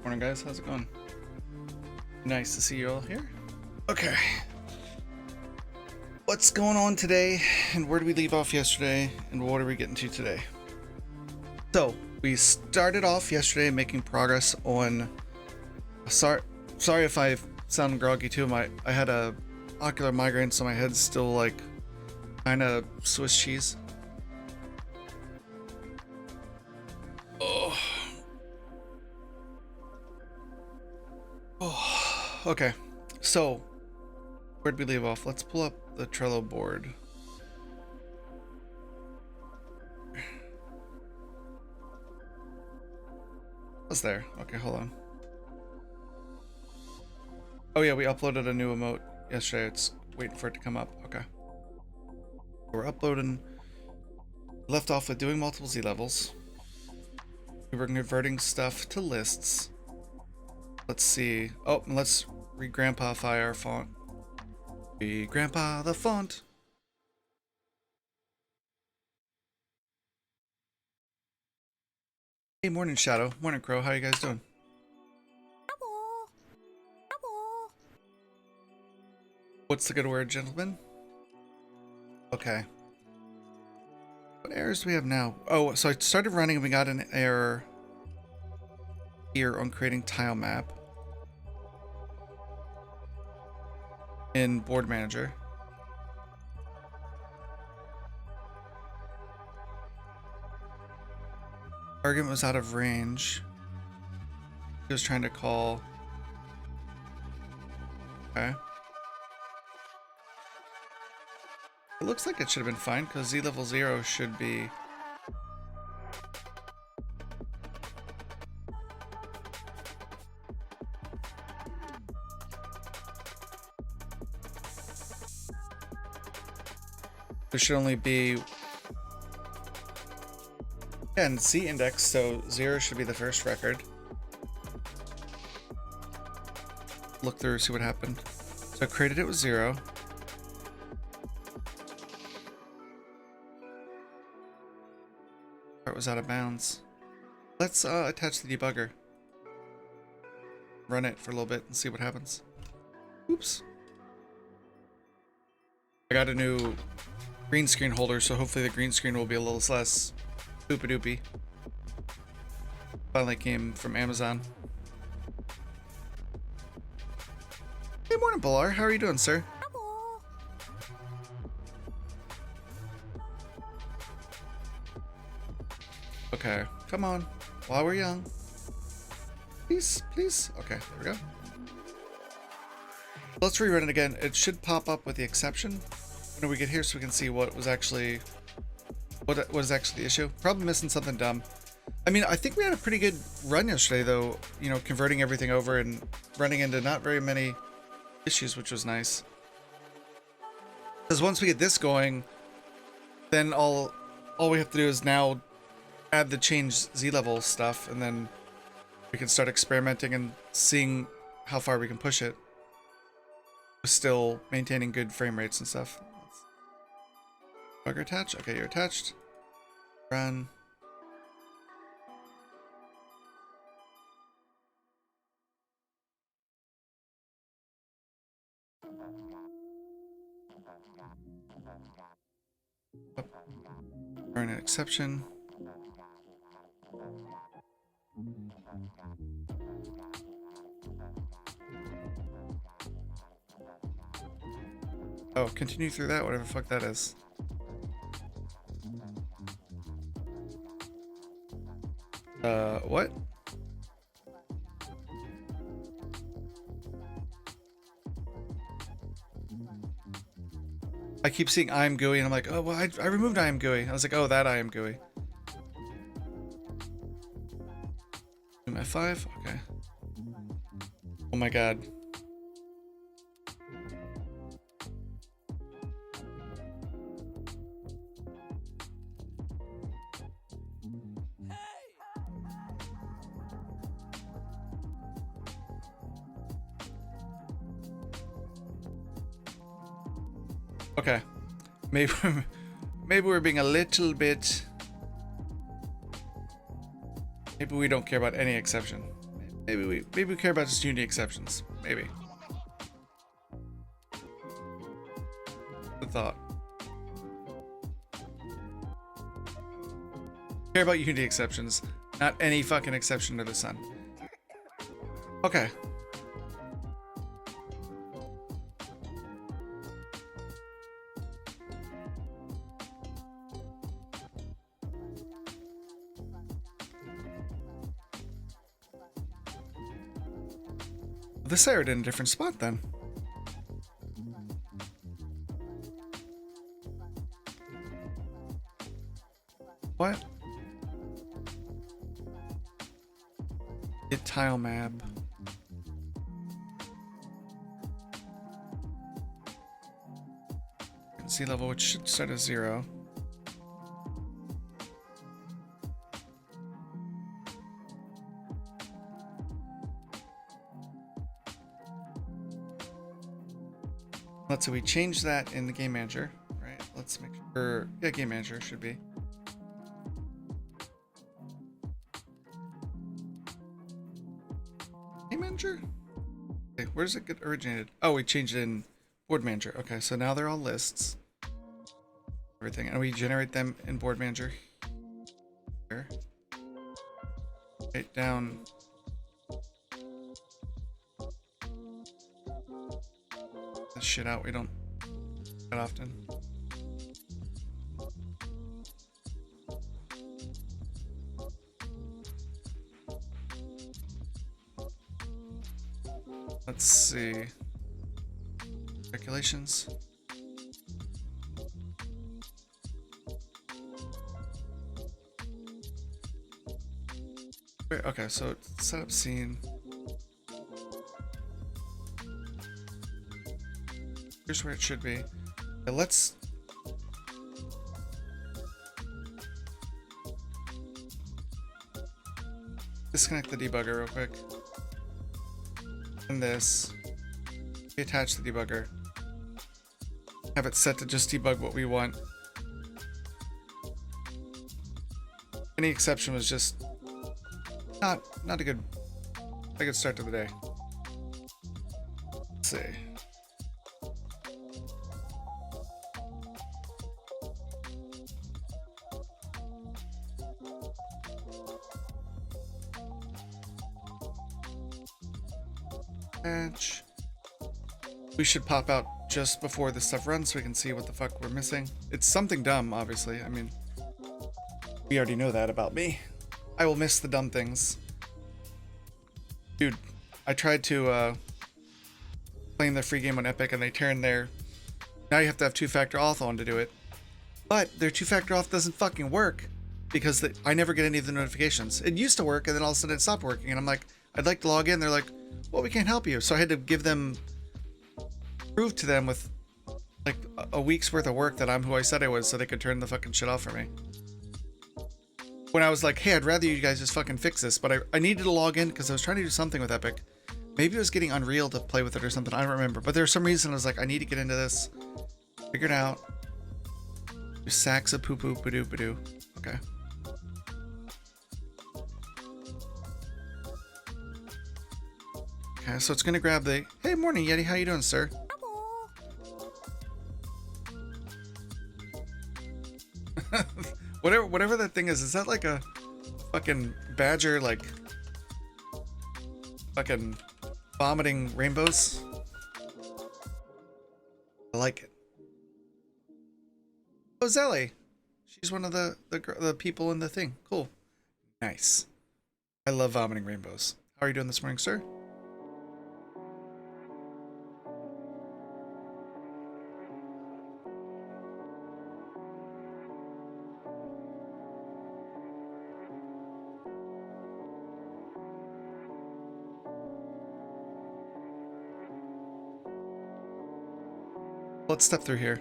Morning, guys. How's it going? Nice to see you all here. Okay. What's going on today, and where did we leave off yesterday, and what are we getting to today? So, we started off yesterday making progress on... Sorry if I sound groggy too. I had a ocular migraine, so my head's still like kind of Swiss cheese. Oh, okay. So, where'd we leave off? Let's pull up the Trello board. What's there? Okay, hold on. Oh yeah, we uploaded a new emote yesterday. It's waiting for it to come up. Okay. We're uploading. Left off with doing multiple Z levels. We were converting stuff to lists. Let's see. Oh, and let's re-grandpafy our font. Re-grandpa the font. Hey, morning Shadow. Morning Crow. How you guys doing? What's the good word, gentlemen? Okay. What errors do we have now? Oh, so I started running and we got an error here on creating tile map in Board Manager. Argument was out of range. He was trying to call. Okay. It looks like it should have been fine because Z level 0 should be. There should only be. Yeah, and Z index, so 0 should be the first record. Look through, see what happened. So I created it with 0. It was out of bounds. Let's attach the debugger. Run it for a little bit and see what happens. Oops. I got a new green screen holder, so hopefully the green screen will be a little less doopy. Finally came from Amazon. Hey, morning, Balar. How are you doing, sir? Okay, come on. While we're young. Please, please. Okay, there we go. Let's rerun it again. It should pop up with the exception when we get here, so we can see what was actually what is actually the issue. Probably missing something dumb. I mean, I think we had a pretty good run yesterday, though. You know, converting everything over and running into not very many issues, which was nice. Because once we get this going, then all we have to do is now add the change Z level stuff, and then we can start experimenting and seeing how far we can push it. Still maintaining good frame rates and stuff. Bugger attach. Okay, you're attached. Run. Run an exception. Oh, continue through that, whatever the fuck that is. What? I keep seeing I am GUI and I'm like, oh, well, I removed I am GUI. I was like, oh, that I am GUI. F5? Okay. Oh my god. Okay. Maybe we're being a little bit. Maybe we don't care about any exception. maybe we care about just Unity exceptions. Maybe. The thought. Care about Unity exceptions, not any fucking exception under the sun. Okay. This aired in a different spot then. What? Get tile map. Sea level, which should start at 0. Let's see, we change that in the game manager, right? Let's make sure, yeah, game manager should be. Game manager? Okay, where does it get originated? Oh, we changed it in board manager. Okay, so now they're all lists. Everything, and we generate them in board manager here. Right down. This shit out, we don't that often. Let's see. Calculations. Okay, so setup scene. Here's where it should be. Okay, let's disconnect the debugger real quick. And this. We attach the debugger. Have it set to just debug what we want. Any exception was just not a good start to the day. Let's see. Patch. We should pop out just before this stuff runs so we can see what the fuck we're missing. It's something dumb, obviously. I mean, we already know that about me. I will miss the dumb things. Dude, I tried to playing the free game on Epic and they turned their... Now you have to have two-factor auth on to do it. But their two-factor auth doesn't fucking work because I never get any of the notifications. It used to work and then all of a sudden it stopped working and I'm like, I'd like to log in. They're like, well, we can't help you. So I had to give them... prove to them with like a week's worth of work that I'm who I said I was so they could turn the fucking shit off for me. When I was like, hey, I'd rather you guys just fucking fix this, but I needed to log in because I was trying to do something with Epic. Maybe it was getting Unreal to play with it or something. I don't remember. But there's some reason I was like, I need to get into this. Figure it out. Do sacks of poo-poo, ba-doo, ba-doo. Okay. Okay, so it's going to grab the... Hey, morning, Yeti. How you doing, sir? Whatever that thing is that like a fucking badger, like fucking vomiting rainbows? I like it. Oh, Zelly. She's one of the people in the thing. Cool. Nice. I love vomiting rainbows. How are you doing this morning, sir? Let's step through here.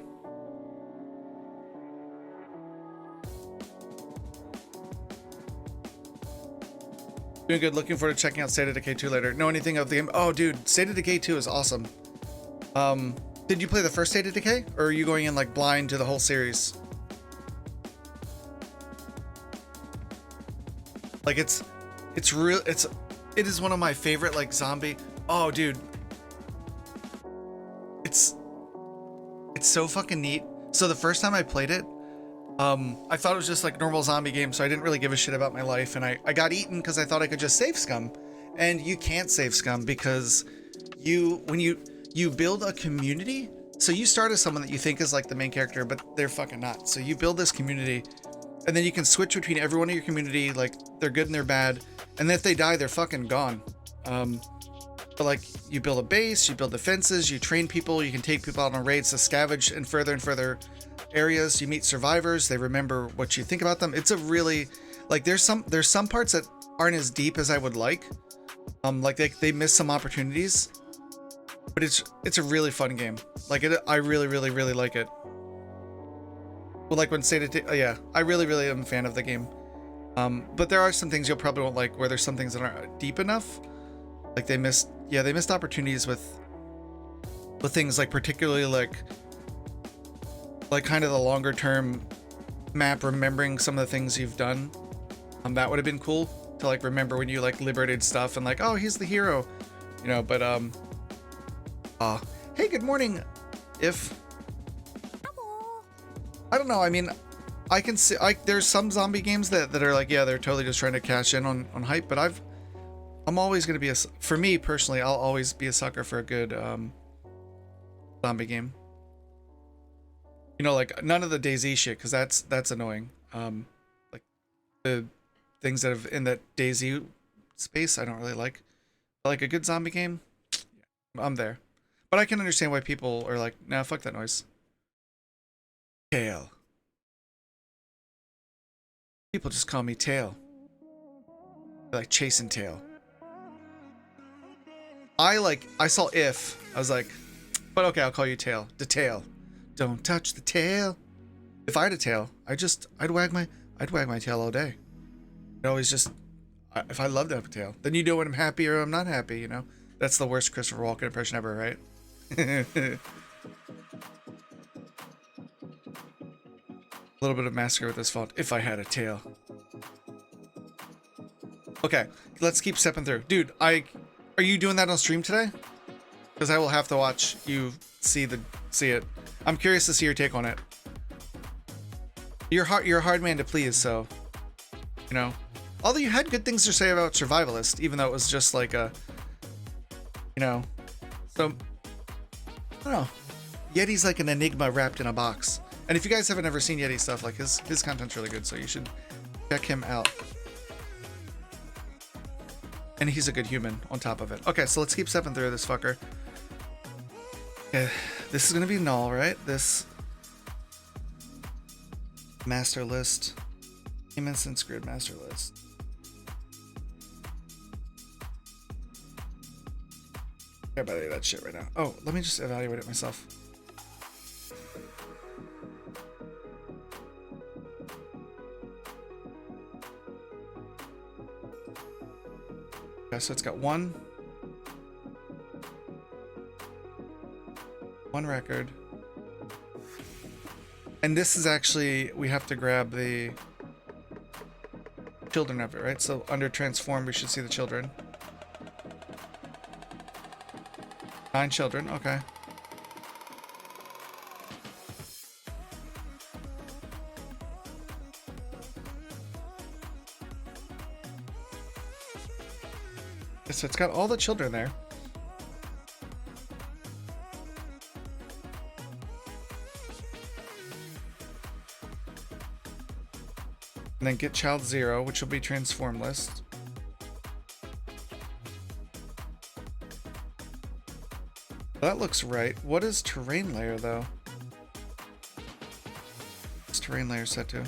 Doing good. Looking forward to checking out State of Decay 2 later. Know anything of the game? Oh, dude, State of Decay 2 is awesome. Did you play the first State of Decay, or are you going in like blind to the whole series? Like it's It is one of my favorite like zombie. Oh, dude, it's so fucking neat. So the first time I played it, I thought it was just like a normal zombie game, so I didn't really give a shit about my life, and I got eaten because I thought I could just save scum, and you can't save scum because when you build a community. So you start as someone that you think is like the main character, but they're fucking not. So you build this community, and then you can switch between everyone in your community, like they're good and they're bad, and then if they die, they're fucking gone. But like you build a base, you build defenses, you train people, you can take people out on raids to scavenge in further and further areas. You meet survivors, they remember what you think about them. It's a really like there's some parts that aren't as deep as I would like. Like they miss some opportunities, but it's a really fun game. Like I really like it. Well, like when yeah, I really am a fan of the game. But there are some things you'll probably won't like, where there's some things that aren't deep enough. Like they missed opportunities with things like particularly like kind of the longer term map, remembering some of the things you've done. That would have been cool to like remember when you like liberated stuff and like, oh, he's the hero, you know. But hey, good morning. If I don't know, I mean, I can see there's some zombie games that are like, yeah, they're totally just trying to cash in on hype, but I'm always going to be for me personally, I'll always be a sucker for a good zombie game. You know, like none of the DayZ shit, because that's annoying. Like the things that have in that DayZ space, I don't really like. But like a good zombie game, I'm there. But I can understand why people are like, nah, fuck that noise. Tail. People just call me Tail. They're like chasing Tail. I saw If. I was like, but okay, I'll call you Tail. The Tail. Don't touch the tail. If I had a tail, I'd wag my tail all day. It always just, if I loved to have a tail, then you know when I'm happy or I'm not happy, you know? That's the worst Christopher Walken impression ever, right? A little bit of Massacre with this font. If I had a tail. Okay, let's keep stepping through. Dude, are you doing that on stream today? Because I will have to watch you see it. I'm curious to see your take on it. You're a hard man to please, so you know. Although you had good things to say about Survivalist, even though it was just like a, you know. So I don't know. Yeti's like an enigma wrapped in a box. And if you guys haven't ever seen Yeti stuff, like his content's really good, so you should check him out. And he's a good human on top of it. Okay, so let's keep stepping through this fucker. Okay, this is gonna be null, right? This master list. Game instance grid master list. I gotta evaluate that shit right now. Oh, let me just evaluate it myself. Okay, so it's got one record. And this is actually, we have to grab the children of it, right? So under transform, we should see the children. 9 children, okay. So it's got all the children there. And then get child 0, which will be transform list. That looks right. What is terrain layer though? What's terrain layer set to?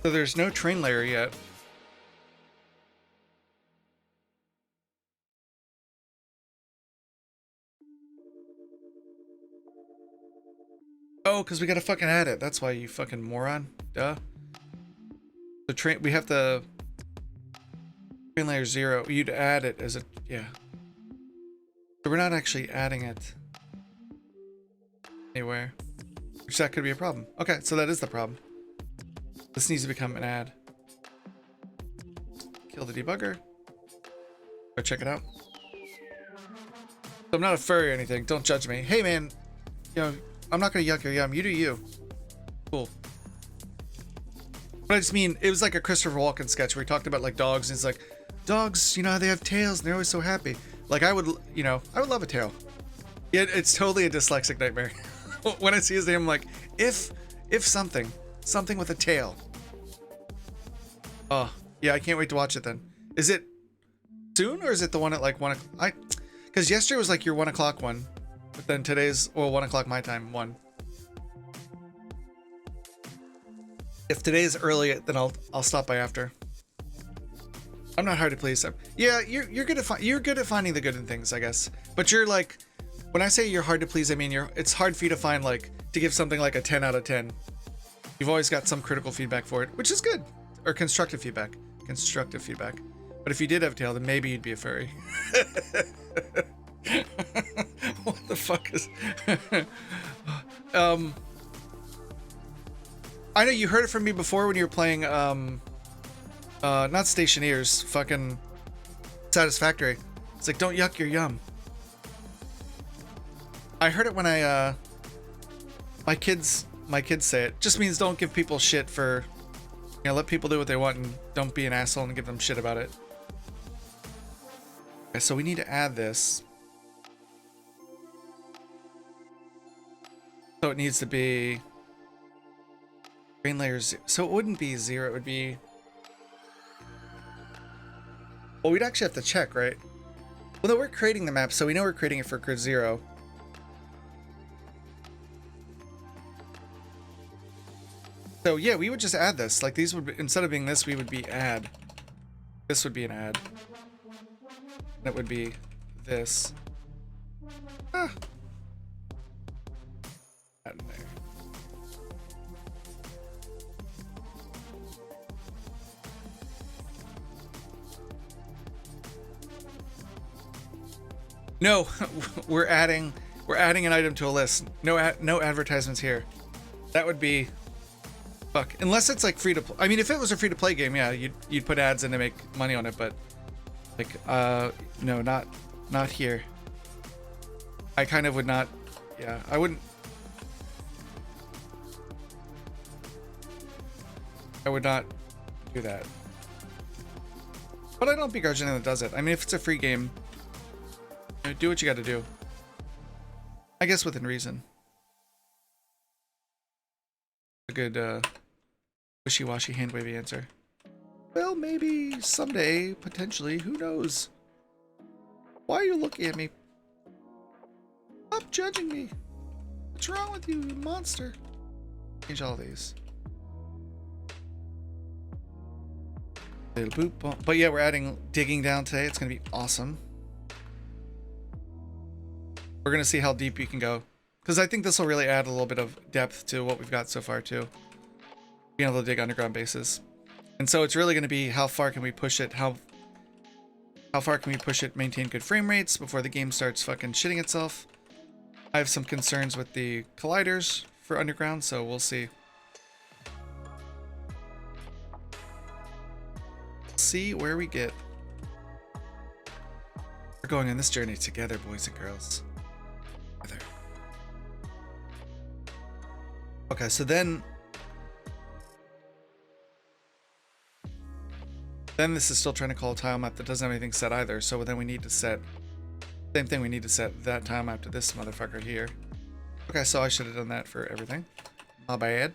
So there's no terrain layer yet. Oh, because we gotta fucking add it. That's why, you fucking moron. Duh. The we have the train layer 0. You'd add it as a, yeah. So we're not actually adding it anywhere, which that could be a problem. Okay, so that is the problem. This needs to become an ad. Kill the debugger. Go check it out. So I'm not a furry or anything. Don't judge me. Hey man, you know, I'm not gonna yuck your yum. You do you. Cool. But I just mean, it was like a Christopher Walken sketch where he talked about like dogs, and it's like, dogs, you know how they have tails and they're always so happy. Like I would, you know, I would love a tail. Yeah, it's totally a dyslexic nightmare. When I see his name, I'm like, if something with a tail. Oh, yeah, I can't wait to watch it then. Is it soon or is it the one at like 1 o'clock? Because yesterday was like your 1 o'clock one, but then today's, well, 1 o'clock my time, 1. If today's early, then I'll stop by after. I'm not hard to please. Yeah, you're good at finding the good in things, I guess. But you're like, when I say you're hard to please, I mean it's hard for you to find like to give something like a 10 out of 10. You've always got some critical feedback for it, which is good, or constructive feedback. Constructive feedback. But if you did have a tail, then maybe you'd be a furry. What the fuck is? I know you heard it from me before when you were playing not Stationeers, fucking Satisfactory. It's like, don't yuck your yum. I heard it when I my kids say it. Just means don't give people shit for, you know, let people do what they want and don't be an asshole and give them shit about it. Okay, so we need to add this. So it needs to be grain layers. So it wouldn't be 0, it would be, well, we'd actually have to check, right? Well, no, we're creating the map, so we know we're creating it for grid 0. So yeah, we would just add this. Like these would be, instead of being this, we would be add. This would be an add. And it would be this. Ah. Add in there. No, we're adding an item to a list. No advertisements here. That would be, fuck. Unless it's like free to play. I mean, if it was a free to play game, yeah, you'd put ads in to make money on it, but like no, not here. I kind of would not. Yeah, I wouldn't. I would not do that. But I don't begrudge anyone that does it. I mean, if it's a free game, you know, do what you got to do. I guess within reason. A good wishy-washy hand-wavy answer. Well, maybe someday, potentially. Who knows? Why are you looking at me? Stop judging me. What's wrong with you, you monster? Change all these. Little boop bump. But yeah, we're adding digging down today. It's gonna be awesome. We're gonna see how deep you can go, because I think this will really add a little bit of depth to what we've got so far too. Being able to dig underground bases, and so it's really gonna be how far can we push it? How far can we push it? Maintain good frame rates before the game starts fucking shitting itself. I have some concerns with the colliders for underground, so we'll see. See where we get. We're going on this journey together, boys and girls. Together. Okay, so then this is still trying to call a tile map that doesn't have anything set either. So then we need to set, same thing, we need to set that tile map to this motherfucker here. Okay, so I should have done that for everything. My bad.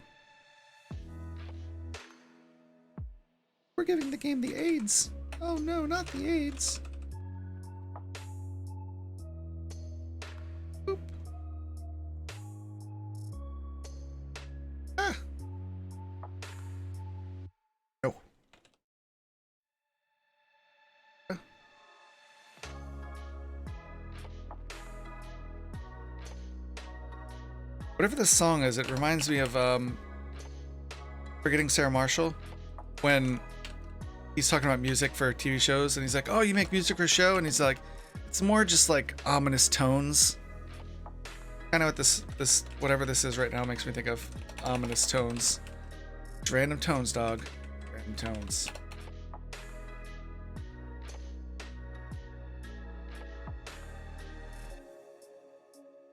We're giving the game the AIDS. Oh no, not the AIDS. Boop. Ah. No. Whatever this song is, it reminds me of Forgetting Sarah Marshall, when he's talking about music for TV shows, and he's like, "Oh, you make music for a show?" And he's like, It's more just like ominous tones. Kind of what this whatever this is right now makes me think of. Ominous tones. It's random tones, dog. Random tones.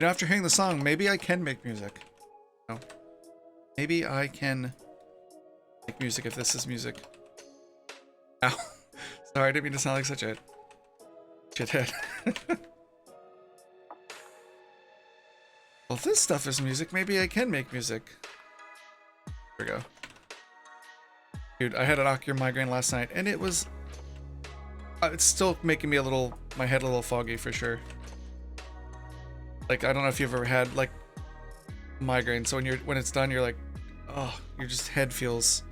You know, after hearing the song, maybe I can make music. No. Maybe I can make music if this is music. Ow. Sorry, I didn't mean to sound like such a shithead. Well, if this stuff is music, maybe I can make music. There we go. Dude, I had an ocular migraine last night, and it was... it's still making me my head a little foggy for sure. Like, I don't know if you've ever had, like, migraine, so when it's done, you're like, oh, your just head feels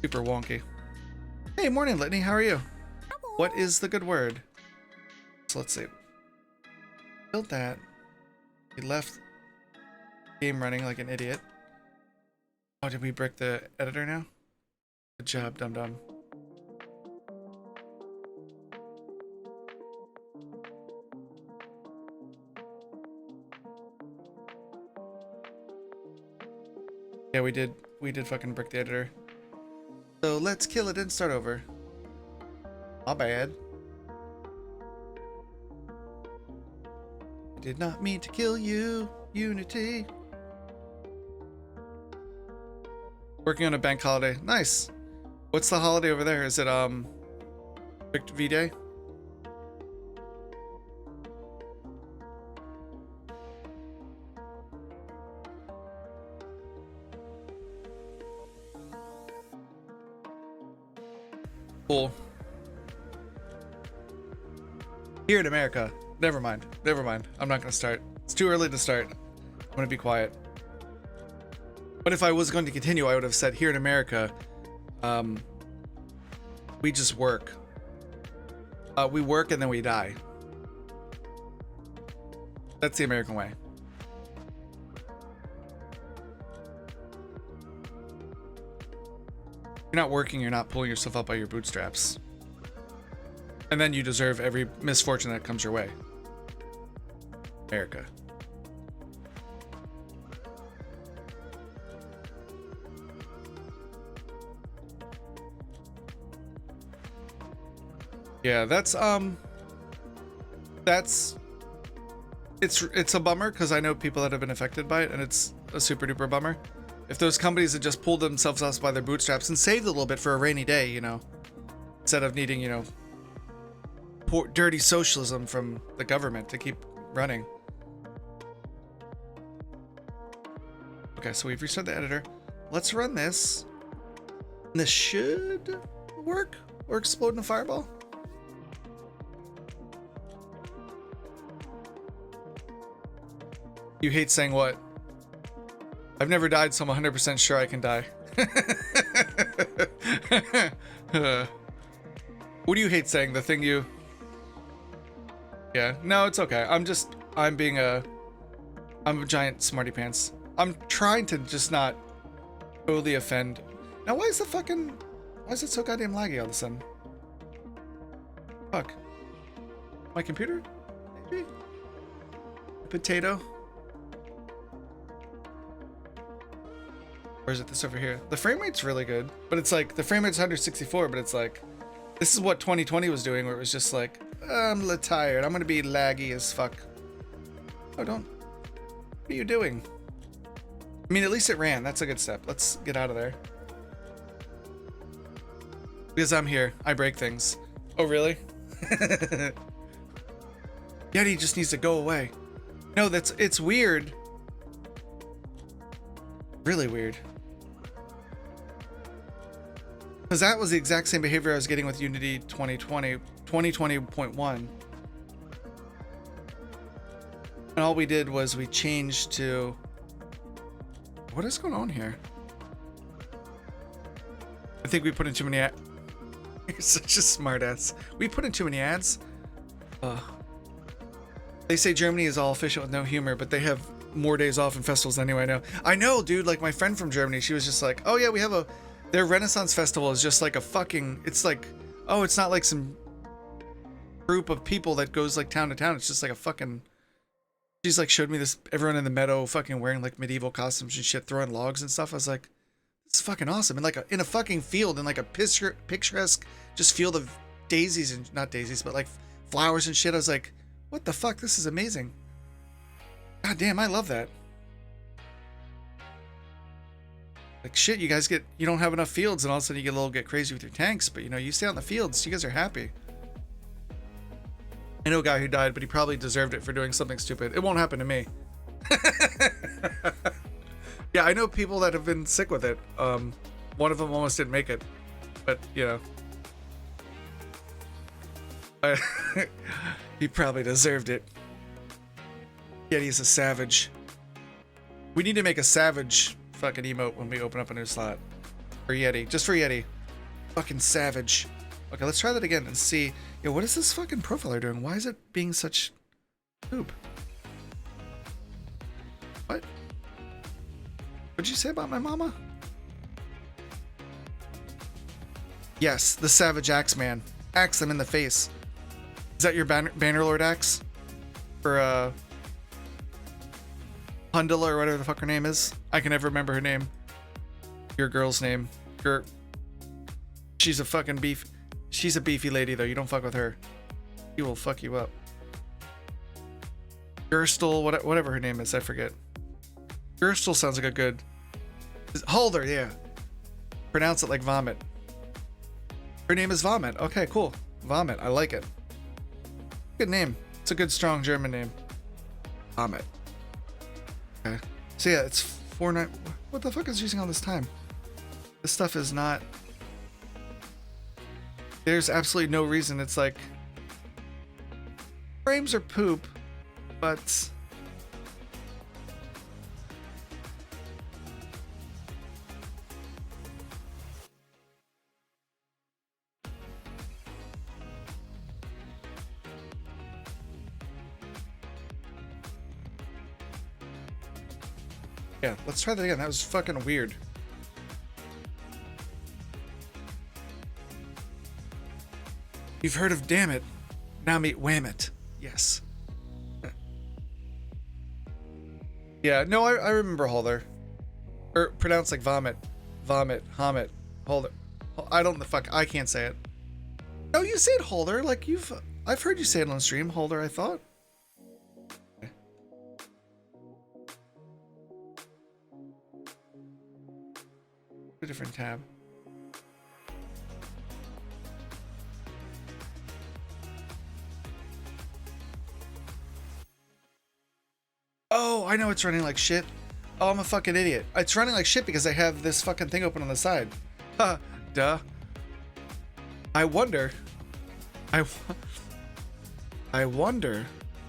super wonky. Hey, morning, Litany, how are you? What is the good word? So let's see. Built that. We left game running like an idiot. Oh, did we brick the editor now? Good job, dum-dum. Yeah, we did fucking brick the editor. So let's kill it and start over. Not bad. I did not mean to kill you, Unity. Working on a bank holiday. Nice. What's the holiday over there? Is it Victor V-Day? Cool. Here in America. Never mind. Never mind. I'm not gonna start. It's too early to start. I'm gonna be quiet. But if I was going to continue, I would have said here in America, we just work. We work and then we die. That's the American way. If you're not working, you're not pulling yourself up by your bootstraps. And then you deserve every misfortune that comes your way. America. Yeah, it's a bummer because I know people that have been affected by it, and it's a super duper bummer. If those companies had just pulled themselves up by their bootstraps and saved a little bit for a rainy day, you know, instead of needing, you know, poor, dirty socialism from the government to keep running. Okay, so we've restarted the editor. Let's run this. And this should work or explode in a fireball. You hate saying what? I've never died, so I'm 100% sure I can die. What do you hate saying? The thing you... Yeah, no, it's okay. I'm a giant smarty pants. I'm trying to just not totally offend. Now, why is it so goddamn laggy all of a sudden? Fuck. My computer? Maybe? Potato? Or is it this over here? The frame rate's really good, but it's like, the frame rate's 164, but it's like, this is what 2020 was doing, where it was just like, I'm a little tired. I'm gonna be laggy as fuck. Oh, what are you doing? I mean, at least it ran. That's a good step. Let's get out of there. Because I'm here. I break things. Oh, really? Yeti just needs to go away. No, it's weird. Really weird. Because that was the exact same behavior I was getting with Unity 2020.1. And all we did was we changed to... What is going on here? I think we put in too many ads. You're such a smartass. We put in too many ads. They say Germany is all efficient with no humor, but they have more days off and festivals than anyone I know. I know, dude. Like my friend from Germany, she was just like, oh yeah, we have their Renaissance festival is just like a fucking, it's like, oh, it's not like some group of people that goes like town to town. It's just like a fucking. She's like showed me this everyone in the meadow fucking wearing like medieval costumes and shit, throwing logs and stuff. I was like, this is fucking awesome. And like in a fucking field, in like a picturesque just field of daisies and not daisies, but like flowers and shit. I was like, what the fuck? This is amazing. God damn, I love that. Like shit, you guys you don't have enough fields, and all of a sudden you get crazy with your tanks, but you know, you stay on the fields, you guys are happy. I know a guy who died, but he probably deserved it for doing something stupid. It won't happen to me. Yeah, I know people that have been sick with it. One of them almost didn't make it, but you know, he probably deserved it. Yeti's a savage. We need to make a savage fucking emote when we open up a new slot for Yeti, just for Yeti. Fucking savage. Okay, let's try that again and see. Yo, what is this fucking profiler doing? Why is it being such poop? What? What'd you say about my mama? Yes, the Savage Axe Man. Axe them in the face. Is that your Bannerlord axe? For, Hundala or whatever the fuck her name is? I can never remember her name. Your girl's name. She's a fucking beef. She's a beefy lady, though. You don't fuck with her. She will fuck you up. Gerstel, whatever her name is, I forget. Gerstel sounds like a good... Holder, yeah. Pronounce it like vomit. Her name is Vomit. Okay, cool. Vomit, I like it. Good name. It's a good, strong German name. Vomit. Okay. So yeah, it's 4-9... What the fuck is using all this time? This stuff is not... There's absolutely no reason. It's like... Frames are poop, but... Yeah, let's try that again. That was fucking weird. You've heard of Damn It. Now meet Wham It. Yes. Yeah, no, I remember Holder. Or pronounced like vomit. Vomit. Homit. Holder. I don't the fuck. I can't say it. No, you say it Holder. Like I've heard you say it on stream. Holder, I thought. A different tab. Oh, I know it's running like shit. Oh, I'm a fucking idiot. It's running like shit because I have this fucking thing open on the side. Huh, duh. I wonder,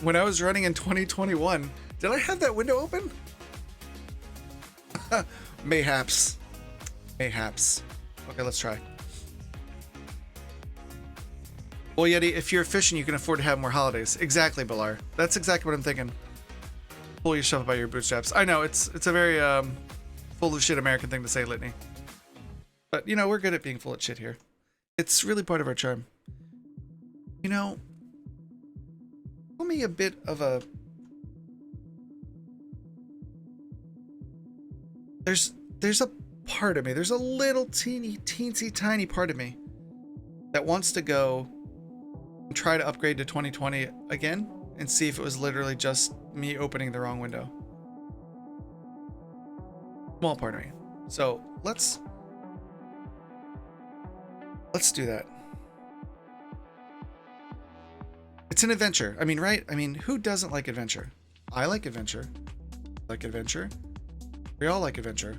when I was running in 2021, did I have that window open? Mayhaps. Mayhaps. Okay, let's try. Well, Yeti, if you're efficient, you can afford to have more holidays. Exactly, Balar. That's exactly what I'm thinking. Pull yourself up by your bootstraps. I know, it's a very full of shit American thing to say, Litany. But, you know, we're good at being full of shit here. It's really part of our charm. You know, tell me a bit of a... There's a part of me, there's a little teensy tiny part of me that wants to go and try to upgrade to 2020 again and see if it was literally just me opening the wrong window. Small part of me. So let's do that. It's an adventure. I mean, right? I mean, who doesn't like adventure? I like adventure. Like adventure. We all like adventure.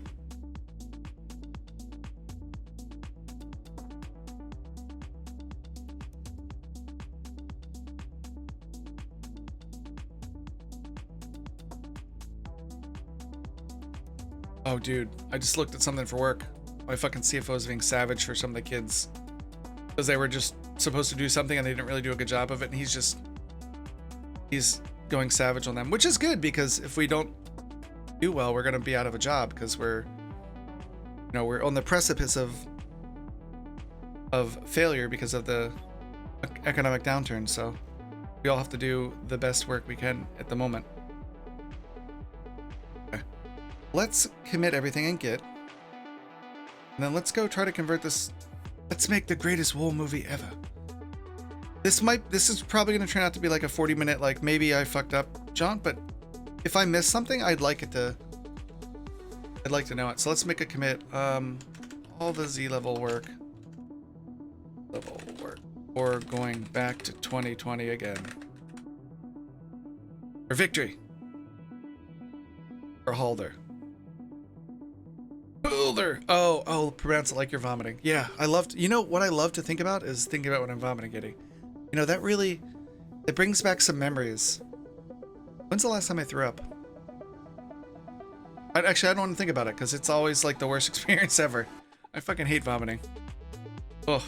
Oh, dude, I just looked at something for work. My fucking CFO was being savage for some of the kids because they were just supposed to do something and they didn't really do a good job of it. And he's going savage on them, which is good because if we don't do well, we're going to be out of a job because we're on the precipice of failure because of the economic downturn. So We all have to do the best work we can at the moment. Okay. Let's commit everything in Git. And then let's go try to convert this. Let's make the greatest wool movie ever. This is probably going to turn out to be like a 40-minute, like maybe I fucked up jaunt, but if I miss something, I'd like to know it. So let's make a commit. All the Z level work. Or going back to 2020 again. For victory. For Halder. Halder! Oh, pronounce it like you're vomiting. Yeah, you know what I love to think about is thinking about when I'm vomiting, Giddy. You know, it brings back some memories. When's the last time I threw up? I don't want to think about it because it's always like the worst experience ever. I fucking hate vomiting. Ugh.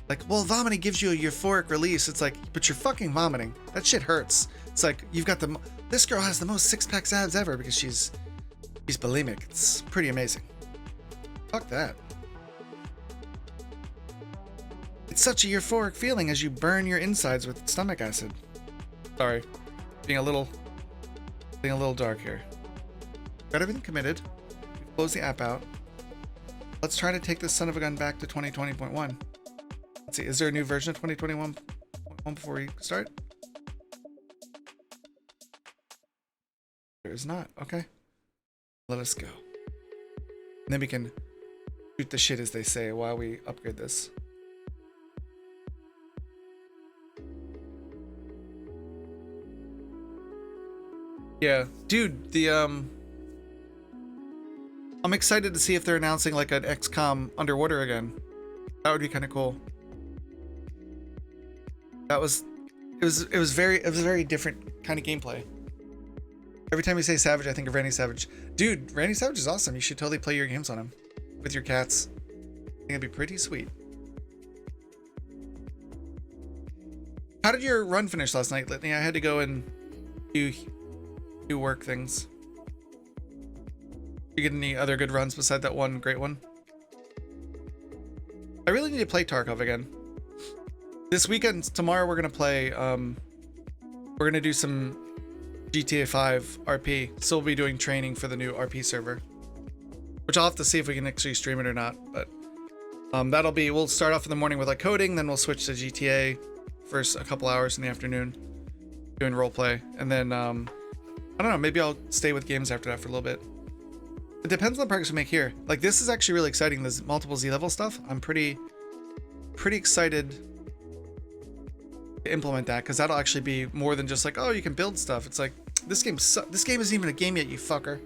Like, well, vomiting gives you a euphoric release. It's like, but you're fucking vomiting. That shit hurts. It's like, you've got this girl has the most six-pack abs ever because she's bulimic. It's pretty amazing. Fuck that. It's such a euphoric feeling as you burn your insides with stomach acid. Sorry. Being a little dark here. Got everything committed. We've closed the app out. Let's try to take this son of a gun back to 2020.1. Let's see, is there a new version of 2021.1 before we start? There is not. Okay. Let us go. And then we can shoot the shit, as they say, while we upgrade this. Yeah, dude, I'm excited to see if they're announcing like an XCOM underwater again. That would be kind of cool. It was very different kind of gameplay. Every time you say Savage, I think of Randy Savage. Dude, Randy Savage is awesome. You should totally play your games on him with your cats. I think it'd be pretty sweet. How did your run finish last night, Litany? I had to go and do work things. You get any other good runs beside that one great one? I really need to play Tarkov again. This weekend, tomorrow, we're gonna play. We're gonna do some GTA 5 RP. So we'll be doing training for the new RP server, which I'll have to see if we can actually stream it or not. But we'll start off in the morning with like coding, then we'll switch to GTA for a couple hours in the afternoon, doing roleplay, and then I don't know, maybe I'll stay with games after that for a little bit. It depends on the progress we make here. Like, this is actually really exciting. This multiple Z level stuff. I'm pretty excited to implement that, because that'll actually be more than just like, oh, you can build stuff. It's like, this game isn't even a game yet, you fucker.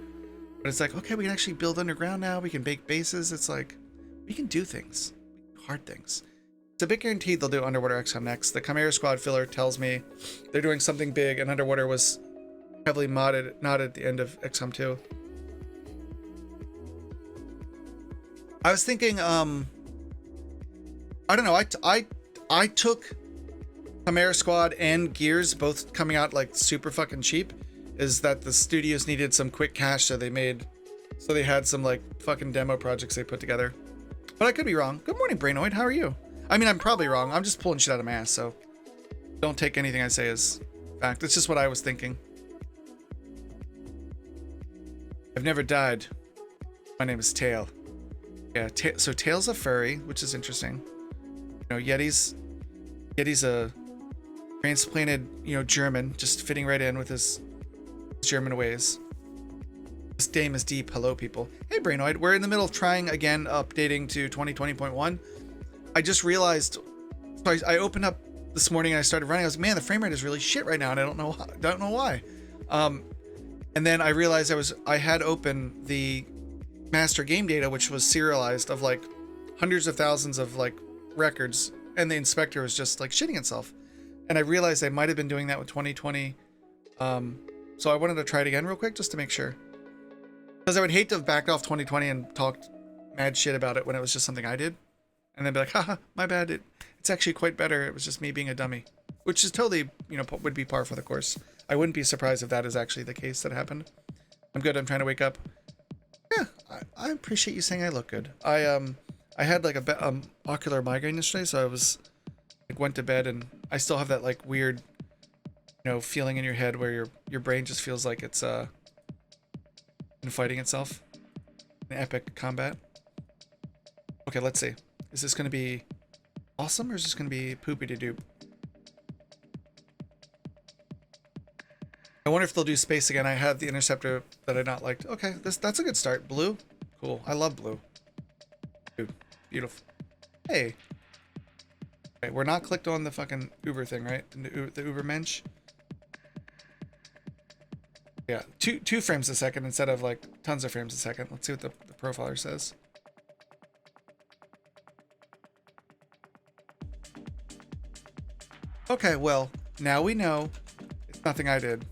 But it's like, okay, we can actually build underground now. We can make bases. It's like, we can do things, hard things. It's a bit guaranteed they'll do Underwater XCOM next. The Chimera Squad filler tells me they're doing something big, and Underwater was heavily modded at the end of XCOM 2. I was thinking, I don't know, I took Chimera Squad and Gears both coming out like super fucking cheap, is that the studios needed some quick cash, so they had some like fucking demo projects they put together. But I could be wrong. Good morning, Brainoid. How are you? I mean, I'm probably wrong. I'm just pulling shit out of my ass, so don't take anything I say as fact. It's just what I was thinking. I've never died. My name is Tail. Yeah, so Tail's a furry, which is interesting. You know, Yeti's a transplanted, German, just fitting right in with his German ways. This Dame is deep. Hello, people. Hey, Brainoid. We're in the middle of trying again, updating to 2020.1. I just realized, so I opened up this morning and I started running. I was like, man, the frame rate is really shit right now, and I don't know why. And then I realized I had open the master game data, which was serialized of like hundreds of thousands of like records, and the inspector was just like shitting itself. And I realized I might have been doing that with 2020. So I wanted to try it again real quick just to make sure, because I would hate to have backed off 2020 and talked mad shit about it when it was just something I did, and then be like, haha, my bad. It's actually quite better. It was just me being a dummy, which is totally, would be par for the course. I wouldn't be surprised if that is actually the case that happened. I'm good. I'm trying to wake up. Yeah, I appreciate you saying I look good. I had like a ocular migraine yesterday, so I was like went to bed, and I still have that like weird you know, feeling in your head where your brain just feels like it's fighting itself in epic combat. Okay, let's see. Is this going to be awesome or is this going to be poopy to doop? I wonder if they'll do space again. I had the interceptor that I not liked. Okay, that's a good start. Blue, cool. I love blue. Dude, beautiful. Hey. Okay, we're not clicked on the fucking Uber thing, right? The Uber mensch. Yeah, two frames a second instead of like tons of frames a second. Let's see what the profiler says. Okay, well, now we know it's nothing I did.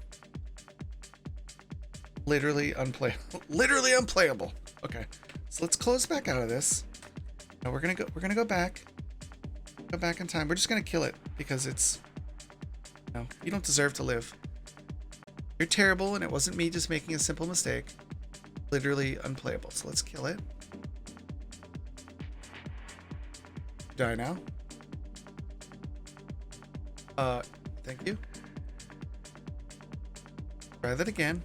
Literally unplayable. Literally unplayable. Okay, so let's close back out of this. Now we're gonna go back. Go back in time. We're just gonna kill it because it's, no, you don't deserve to live. You're terrible, and it wasn't me just making a simple mistake. Literally unplayable. So let's kill it. Die now. Thank you. Try that again.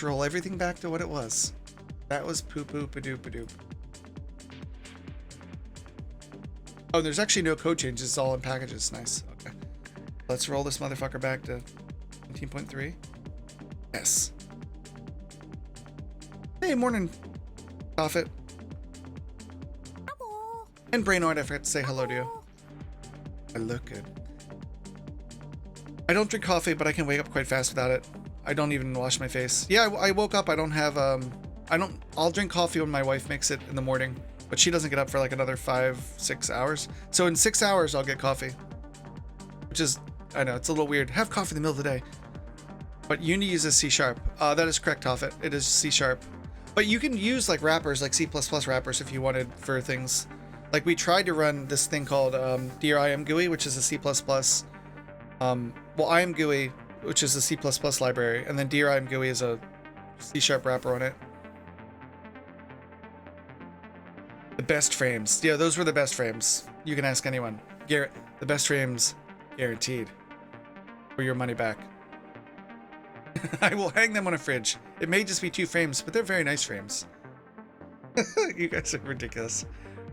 Roll everything back to what it was. That was poo-poo-pa-doop-pa-doop. Oh, there's actually no code changes. It's all in packages. Nice. Okay. Let's roll this motherfucker back to 19.3. Yes. Hey, morning, Prophet. Hello. And Brainard, I forgot to say hello to you. I look good. I don't drink coffee, but I can wake up quite fast without it. I don't even wash my face. Yeah, I woke up. I don't have, I'll drink coffee when my wife makes it in the morning, but she doesn't get up for like another 5-6 hours. So in 6 hours, I'll get coffee, which is, I know, it's a little weird. Have coffee in the middle of the day. But Unity uses C#. That is correct, Toffet. It is C#. But you can use like wrappers, like C++ wrappers if you wanted for things. Like we tried to run this thing called Dear IMGUI, which is a C++. Well, IMGUI, which is a C++ library, and then Dear IMGUI is a C# wrapper on it. The best frames. Yeah, those were the best frames. You can ask anyone. Garrett, the best frames, guaranteed. For your money back. I will hang them on a fridge. It may just be 2 frames, but they're very nice frames. You guys are ridiculous.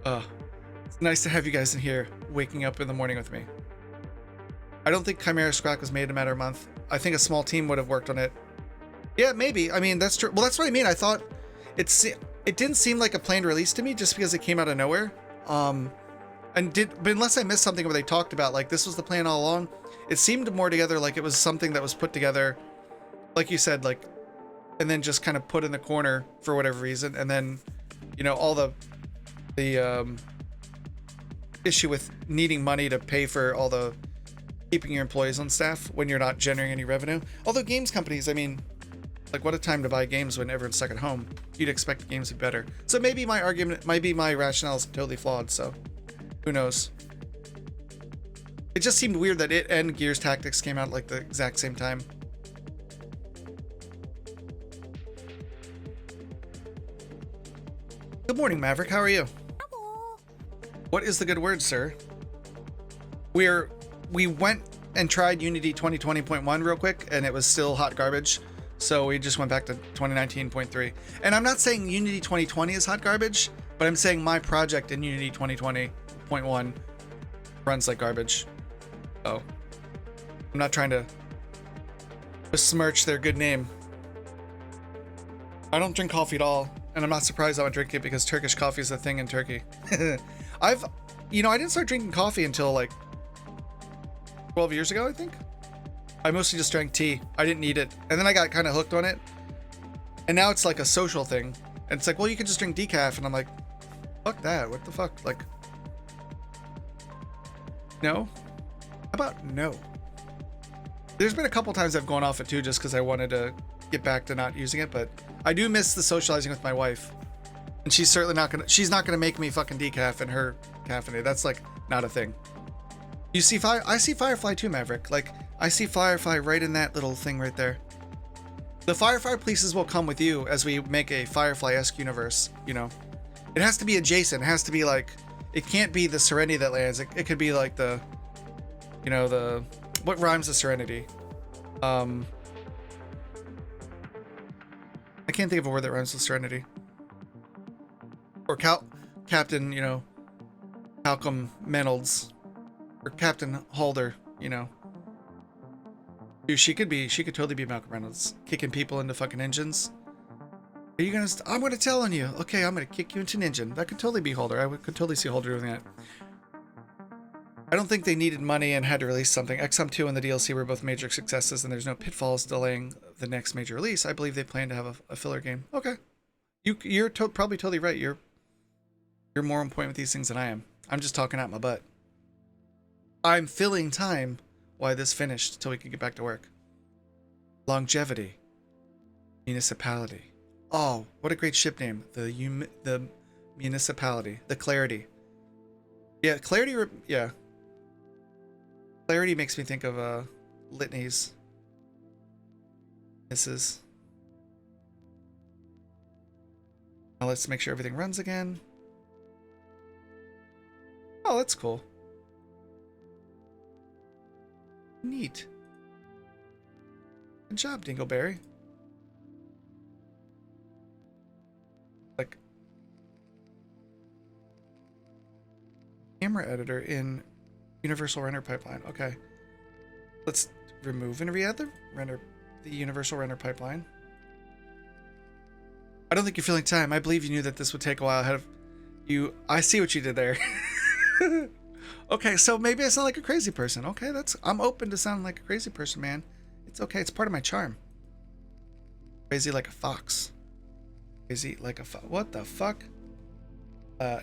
It's nice to have you guys in here waking up in the morning with me. I don't think Chimera Scrap was made in a matter of a month. I think a small team would have worked on it. Yeah, maybe. I mean, that's true. Well, that's what I mean. I thought it didn't seem like a planned release to me just because it came out of nowhere. But unless I missed something where they talked about like this was the plan all along, it seemed more together like it was something that was put together, like you said, like, and then just kind of put in the corner for whatever reason, and then, you know, all the issue with needing money to pay for all the keeping your employees on staff when you're not generating any revenue. Although games companies, I mean, like what a time to buy games when everyone's stuck at home. You'd expect games to be better. So maybe my argument, maybe my rationale is totally flawed, so who knows. It just seemed weird that it and Gears Tactics came out like the exact same time. Good morning, Maverick. How are you? Hello. What is the good word, sir? We went and tried Unity 2020.1 real quick, and it was still hot garbage. So we just went back to 2019.3. And I'm not saying Unity 2020 is hot garbage, but I'm saying my project in Unity 2020.1 runs like garbage. So I'm not trying to besmirch their good name. I don't drink coffee at all, and I'm not surprised I would drink it because Turkish coffee is a thing in Turkey. I didn't start drinking coffee until like 12 years ago, I think. I mostly just drank tea. I didn't need it. And then I got kind of hooked on it. And now it's like a social thing. And it's like, well, you can just drink decaf. And I'm like, fuck that. What the fuck? Like, no? How about no? There's been a couple times I've gone off it too, just because I wanted to get back to not using it. But I do miss the socializing with my wife. And she's certainly not gonna make me fucking decaf in her caffeinated. That's like not a thing. You see I see Firefly too, Maverick. Like, I see Firefly right in that little thing right there. The Firefly pieces will come with you as we make a Firefly-esque universe, you know. It has to be adjacent. It has to be like, it can't be the Serenity that lands. It could be like the, you know, the What rhymes with Serenity? I can't think of a word that rhymes with Serenity. Or Captain, you know, Malcolm Reynolds. Or Captain Halder, you know. Dude, she could totally be Malcolm Reynolds. Kicking people into fucking engines. Are you gonna, I'm gonna tell on you. Okay, I'm gonna kick you into an engine. That could totally be Halder. Could totally see Halder doing that. I don't think they needed money and had to release something. XCOM 2 and the DLC were both major successes, and there's no pitfalls delaying the next major release. I believe they plan to have a filler game. Okay, you're probably totally right. You're more on point with these things than I am. I'm just talking out my butt. I'm filling time while this finished till we can get back to work. Longevity, municipality. Oh, what a great ship name. The municipality, the Clarity. Yeah, Clarity. Yeah. Clarity makes me think of litanies. Misses. Now let's make sure everything runs again. Oh, that's cool. Neat. Good job, Dingleberry. Like camera editor in Universal Render Pipeline. Okay. Let's remove and re-add the Universal Render Pipeline. I don't think you're feeling time. I believe you knew that this would take a while ahead of you. I see what you did there. Okay, so maybe I sound like a crazy person. Okay, I'm open to sounding like a crazy person, man. It's okay. It's part of my charm. Crazy like a fox. Crazy like a fox. What the fuck?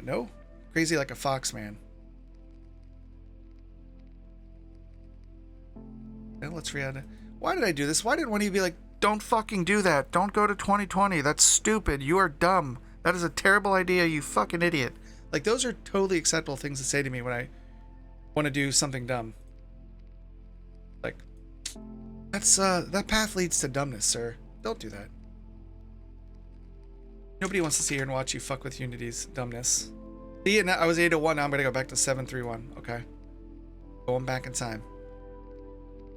No. Crazy like a fox, man. Well, let's re-add it. Why did I do this? Why didn't one of you be like, don't fucking do that. Don't go to 2020. That's stupid. You are dumb. That is a terrible idea, you fucking idiot. Like, those are totally acceptable things to say to me when I want to do something dumb. Like, that path leads to dumbness, sir. Don't do that. Nobody wants to see here and watch you fuck with Unity's dumbness. See, and I was 801, now I'm gonna go back to 731, okay? Going back in time.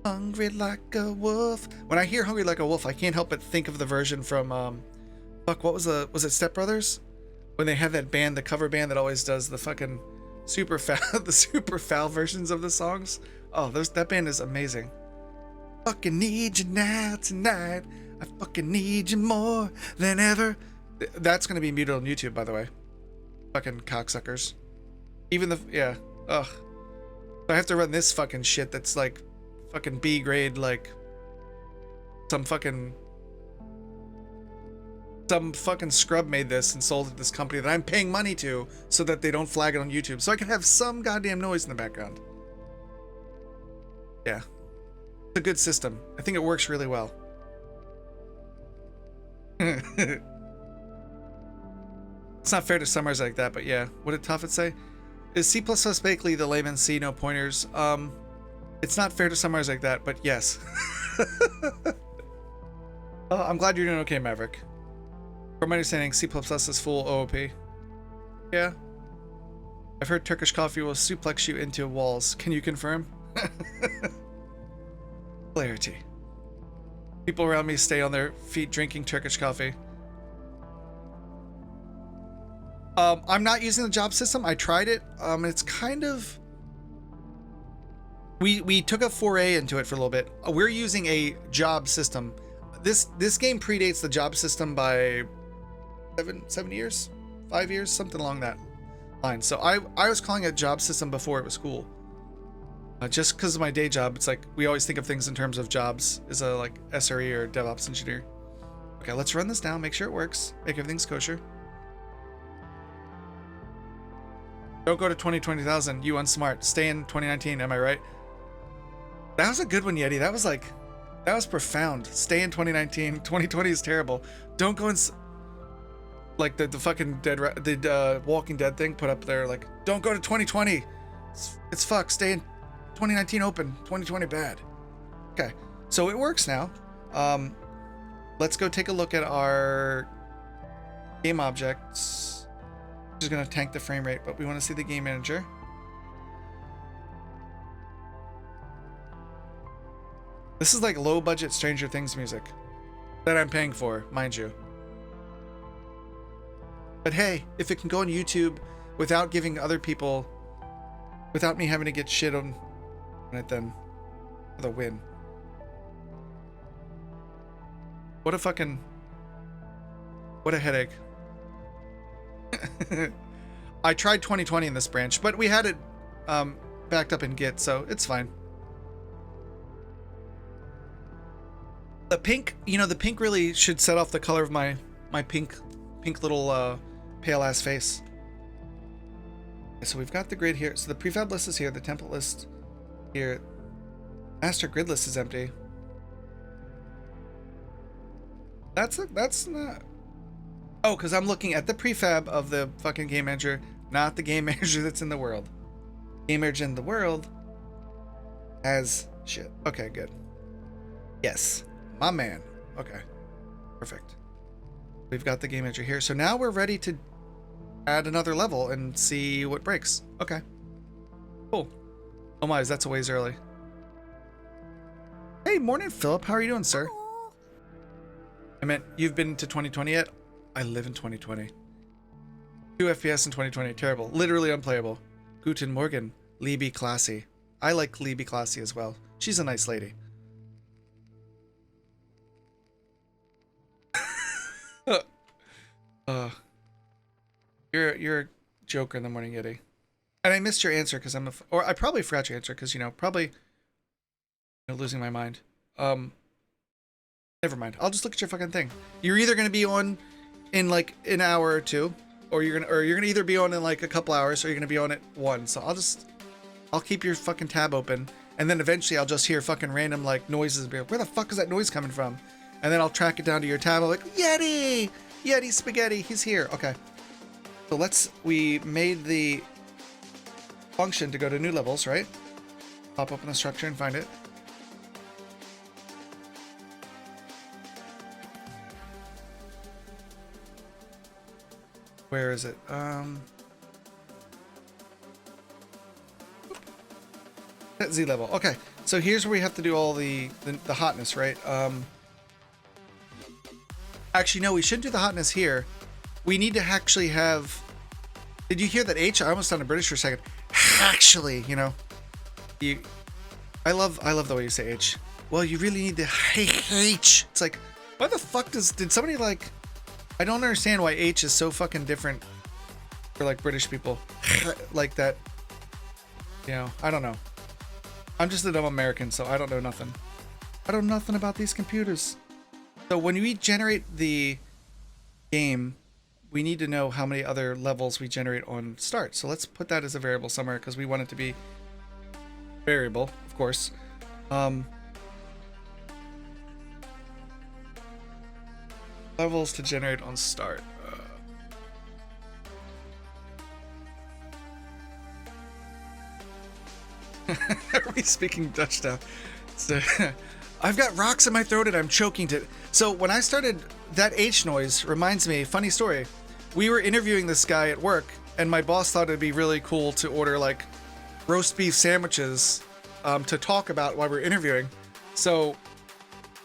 Hungry like a wolf. When I hear Hungry Like a Wolf, I can't help but think of the version from, fuck, was it Step Brothers? When they have that band, the cover band that always does the fucking super foul versions of the songs. Oh, that band is amazing. Fucking need you now tonight. I fucking need you more than ever. That's gonna be muted on YouTube, by the way. Fucking cocksuckers. Even yeah. Ugh. I have to run this fucking shit that's like fucking B grade, like some fucking scrub made this and sold it to this company that I'm paying money to so that they don't flag it on YouTube, so I can have some goddamn noise in the background. Yeah. It's a good system. I think it works really well. It's not fair to summarize like that, but yeah. What did Toffet say? Is C++ basically the layman C, no pointers? It's not fair to summarize like that, but yes. I'm glad you're doing okay, Maverick. From my understanding, C++ is full OOP. Yeah. I've heard Turkish coffee will suplex you into walls. Can you confirm? Clarity. People around me stay on their feet drinking Turkish coffee. I'm not using the job system. I tried it. It's kind of... We took a foray into it for a little bit. We're using a job system. This game predates the job system by 7 years, 5 years, something along that line. So I was calling it job system before it was cool. Just because of my day job, it's like we always think of things in terms of jobs as a like SRE or DevOps engineer. Okay, let's run this down, make sure it works, make everything's kosher. Don't go to 2020,000, you unsmart. Stay in 2019, am I right? That was a good one, Yeti. That was profound. Stay in 2019. 2020 is terrible. Don't go in... Like the fucking Walking Dead thing put up there, like, don't go to 2020. It's fuck. Stay in 2019 open. 2020 bad. Okay, so it works now. Let's go take a look at our game objects. Which is going to tank the frame rate, but we want to see the game manager. This is like low budget Stranger Things music that I'm paying for, mind you. But hey, if it can go on YouTube without giving other people, without me having to get shit on it, then the win. What a headache. I tried 2020 in this branch, but we had it backed up in Git, so it's fine. The pink, you know, the pink really should set off the color of my pink little pale ass face. Okay, so we've got the grid here. So the prefab list is here, the template list here. Master grid list is empty. That's not. Oh, because I'm looking at the prefab of the fucking game manager, not the game manager that's in the world. Game manager in the world has shit. Okay, good. Yes, my man. Okay, perfect. We've got the game manager here. So now we're ready to add another level and see what breaks. Okay, cool. Oh my, that's a ways early. Hey, morning, Philip. How are you doing, sir? I meant, you've been to 2020 yet? I live in 2020. 2 FPS in 2020. Terrible. Literally unplayable. Guten Morgen. Libby Classy. I like Libby Classy as well. She's a nice lady. You're a joker in the morning, Yeti. And I missed your answer because or I probably forgot your answer because, you know, probably losing my mind. Never mind. I'll just look at your fucking thing. You're either gonna be on in like an hour or two, or you're gonna either be on in like a couple hours, or you're gonna be on at 1. So I'll keep your fucking tab open, and then eventually I'll just hear fucking random like noises and be like, where the fuck is that noise coming from? And then I'll track it down to your tab. I'm like, Yeti Spaghetti, he's here. Okay. So we made the function to go to new levels, right? Pop open the structure and find it. Where is it? At Z level. Okay, so here's where we have to do all the hotness, right? Actually, no, we shouldn't do the hotness here. We need to actually have. Did you hear that H? I almost sounded British for a second. Actually, you know, I love the way you say H. Well, you really need the H. It's like, why the fuck did somebody like? I don't understand why H is so fucking different for like British people like that. You know, I don't know. I'm just a dumb American, so I don't know nothing. I don't know nothing about these computers. So when we generate the game, we need to know how many other levels we generate on start. So let's put that as a variable somewhere because we want it to be variable, of course. Levels to generate on start. Are we speaking Dutch now? So, I've got rocks in my throat and I'm choking to. So when I started, that H noise reminds me, funny story. We were interviewing this guy at work and my boss thought it'd be really cool to order like roast beef sandwiches to talk about while we were interviewing. So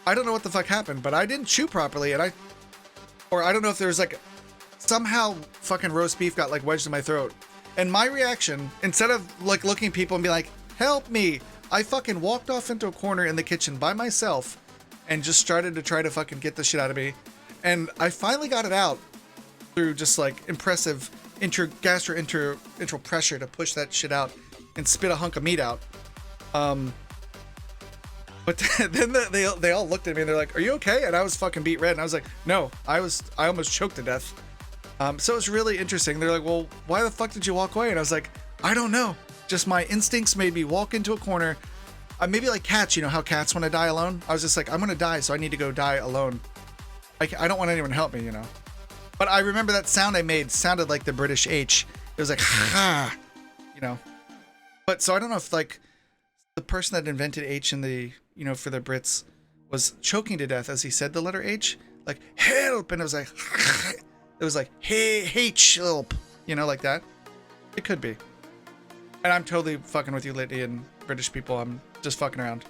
I don't know what the fuck happened, but I didn't chew properly and I don't know if there was like somehow fucking roast beef got like wedged in my throat. And my reaction, instead of like looking at people and be like, help me, I fucking walked off into a corner in the kitchen by myself and just started to try to fucking get the shit out of me. And I finally got it out through just like impressive intral pressure to push that shit out and spit a hunk of meat out. But then they all looked at me and they're like, are you okay? And I was fucking beat red and I was like, no, I almost choked to death. So it's really interesting. They're like, well, why the fuck did you walk away? And I was like, I don't know. Just my instincts made me walk into a corner. Maybe like cats, you know how cats want to die alone? I was just like, I'm going to die, so I need to go die alone. I don't want anyone to help me, you know? But I remember that sound I made sounded like the British H. It was like, ha, you know? But so I don't know if like the person that invented H in the, you know, for the Brits was choking to death as he said the letter H, like help. And it was like, hey, help, you know, like that. It could be. And I'm totally fucking with you, Liddy, and British people. I'm just fucking around.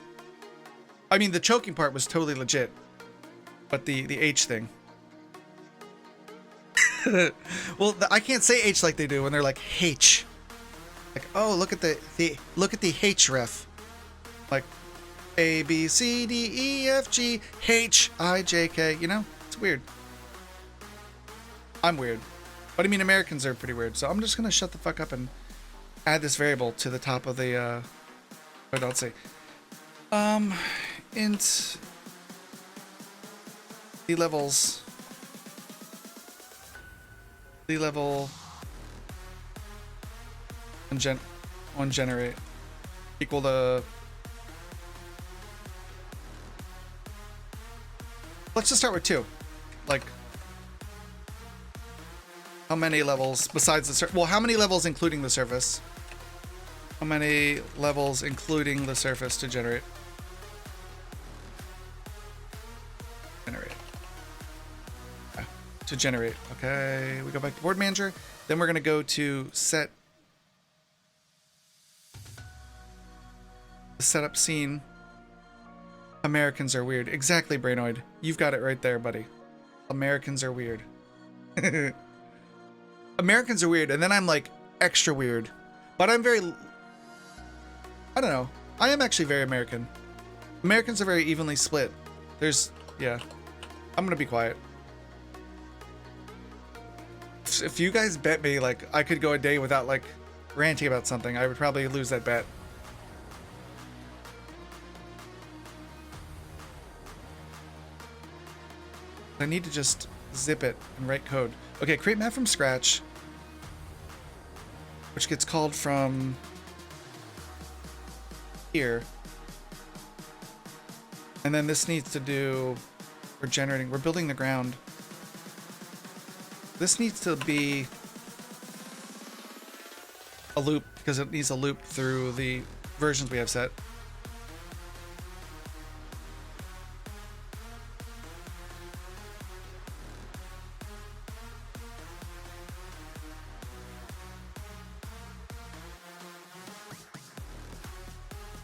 I mean, the choking part was totally legit, but the H thing. Well, I can't say H like they do when they're like H. Like, oh, look at the look at the H ref. Like A B C D E F G H I J K. You know, it's weird. I'm weird, but I mean Americans are pretty weird. So I'm just gonna shut the fuck up and add this variable to the top of the. What I'll say. Int sea levels. Sea level on generate equal to. Let's just start with 2. Like, how many levels besides the surface? Well, how many levels including the surface? How many levels including the surface to generate? To generate. Okay, we go back to board manager. Then we're gonna go to set setup scene. Americans are weird. Exactly, Brainoid. You've got it right there, buddy. Americans are weird. Americans are weird, and then I'm like extra weird. But I'm very, I don't know. I am actually very American. Americans are very evenly split. There's, yeah. I'm gonna be quiet. If you guys bet me like I could go a day without like ranting about something, I would probably lose that bet. I need to just zip it and write code. Okay, create map from scratch, which gets called from here. And then this needs to do, we're building the ground. This needs to be a loop because it needs a loop through the versions we have set.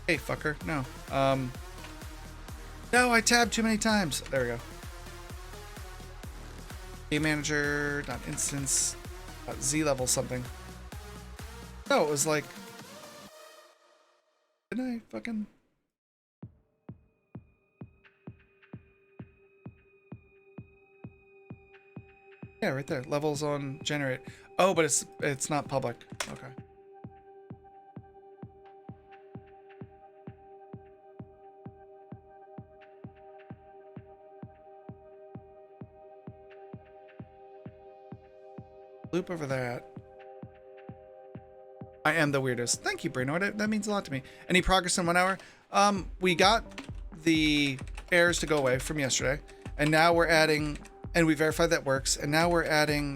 Hey, fucker. No. No, I tabbed too many times. There we go. Game manager, not instance, Z level something. No, it was like. Didn't I fucking. Yeah, right there. Levels on generate. Oh, but it's not public. Okay. Loop over that. I am the weirdest. Thank you, Brainoid. That means a lot to me. Any progress in 1 hour? We got the errors to go away from yesterday, and now we're adding, and we verified that works, and now we're adding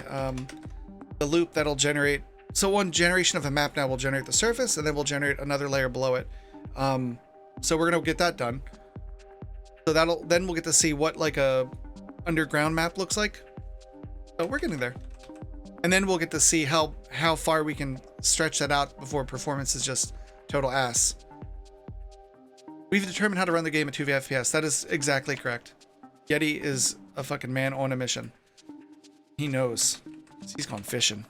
the loop that'll generate. So one generation of a map now will generate the surface, and then we'll generate another layer below it. So we're gonna get that done. So then we'll get to see what like a underground map looks like. So we're getting there. And then we'll get to see how far we can stretch that out before performance is just total ass. We've determined how to run the game at 2 FPS. That is exactly correct. Yeti is a fucking man on a mission. He knows. He's gone fishing.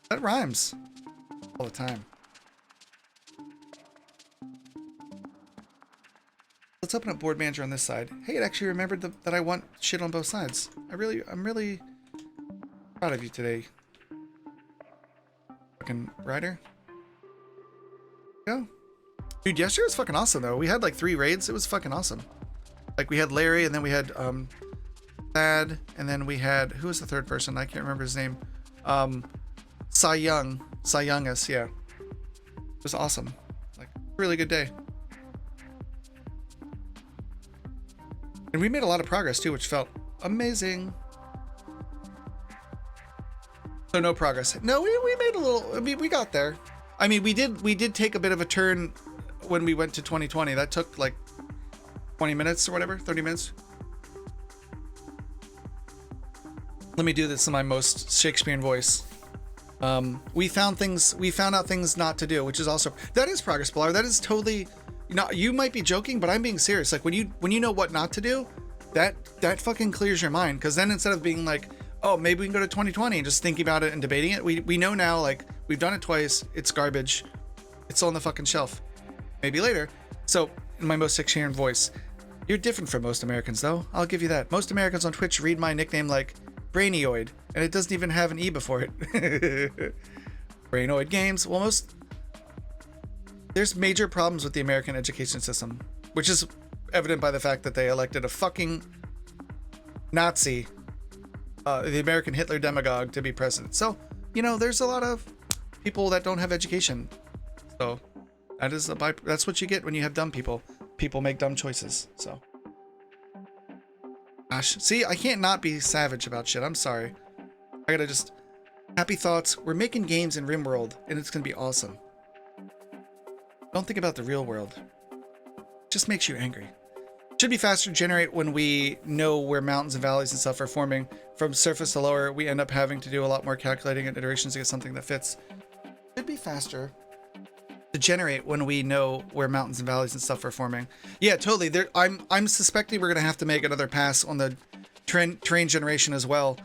That rhymes. All the time. Let's open up board manager on this side. Hey, it actually remembered that I want shit on both sides. I'm really proud of you today. Fucking rider. Go. Dude, yesterday was fucking awesome though. We had like 3 raids. It was fucking awesome. Like we had Larry, and then we had Thad, and then we had, who was the third person? I can't remember his name. Cy Youngus, yeah. It was awesome. Like, really good day. And we made a lot of progress too, which felt amazing. So no progress. No, we made a little, I mean, we got there. I mean, we did take a bit of a turn when we went to 2020. That took like 20 minutes or whatever, 30 minutes. Let me do this in my most Shakespearean voice. We found out things not to do, which is also, that is progress, Blar. That is totally You might be joking, but I'm being serious. Like when you know what not to do, that fucking clears your mind. Because then instead of being like, oh, maybe we can go to 2020 and just thinking about it and debating it, we know now, like, we've done it twice. It's garbage. It's still on the fucking shelf. Maybe later. So in my most Shakespearean voice, you're different from most Americans, though. I'll give you that. Most Americans on Twitch read my nickname like Brainioid, and it doesn't even have an E before it. Brainoid Games. Well, there's major problems with the American education system, which is evident by the fact that they elected a fucking Nazi, the American Hitler demagogue, to be president. So, there's a lot of people that don't have education. So that's what you get when you have dumb people. People make dumb choices. So, gosh, see, I can't not be savage about shit. I'm sorry. I gotta just happy thoughts. We're making games in RimWorld, and it's gonna be awesome. Don't think about the real world. It just makes you angry. Should be faster to generate when we know where mountains and valleys and stuff are forming. From surface to lower, we end up having to do a lot more calculating and iterations to get something that fits. Should be faster to generate when we know where mountains and valleys and stuff are forming. Yeah, totally. I'm suspecting we're gonna have to make another pass on the terrain generation as well,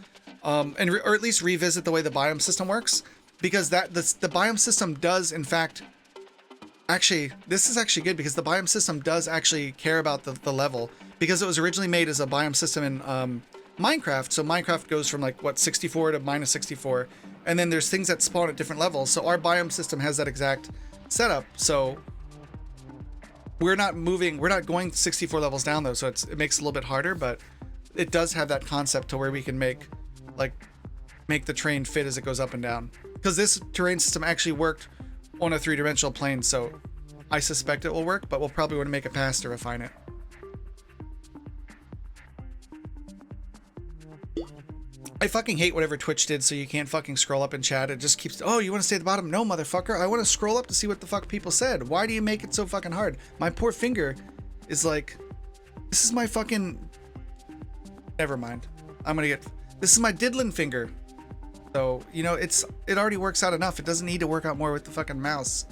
or at least revisit the way the biome system works, because the biome system does in fact. Actually, this is actually good because the biome system does actually care about the level, because it was originally made as a biome system in Minecraft. So Minecraft goes from like 64 to minus 64, and then there's things that spawn at different levels. So our biome system has that exact setup. So we're not going 64 levels down though. So it makes it a little bit harder, but it does have that concept to where we can make the terrain fit as it goes up and down. Because this terrain system actually worked on a 3-dimensional plane, so I suspect it will work, but we'll probably want to make a pass to refine it. I fucking hate whatever Twitch did so you can't fucking scroll up in chat. It just keeps, oh, you want to stay at the bottom? No, motherfucker. I want to scroll up to see what the fuck people said. Why do you make it so fucking hard? My poor finger is like, this is my fucking, never mind. This is my diddling finger. So, it already works out enough. It doesn't need to work out more with the fucking mouse.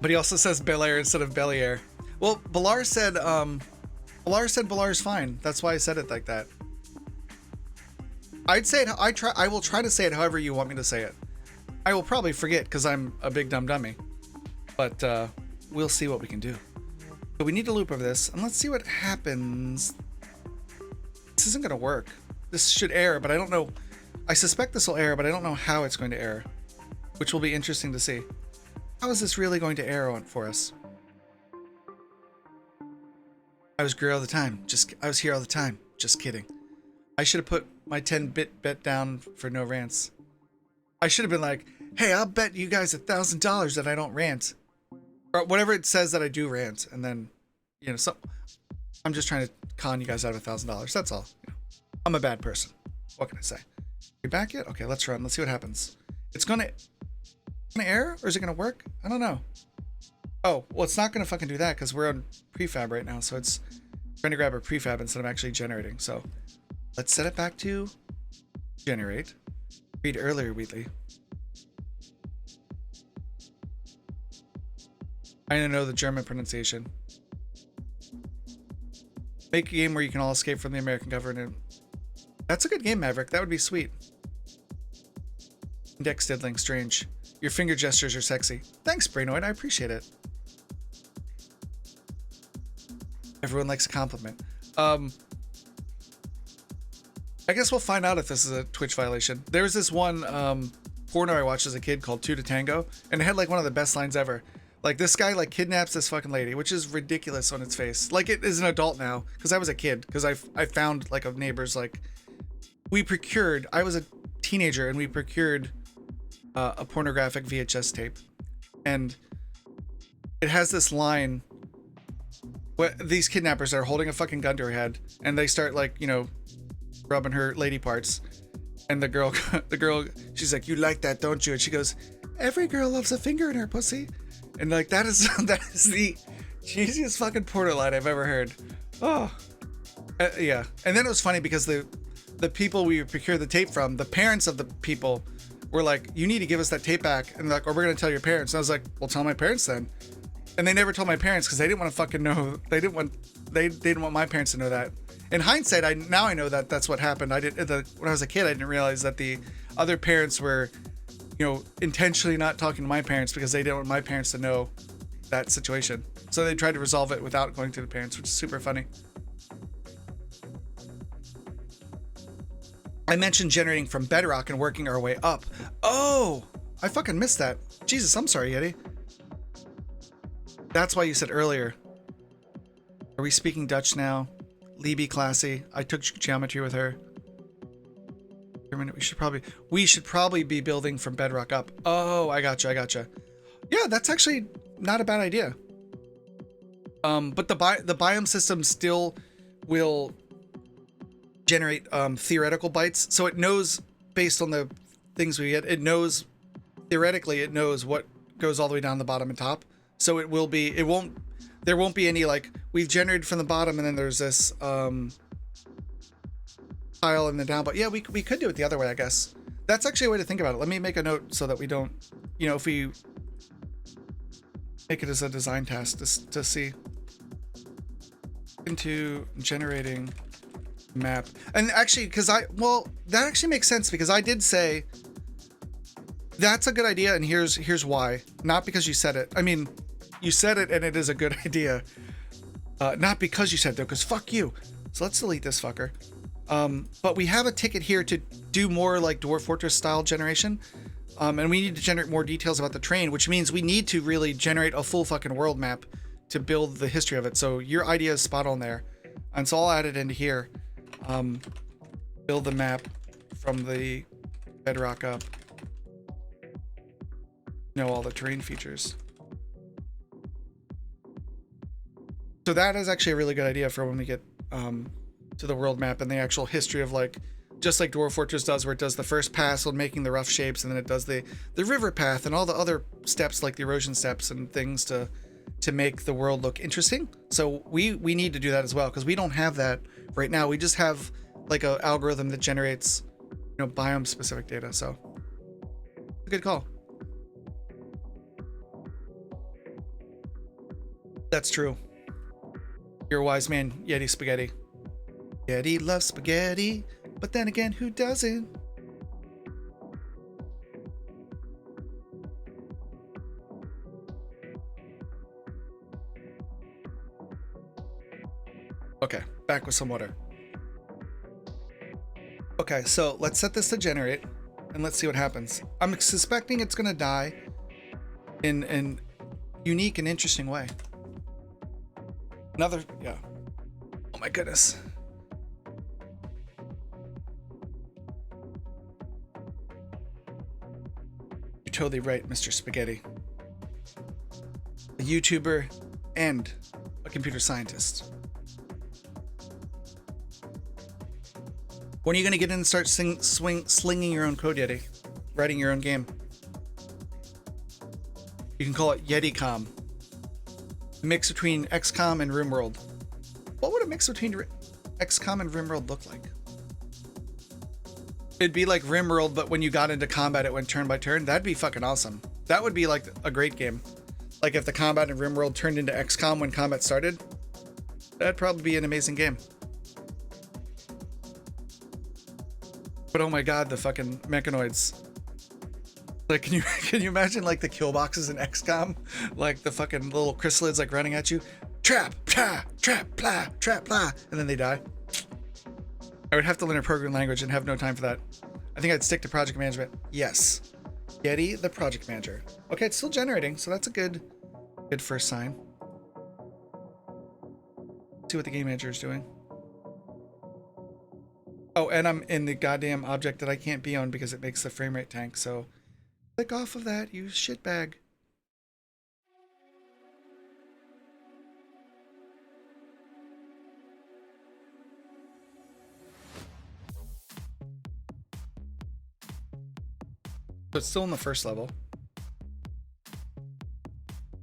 But he also says Bel Air instead of Bel-Air. Well, Balar said Balar's fine. That's why I said it like that. I'd say it, I will try to say it however you want me to say it. I will probably forget because I'm a big dumb dummy, but we'll see what we can do. But we need to loop over this, and let's see what happens. This isn't going to work. This should error, but I don't know. I suspect this will error, but I don't know how it's going to error, which will be interesting to see. How is this really going to error for us? I was here all the time. I was here all the time. Just kidding. I should have put my 10-bit bet down for no rants. I should have been like, hey, I'll bet you guys $1,000 that I don't rant. Or whatever it says that I do rant. And then, so I'm just trying to con you guys out of $1,000. That's all. I'm a bad person. What can I say? You back yet? Okay, let's run. Let's see what happens. It's gonna error, or is it gonna work? I don't know. Oh, well, it's not gonna fucking do that because we're on prefab right now. So it's trying to grab a prefab instead of actually generating. So let's set it back to generate. Read earlier, Wheatley. I don't know the German pronunciation. Make a game where you can all escape from the American government. That's a good game, Maverick. That would be sweet. Index diddling, strange. Your finger gestures are sexy. Thanks, Brainoid. I appreciate it. Everyone likes a compliment. I guess we'll find out if this is a Twitch violation. There was this one porno I watched as a kid called Two to Tango, and it had like one of the best lines ever. Like, this guy like kidnaps this fucking lady, which is ridiculous on its face. Like, it is an adult now, because I was a kid, because I found like a neighbor's, like, I was a teenager and we procured a pornographic VHS tape, and it has this line where these kidnappers are holding a fucking gun to her head, and they start like, rubbing her lady parts, and the girl she's like, you like that, don't you? And she goes, every girl loves a finger in her pussy. And like, that is the cheesiest fucking porno line I've ever heard. Oh, Yeah, and then it was funny because the people we procured the tape from, the parents of the people, were like, "You need to give us that tape back," and like, "Or we're gonna tell your parents." And I was like, "Well, tell my parents then." And they never told my parents because they didn't want to fucking know. They didn't want my parents to know that. In hindsight, I know that that's what happened. When I was a kid, I didn't realize that the other parents were, intentionally not talking to my parents because they didn't want my parents to know that situation. So they tried to resolve it without going to the parents, which is super funny. I mentioned generating from bedrock and working our way up. Oh, I fucking missed that. Jesus, I'm sorry, Yeti. That's why you said earlier. Are we speaking Dutch now? Libby Classy. I took geometry with her. We should probably be building from bedrock up. Oh, I gotcha. Yeah, that's actually not a bad idea. But the biome system still will generate theoretical bytes, so it knows based on the things we get. It knows theoretically. It knows what goes all the way down the bottom and top. So it will be. There won't be any like we've generated from the bottom and then there's this pile in the down. But yeah, we could do it the other way, I guess. That's actually a way to think about it. Let me make a note so that we don't, if we make it as a design task to see into generating map. And actually, that actually makes sense because I did say that's a good idea, and here's why. Not because you said it. I mean, you said it and it is a good idea. Not because you said it though, because fuck you. So let's delete this fucker. But we have a ticket here to do more like Dwarf Fortress style generation. And we need to generate more details about the train, which means we need to really generate a full fucking world map to build the history of it. So your idea is spot on there. And so I'll add it into here. Build the map from the bedrock up. All the terrain features. So that is actually a really good idea for when we get to the world map and the actual history of like, just like Dwarf Fortress does, where it does the first pass on making the rough shapes, and then it does the river path and all the other steps like the erosion steps and things to make the world look interesting. So we need to do that as well because we don't have that right now. We just have like an algorithm that generates biome specific data. So a good call. That's true. You're a wise man, Yeti Spaghetti. Yeti loves spaghetti, but then again, who doesn't? Okay, back with some water. Okay, so let's set this to generate and let's see what happens. I'm suspecting it's gonna die in an unique and interesting way. Yeah. Oh my goodness. You're totally right, Mr. Spaghetti. A YouTuber and a computer scientist. When are you going to get in and start slinging your own code, Yeti? Writing your own game? You can call it YetiCom. A mix between XCOM and RimWorld. What would a mix between XCOM and RimWorld look like? It'd be like RimWorld, but when you got into combat, it went turn by turn. That'd be fucking awesome. That would be like a great game. Like if the combat in RimWorld turned into XCOM when combat started, that'd probably be an amazing game. But oh my god, the fucking mechanoids. Like, can you imagine like the kill boxes in XCOM? Like the fucking little chrysalids like running at you. Trap, plah, trap, plah, trap, plah, and then they die. I would have to learn a programming language and have no time for that. I think I'd stick to project management. Yes. Yeti, the project manager. Okay, it's still generating, so that's a good first sign. Let's see what the game manager is doing. Oh, and I'm in the goddamn object that I can't be on because it makes the frame rate tank, so click off of that, you shitbag. So it's still in the first level.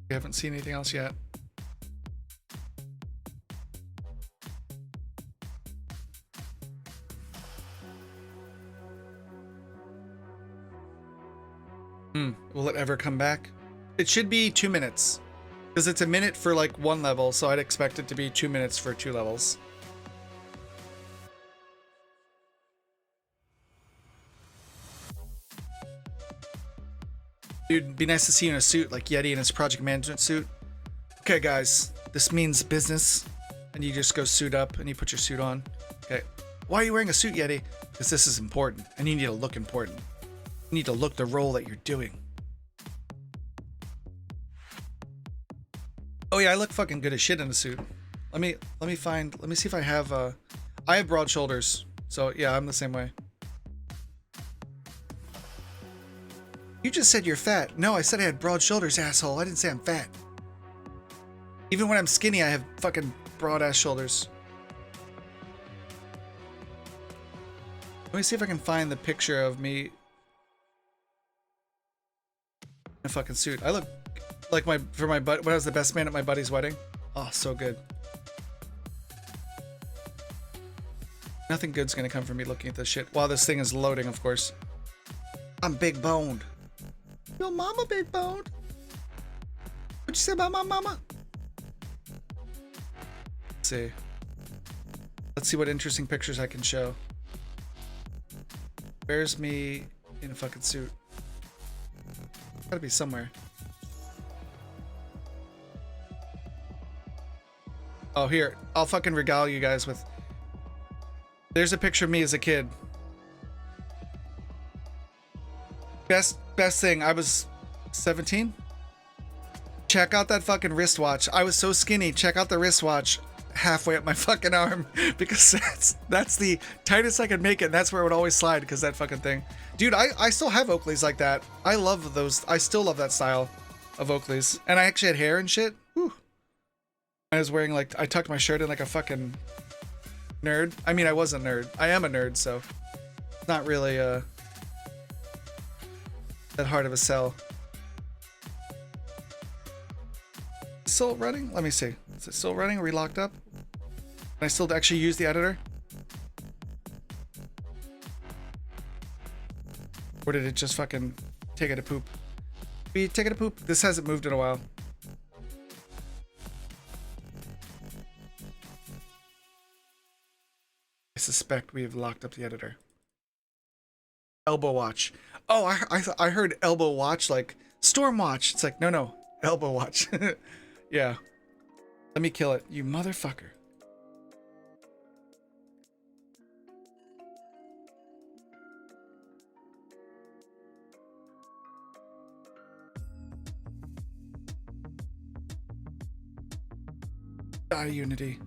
We haven't seen anything else yet. Will it ever come back? It should be 2 minutes. Because it's a minute for like 1 level, so I'd expect it to be 2 minutes for 2 levels. Dude, it'd be nice to see you in a suit, like Yeti in his project management suit. Okay, guys, this means business. And you just go suit up and you put your suit on. Okay. Why are you wearing a suit, Yeti? Because this is important and you need to look important. You need to look the role that you're doing. Oh yeah, I look fucking good as shit in a suit. Let me see if I have I have broad shoulders. So yeah, I'm the same way. You just said you're fat. No, I said I had broad shoulders, asshole. I didn't say I'm fat. Even when I'm skinny, I have fucking broad ass shoulders. Let me see if I can find the picture of me in a fucking suit. I look like when I was the best man at my buddy's wedding. Oh, so good. Nothing good's gonna come from me looking at this shit while this thing is loading, of course. I'm big boned. Your mama big boned. What'd you say about my mama? Let's see. Let's see what interesting pictures I can show. Where's me in a fucking suit? Gotta be somewhere. Oh, here. I'll fucking regale you guys with... There's a picture of me as a kid. Best thing, I was 17. Check out that fucking wristwatch. I was so skinny. Check out the wristwatch halfway up my fucking arm because that's the tightest I could make it. And that's where it would always slide because that fucking thing. Dude, I still have Oakleys like that. I love those. I still love that style of Oakleys. And I actually had hair and shit. Whew. I was wearing like, I tucked my shirt in like a fucking nerd. I mean, I was a nerd. I am a nerd, so not really that hard of a sell. Still running? Let me see. Is it still running? Are we locked up? Can I still actually use the editor? Or did it just fucking take it a poop? We take it a poop. This hasn't moved in a while. I suspect we have locked up the editor. Elbow watch. Oh, I heard elbow watch like storm watch. It's like, no, elbow watch. Yeah. Let me kill it, you motherfucker. Die, Unity.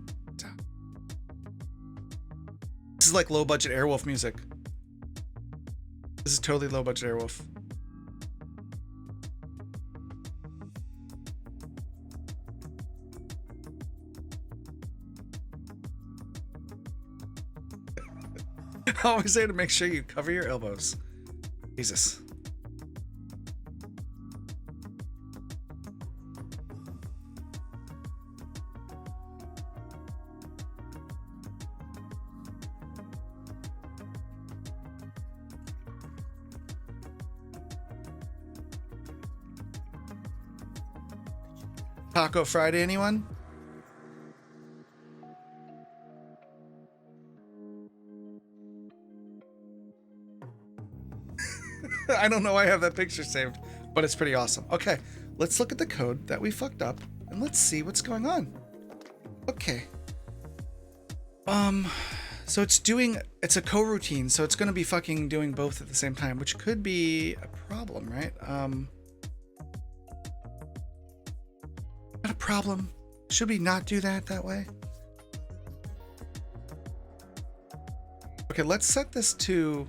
This is like low budget Airwolf music. This is totally low budget Airwolf. I always say to make sure you cover your elbows. Jesus. Taco Friday, anyone? I don't know why I have that picture saved, but it's pretty awesome. Okay, let's look at the code that we fucked up and let's see what's going on. Okay. So it's a coroutine, so it's gonna be fucking doing both at the same time, which could be a problem, right? Not a problem. Should we not do that way? Okay, let's set this to,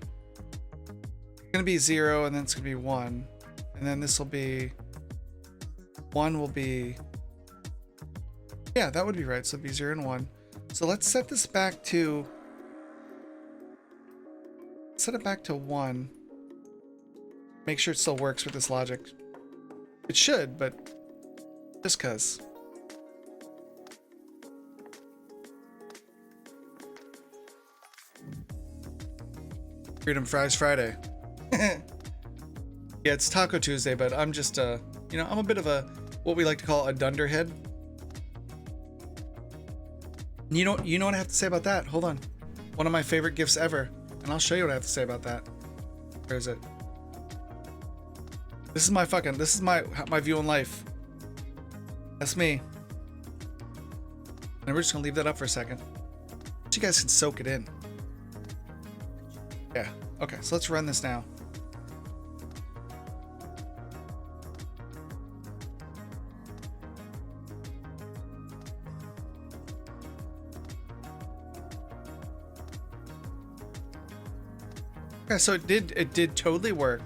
it's gonna be 0 and then it's gonna be 1. And then this will be, 1 will be, yeah, that would be right. So it'd be 0 and 1. So let's set this back to, set it back to 1. Make sure it still works with this logic. It should, but just cause. Freedom Fries Friday. Yeah, it's Taco Tuesday, but I'm just you know, I'm a bit of a what we like to call a dunderhead. You know what I have to say about that? Hold on. One of my favorite gifts ever, and I'll show you what I have to say about that. Where is it? This is my view on life. That's me. And we're just gonna leave that up for a second. So you guys can soak it in. Yeah. Okay, so let's run this now. Okay, so it did totally work.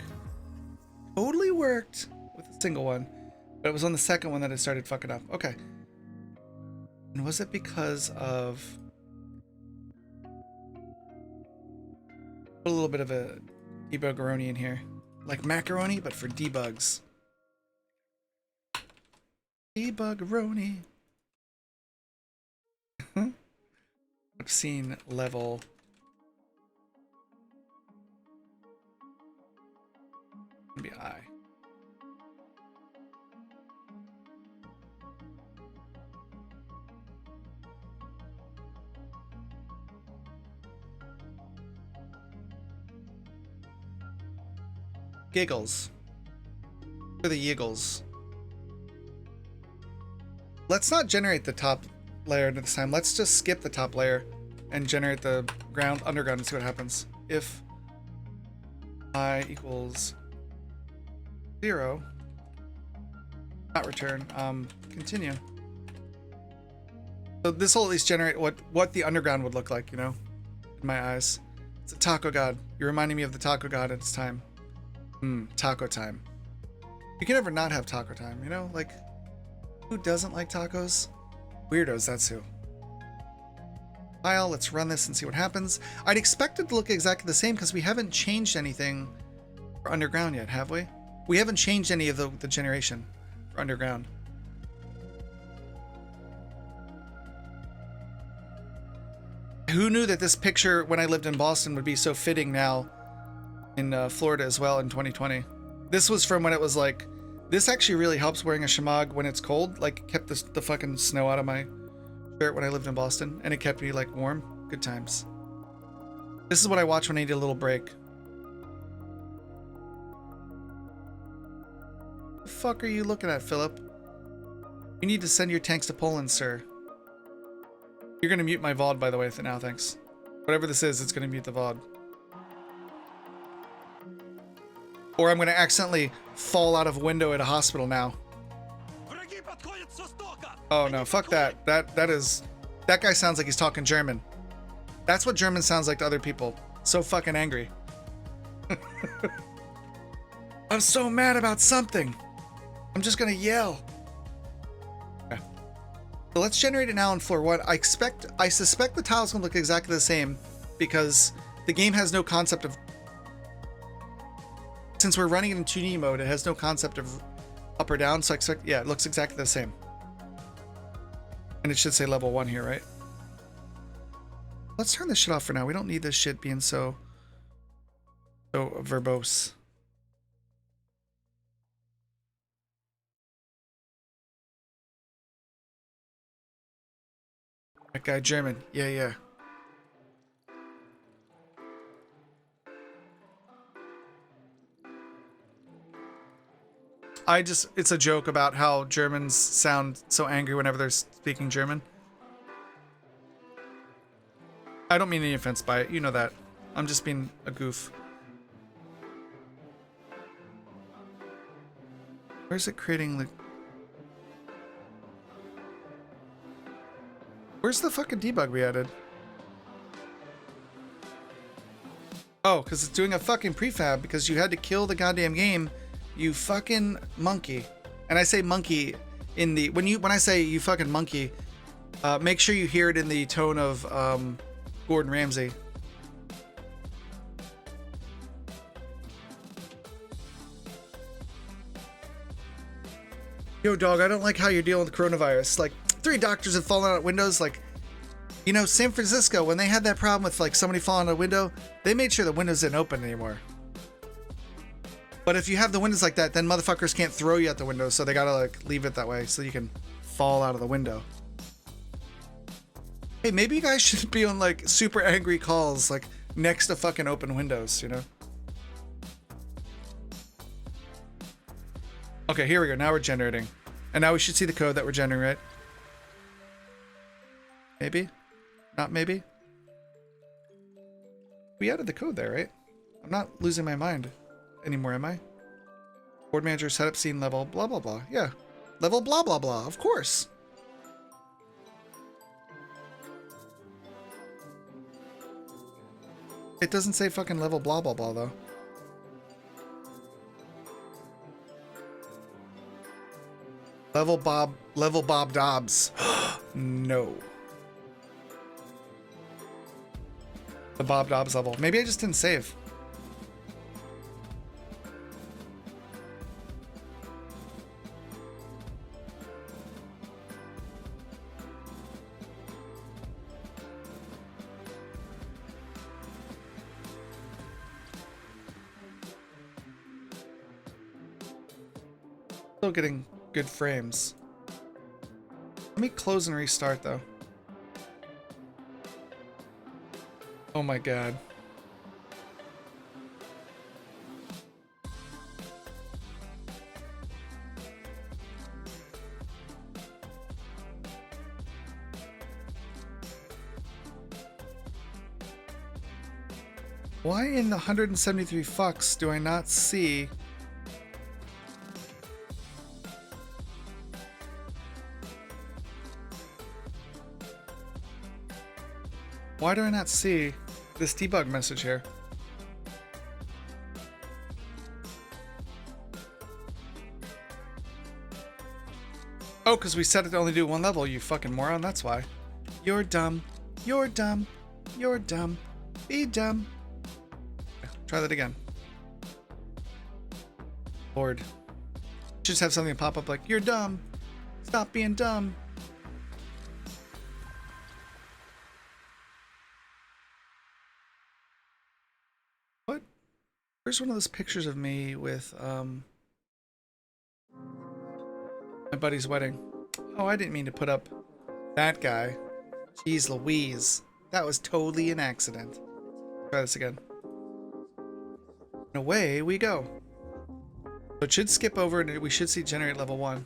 Totally worked with a single one, but it was on the second one that it started fucking up. Okay. And was it because of a little bit of a debuggeroni in here? Like macaroni, but for debugs. Debuggeroni. Obscene level. Be I. Giggles. For the yiggles. Let's not generate the top layer this time. Let's just skip the top layer and generate the underground and see what happens. If I equals 0, not return, continue. So this will at least generate what the underground would look like, you know, in my eyes. It's a taco god. You're reminding me of the taco god at its time. Taco time. You can never not have taco time, you know? Like, who doesn't like tacos? Weirdos, that's who. File, let's run this and see what happens. I'd expect it to look exactly the same because we haven't changed anything for underground yet, have we? We haven't changed any of the generation for underground. Who knew that this picture when I lived in Boston would be so fitting now in Florida as well in 2020? This was from when it was like, this actually really helps wearing a shemagh when it's cold. Like, kept the fucking snow out of my shirt when I lived in Boston, and it kept me like warm. Good times. This is what I watch when I need a little break. The fuck are you looking at, Philip? You need to send your tanks to Poland, sir. You're gonna mute my VOD, by the way, for now, thanks. Whatever this is, it's gonna mute the VOD. Or I'm gonna accidentally fall out of a window at a hospital now. Oh no, fuck that. That guy sounds like he's talking German. That's what German sounds like to other people. So fucking angry. I'm so mad about something. I'm just gonna yell. Okay. So let's generate it now in floor 1. I suspect the tile's gonna look exactly the same because the game has no concept of, since we're running it in 2D mode, it has no concept of up or down, so I expect, yeah, it looks exactly the same. And it should say level 1 here, right? Let's turn this shit off for now. We don't need this shit being so verbose. That guy German. Yeah. It's a joke about how Germans sound so angry whenever they're speaking German. I don't mean any offense by it, you know that. I'm just being a goof. Where's it creating the... Where's the fucking debug we added? Oh, because it's doing a fucking prefab because you had to kill the goddamn game. You fucking monkey. And I say monkey in the... When I say you fucking monkey, make sure you hear it in the tone of Gordon Ramsay. Yo, dog, I don't like how you're dealing with coronavirus. Like, 3 doctors have fallen out of windows. Like, you know, San Francisco, when they had that problem with, like, somebody falling out a window, they made sure the windows didn't open anymore. But if you have the windows like that, then motherfuckers can't throw you at the window, so they gotta like leave it that way so you can fall out of the window. Hey, maybe you guys should be on like super angry calls, like next to fucking open windows, you know? Okay, here we go. Now we're generating. And now we should see the code that we're generating, right? Maybe? Not maybe? We added the code there, right? I'm not losing my mind anymore, am I? Board manager, setup scene level, blah, blah, blah. Yeah. Level blah, blah, blah. Of course. It doesn't say fucking level blah, blah, blah, though. Level Bob Dobbs. No. The Bob Dobbs level. Maybe I just didn't save. Still getting good frames. Let me close and restart though. Oh my god. Why in the 173 fucks do I not see Why do I not see this debug message here? Oh, because we set it to only do one level, you fucking moron, that's why. You're dumb. You're dumb. You're dumb. Be dumb. Try that again. Lord. Just have something pop up like, you're dumb. Stop being dumb. What? Where's one of those pictures of me with, my buddy's wedding? Oh, I didn't mean to put up that guy. Jeez Louise. That was totally an accident. Try this again. And away we go. So it should skip over and we should see generate level 1.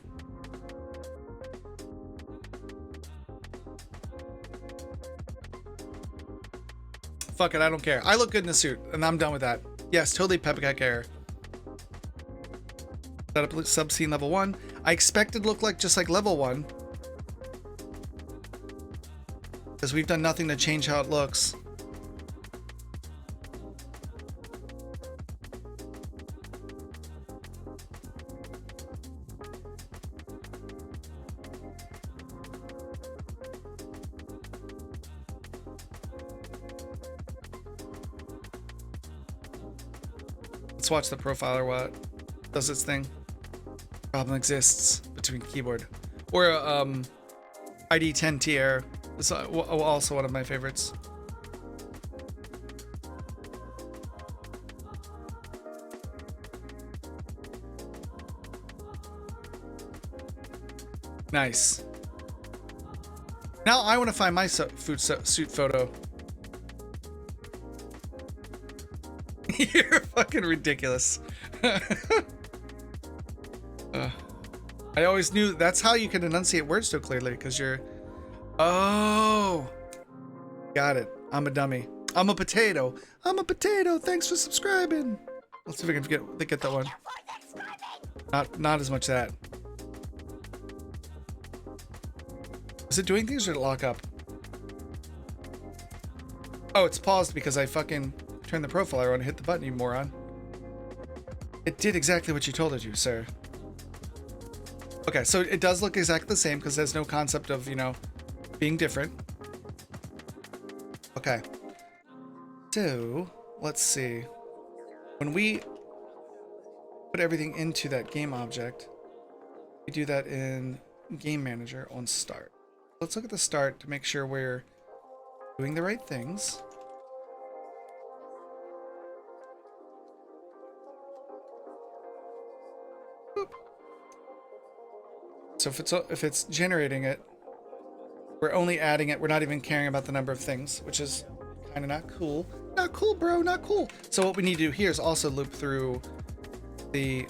Fuck it, I don't care. I look good in a suit, and I'm done with that. Yes, totally Peppa error. Set up subscene level 1. I expect it to look like just like level 1. Because we've done nothing to change how it looks. Let's watch the profiler while it does its thing. Problem exists between keyboard. Or ID10T error. It's also one of my favorites. Nice. Now I want to find my suit photo. You're fucking ridiculous. I always knew that's how you can enunciate words so clearly, because you're... Oh! Got it. I'm a dummy. I'm a potato. I'm a potato. Thanks for subscribing. Let's see if we can get that one. Not as much that. Is it doing things or did it lock up? Oh, it's paused because I fucking turned the profiler on and hit the button, you moron. It did exactly what you told it to, sir. Okay, so it does look exactly the same because there's no concept of, you know, being different. Okay. So, let's see. When we put everything into that game object, we do that in Game Manager on Start. Let's look at the start to make sure we're doing the right things. So if it's generating it, we're only adding it. We're not even caring about the number of things, which is kind of not cool. Not cool, bro. Not cool. So what we need to do here is also loop through the...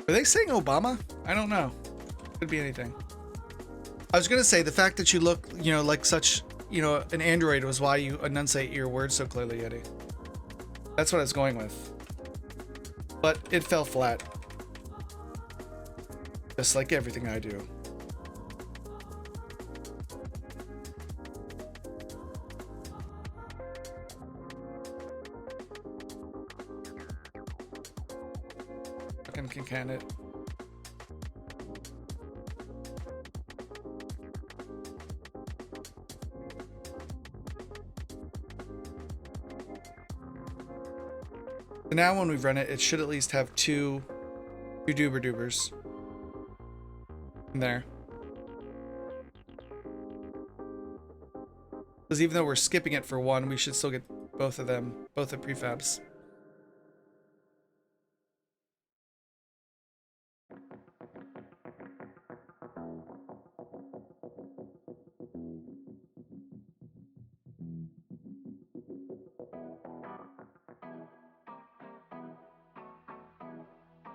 Are they saying Obama? I don't know. Could be anything. I was gonna say the fact that you look, you know, like such, you know, an android was why you enunciate your words so clearly, Yeti. That's what I was going with. But it fell flat. Just like everything I do. Fucking can it. So now when we run it, it should at least have two doober doobers in there. Because even though we're skipping it for one, we should still get both of them, both the prefabs.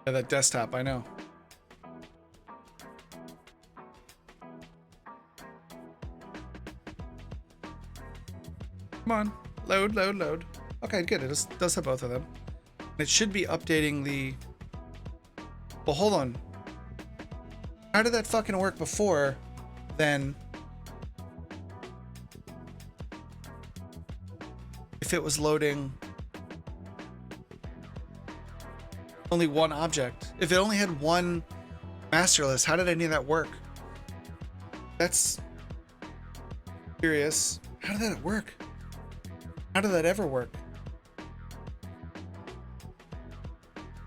Yeah, that desktop, I know. Come on, load, load, load. Okay, good, it does have both of them. And it should be updating the... Well, hold on. How did that fucking work before, then? If it was loading... only one object. If it only had one master list, how did any of that work? That's curious. How did that work? How did that ever work?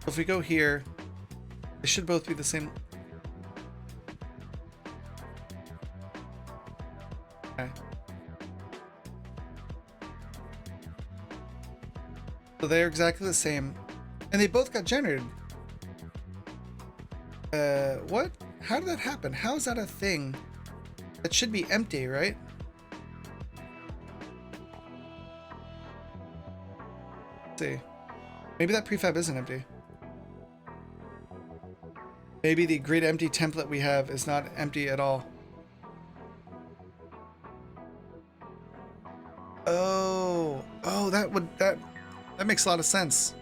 If we go here, they should both be the same. Okay. So they're exactly the same. And they both got generated. What? How did that happen? How is that a thing? That should be empty, right? Let's see. Maybe that prefab isn't empty. Maybe the grid empty template we have is not empty at all. Oh, that makes a lot of sense.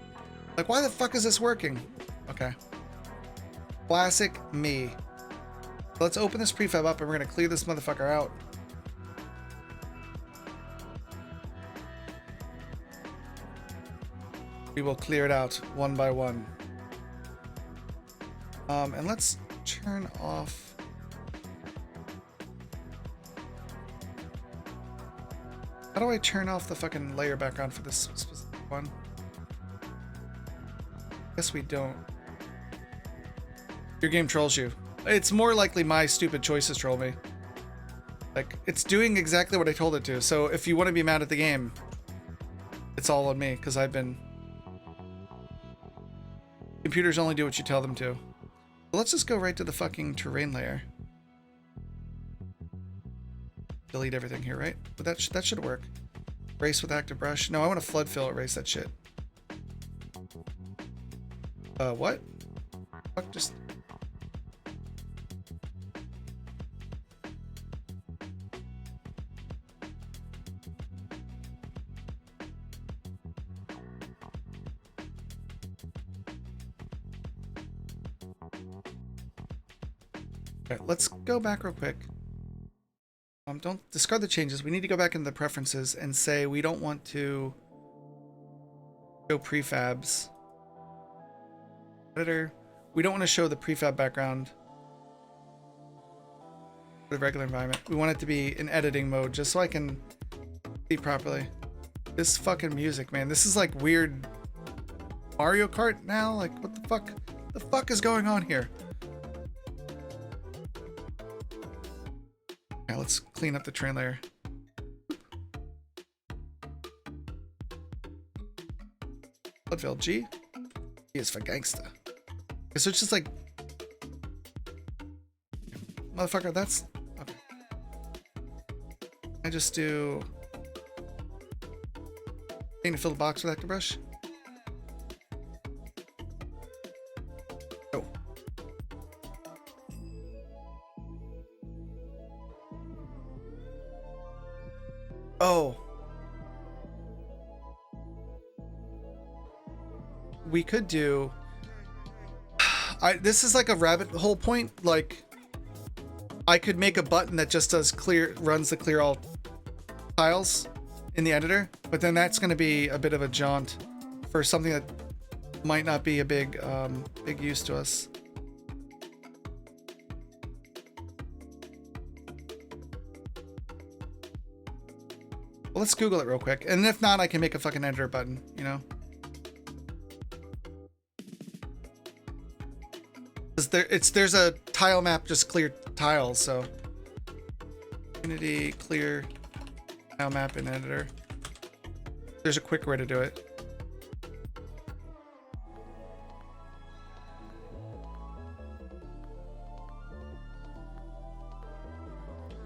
Like, why the fuck is this working? Okay. Classic me. Let's open this prefab up and we're gonna clear this motherfucker out. We will clear it out one by one. And let's turn off. How do I turn off the fucking layer background for this specific one? Guess we don't. Your game trolls you. It's more likely my stupid choices troll me. Like, it's doing exactly what I told it to. So if you want to be mad at the game, it's all on me, because I've been... Computers only do what you tell them to. But let's just go right to the fucking terrain layer. Delete everything here, right? But that should work. Erase with active brush. No, I want to flood fill erase that shit. What? Fuck, just... Okay, let's go back real quick. Don't discard the changes. We need to go back into the preferences and say we don't want to show prefabs. Editor. We don't want to show the prefab background for the regular environment. We want it to be in editing mode just so I can see properly. This fucking music, man. This is like weird Mario Kart now. Like, what the fuck? The fuck is going on here? Okay, let's clean up the train layer. Bloodville G. G is for gangsta. Okay, so it's just like, motherfucker, that's okay. I just do thing to fill the box with actor brush. Oh. Oh. We could do this is like a rabbit hole point. Like I could make a button that just does clear, runs the clear all tiles in the editor, but then that's going to be a bit of a jaunt for something that might not be a big use to us. Well, let's Google it real quick, and if not, I can make a fucking editor button, you know. There's a tile map, just clear tiles, so Unity clear tile map in editor. There's a quick way to do it.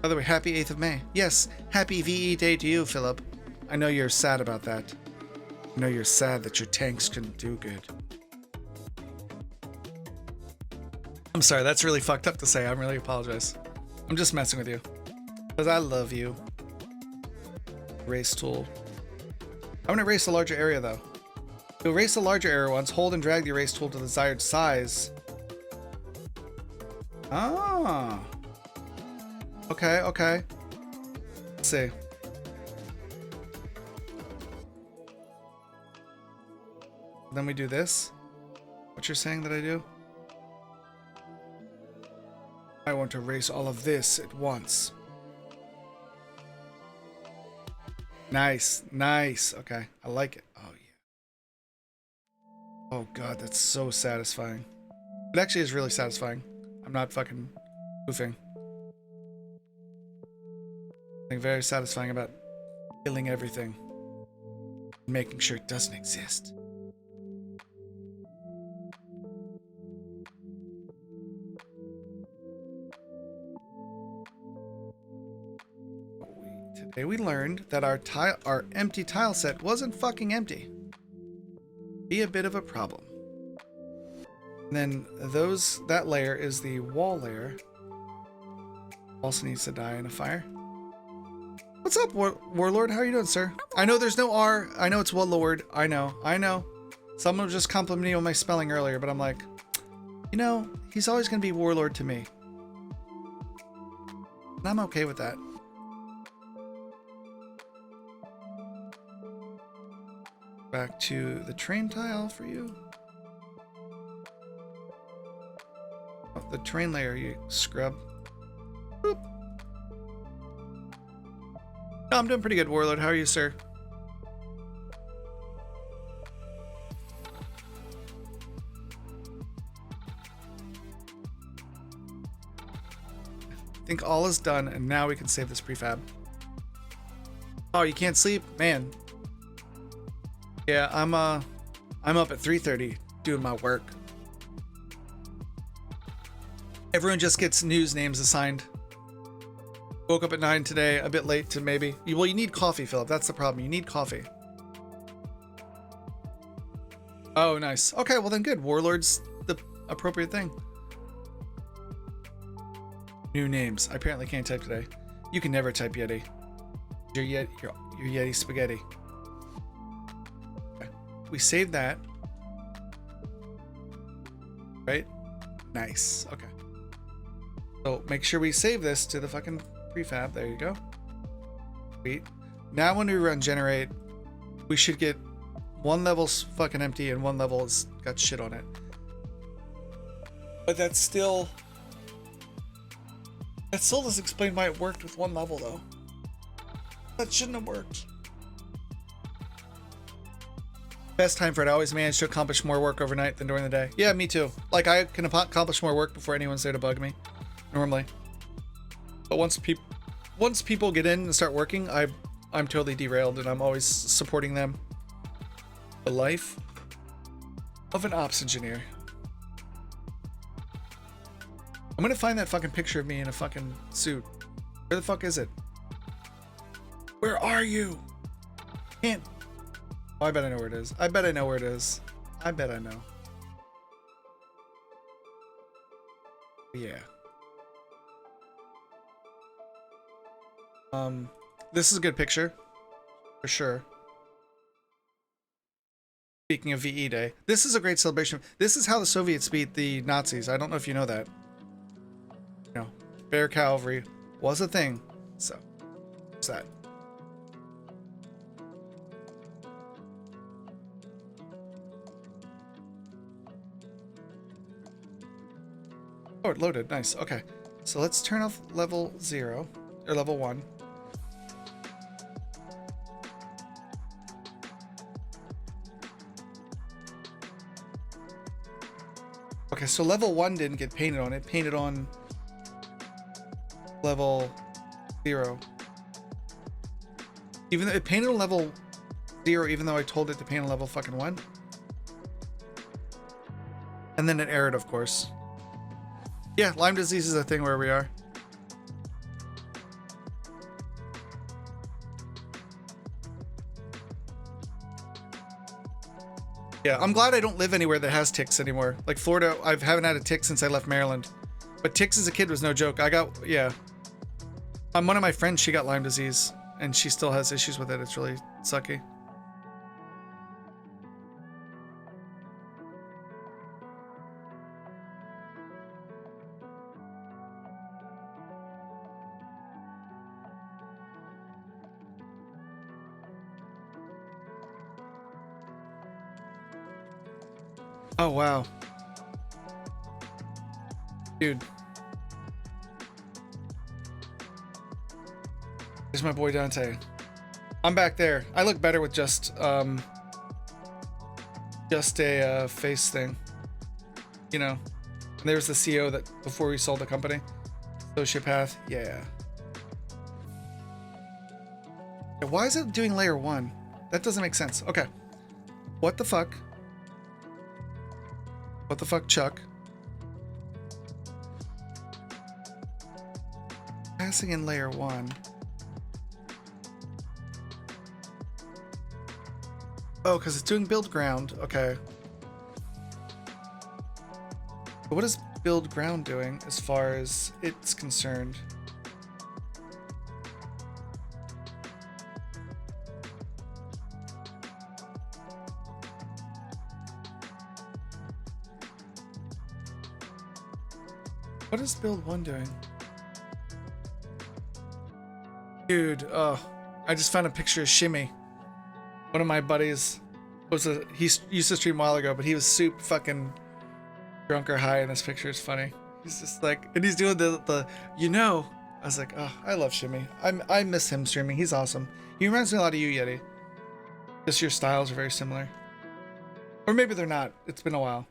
By the way, happy 8th of May. Yes, happy VE Day to you, Philip. I know you're sad about that. I know you're sad that your tanks couldn't do good. I'm sorry, that's really fucked up to say. I really apologize. I'm just messing with you. Because I love you. Erase tool. I want to erase a larger area though. To erase a larger area once, hold and drag the erase tool to the desired size. Ah. Okay, okay. Let's see. Then we do this. What you're saying that I do? I want to erase all of this at once. Nice, nice. Okay, I like it. Oh, yeah. Oh, God, that's so satisfying. It actually is really satisfying. I'm not fucking goofing. Something very satisfying about killing everything. Making sure it doesn't exist. Today we learned that our empty tile set wasn't fucking empty. Be a bit of a problem. And then that layer is the wall layer. Also needs to die in a fire. What's up, Warlord? How are you doing, sir? I know there's no R. I know it's Warlord. I know. Someone was just complimenting me on my spelling earlier, but I'm like, you know, he's always going to be Warlord to me. And I'm okay with that. Back to the train tile for you. Oh, the train layer, you scrub. Boop. No, I'm doing pretty good, Warlord. How are you, sir? I think all is done, and now we can save this prefab. Oh, you can't sleep? Man. Yeah, I'm up at 3:30 doing my work. Everyone just gets news names assigned. Woke up at 9 today, a bit late to maybe. Well, you need coffee, Philip. That's the problem. You need coffee. Oh, nice. Okay, well then good. Warlord's the appropriate thing. New names. I apparently can't type today. You can never type Yeti. You're Yeti spaghetti. Okay. We saved that. Right? Nice. Okay. So make sure we save this to the fucking prefab. There you go. Sweet. Now when we run generate, we should get one level's fucking empty and one level has got shit on it. But that still doesn't explain why it worked with one level though. That shouldn't have worked. Best time for it. I always manage to accomplish more work overnight than during the day. Yeah, me too. Like I can accomplish more work before anyone's there to bug me. Normally. But once people get in and start working, I'm totally derailed and I'm always supporting them. The life. of an ops engineer. I'm gonna find that fucking picture of me in a fucking suit. Where the fuck is it? Where are you? Can't. Oh, I bet I know where it is. I bet I know where it is. I bet I know. Yeah. This is a good picture. For sure. Speaking of VE Day. This is a great celebration. This is how the Soviets beat the Nazis. I don't know if you know that. You know, Bear Cavalry was a thing. So, what's that? Oh, it loaded. Nice. Okay. So let's turn off level 0. Or level 1. Okay, so level 1 didn't get painted on. It painted on level 0. Even though it painted on level 0, even though I told it to paint on level fucking 1. And then it errored, of course. Yeah, Lyme disease is a thing where we are. Yeah, I'm glad I don't live anywhere that has ticks anymore. Like Florida, I haven't had a tick since I left Maryland. But ticks as a kid was no joke. Yeah. One of my friends, she got Lyme disease, and she still has issues with it. It's really sucky. Oh, wow. Dude. There's my boy Dante. I'm back there. I look better with just a face thing. You know. And there's the CEO that before we sold the company. Sociopath. Yeah. Why is it doing layer 1? That doesn't make sense. Okay. What the fuck? What the fuck, Chuck? Passing in layer 1. Oh, because it's doing build ground. Okay. But what is build ground doing as far as it's concerned? What is build 1 doing? Dude, oh, I just found a picture of Shimmy. One of my buddies he used to stream a while ago, but he was super fucking drunk or high, and this picture is funny. He's just like, and he's doing the you know. I was like, oh, I love Shimmy. I miss him streaming. He's awesome. He reminds me a lot of you, Yeti. Just your styles are very similar. Or maybe they're not. It's been a while.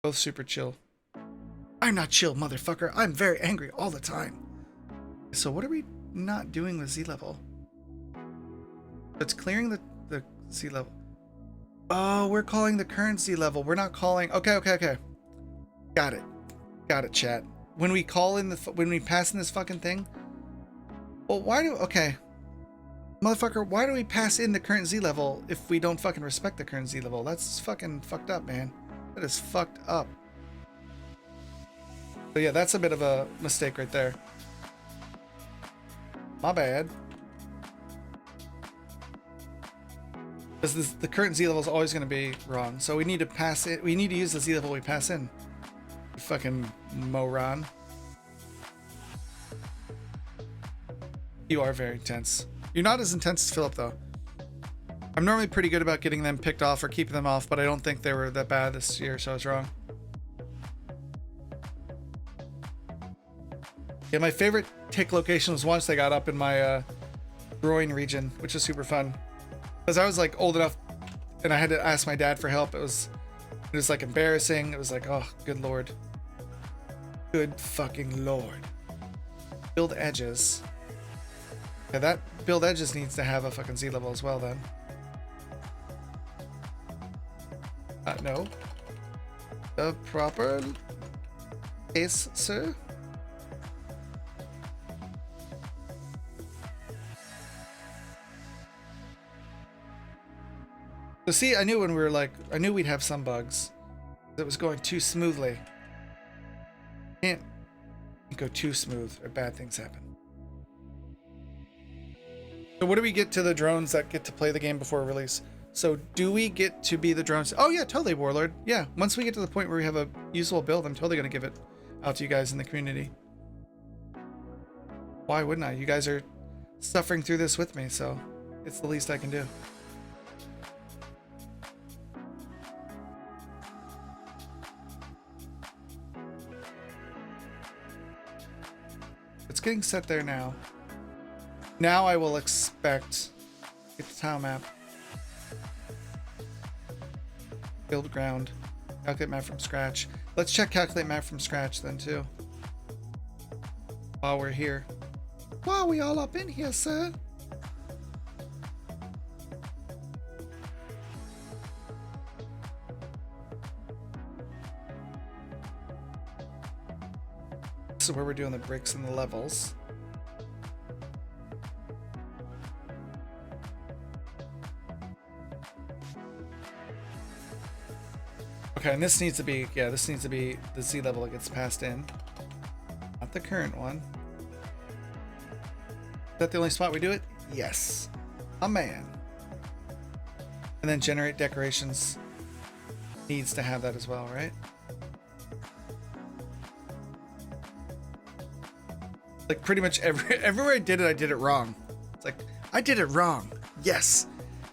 Both super chill. I'm not chill, motherfucker. I'm very angry all the time. So what are we not doing with Z level? It's clearing the Z level. Oh, we're calling the current Z level. We're not calling. Okay. Got it, chat. When we call in when we pass in this fucking thing. Well, okay. Motherfucker, why do we pass in the current Z level if we don't fucking respect the current Z level? That's fucking fucked up, man. That is fucked up. So yeah, that's a bit of a mistake right there. My bad. Because the current Z level is always going to be wrong. So we need to pass it. We need to use the Z level we pass in. You fucking moron. You are very intense. You're not as intense as Philip, though. I'm normally pretty good about getting them picked off or keeping them off, but I don't think they were that bad this year, so I was wrong. Yeah, my favorite tick location was once they got up in my groin region, which was super fun. Because I was like old enough and I had to ask my dad for help. It was like embarrassing. It was like, oh, good lord. Good fucking lord. Build edges. Yeah, that build edges needs to have a fucking Z level as well then. No. The proper case, sir. So see, I knew when we were like, I knew we'd have some bugs. It was going too smoothly. Can't go too smooth or bad things happen. So what do we get to the drones that get to play the game before release? So do we get to be the drones? Oh yeah, totally, Warlord. Yeah, once we get to the point where we have a usable build, I'm totally going to give it out to you guys in the community. Why wouldn't I? You guys are suffering through this with me, so it's the least I can do. It's getting set there now. Now I will expect... Get the tile map. Build ground. Calculate map from scratch. Let's check calculate map from scratch then too. While we're here. While we all up in here, sir. This is where we're doing the bricks and the levels. Okay, and this needs to be, yeah, this needs to be the Z level that gets passed in. Not the current one. Is that the only spot we do it? Yes. A man. And then generate decorations needs to have that as well, right? Like pretty much everywhere I did it wrong. It's like, I did it wrong. Yes.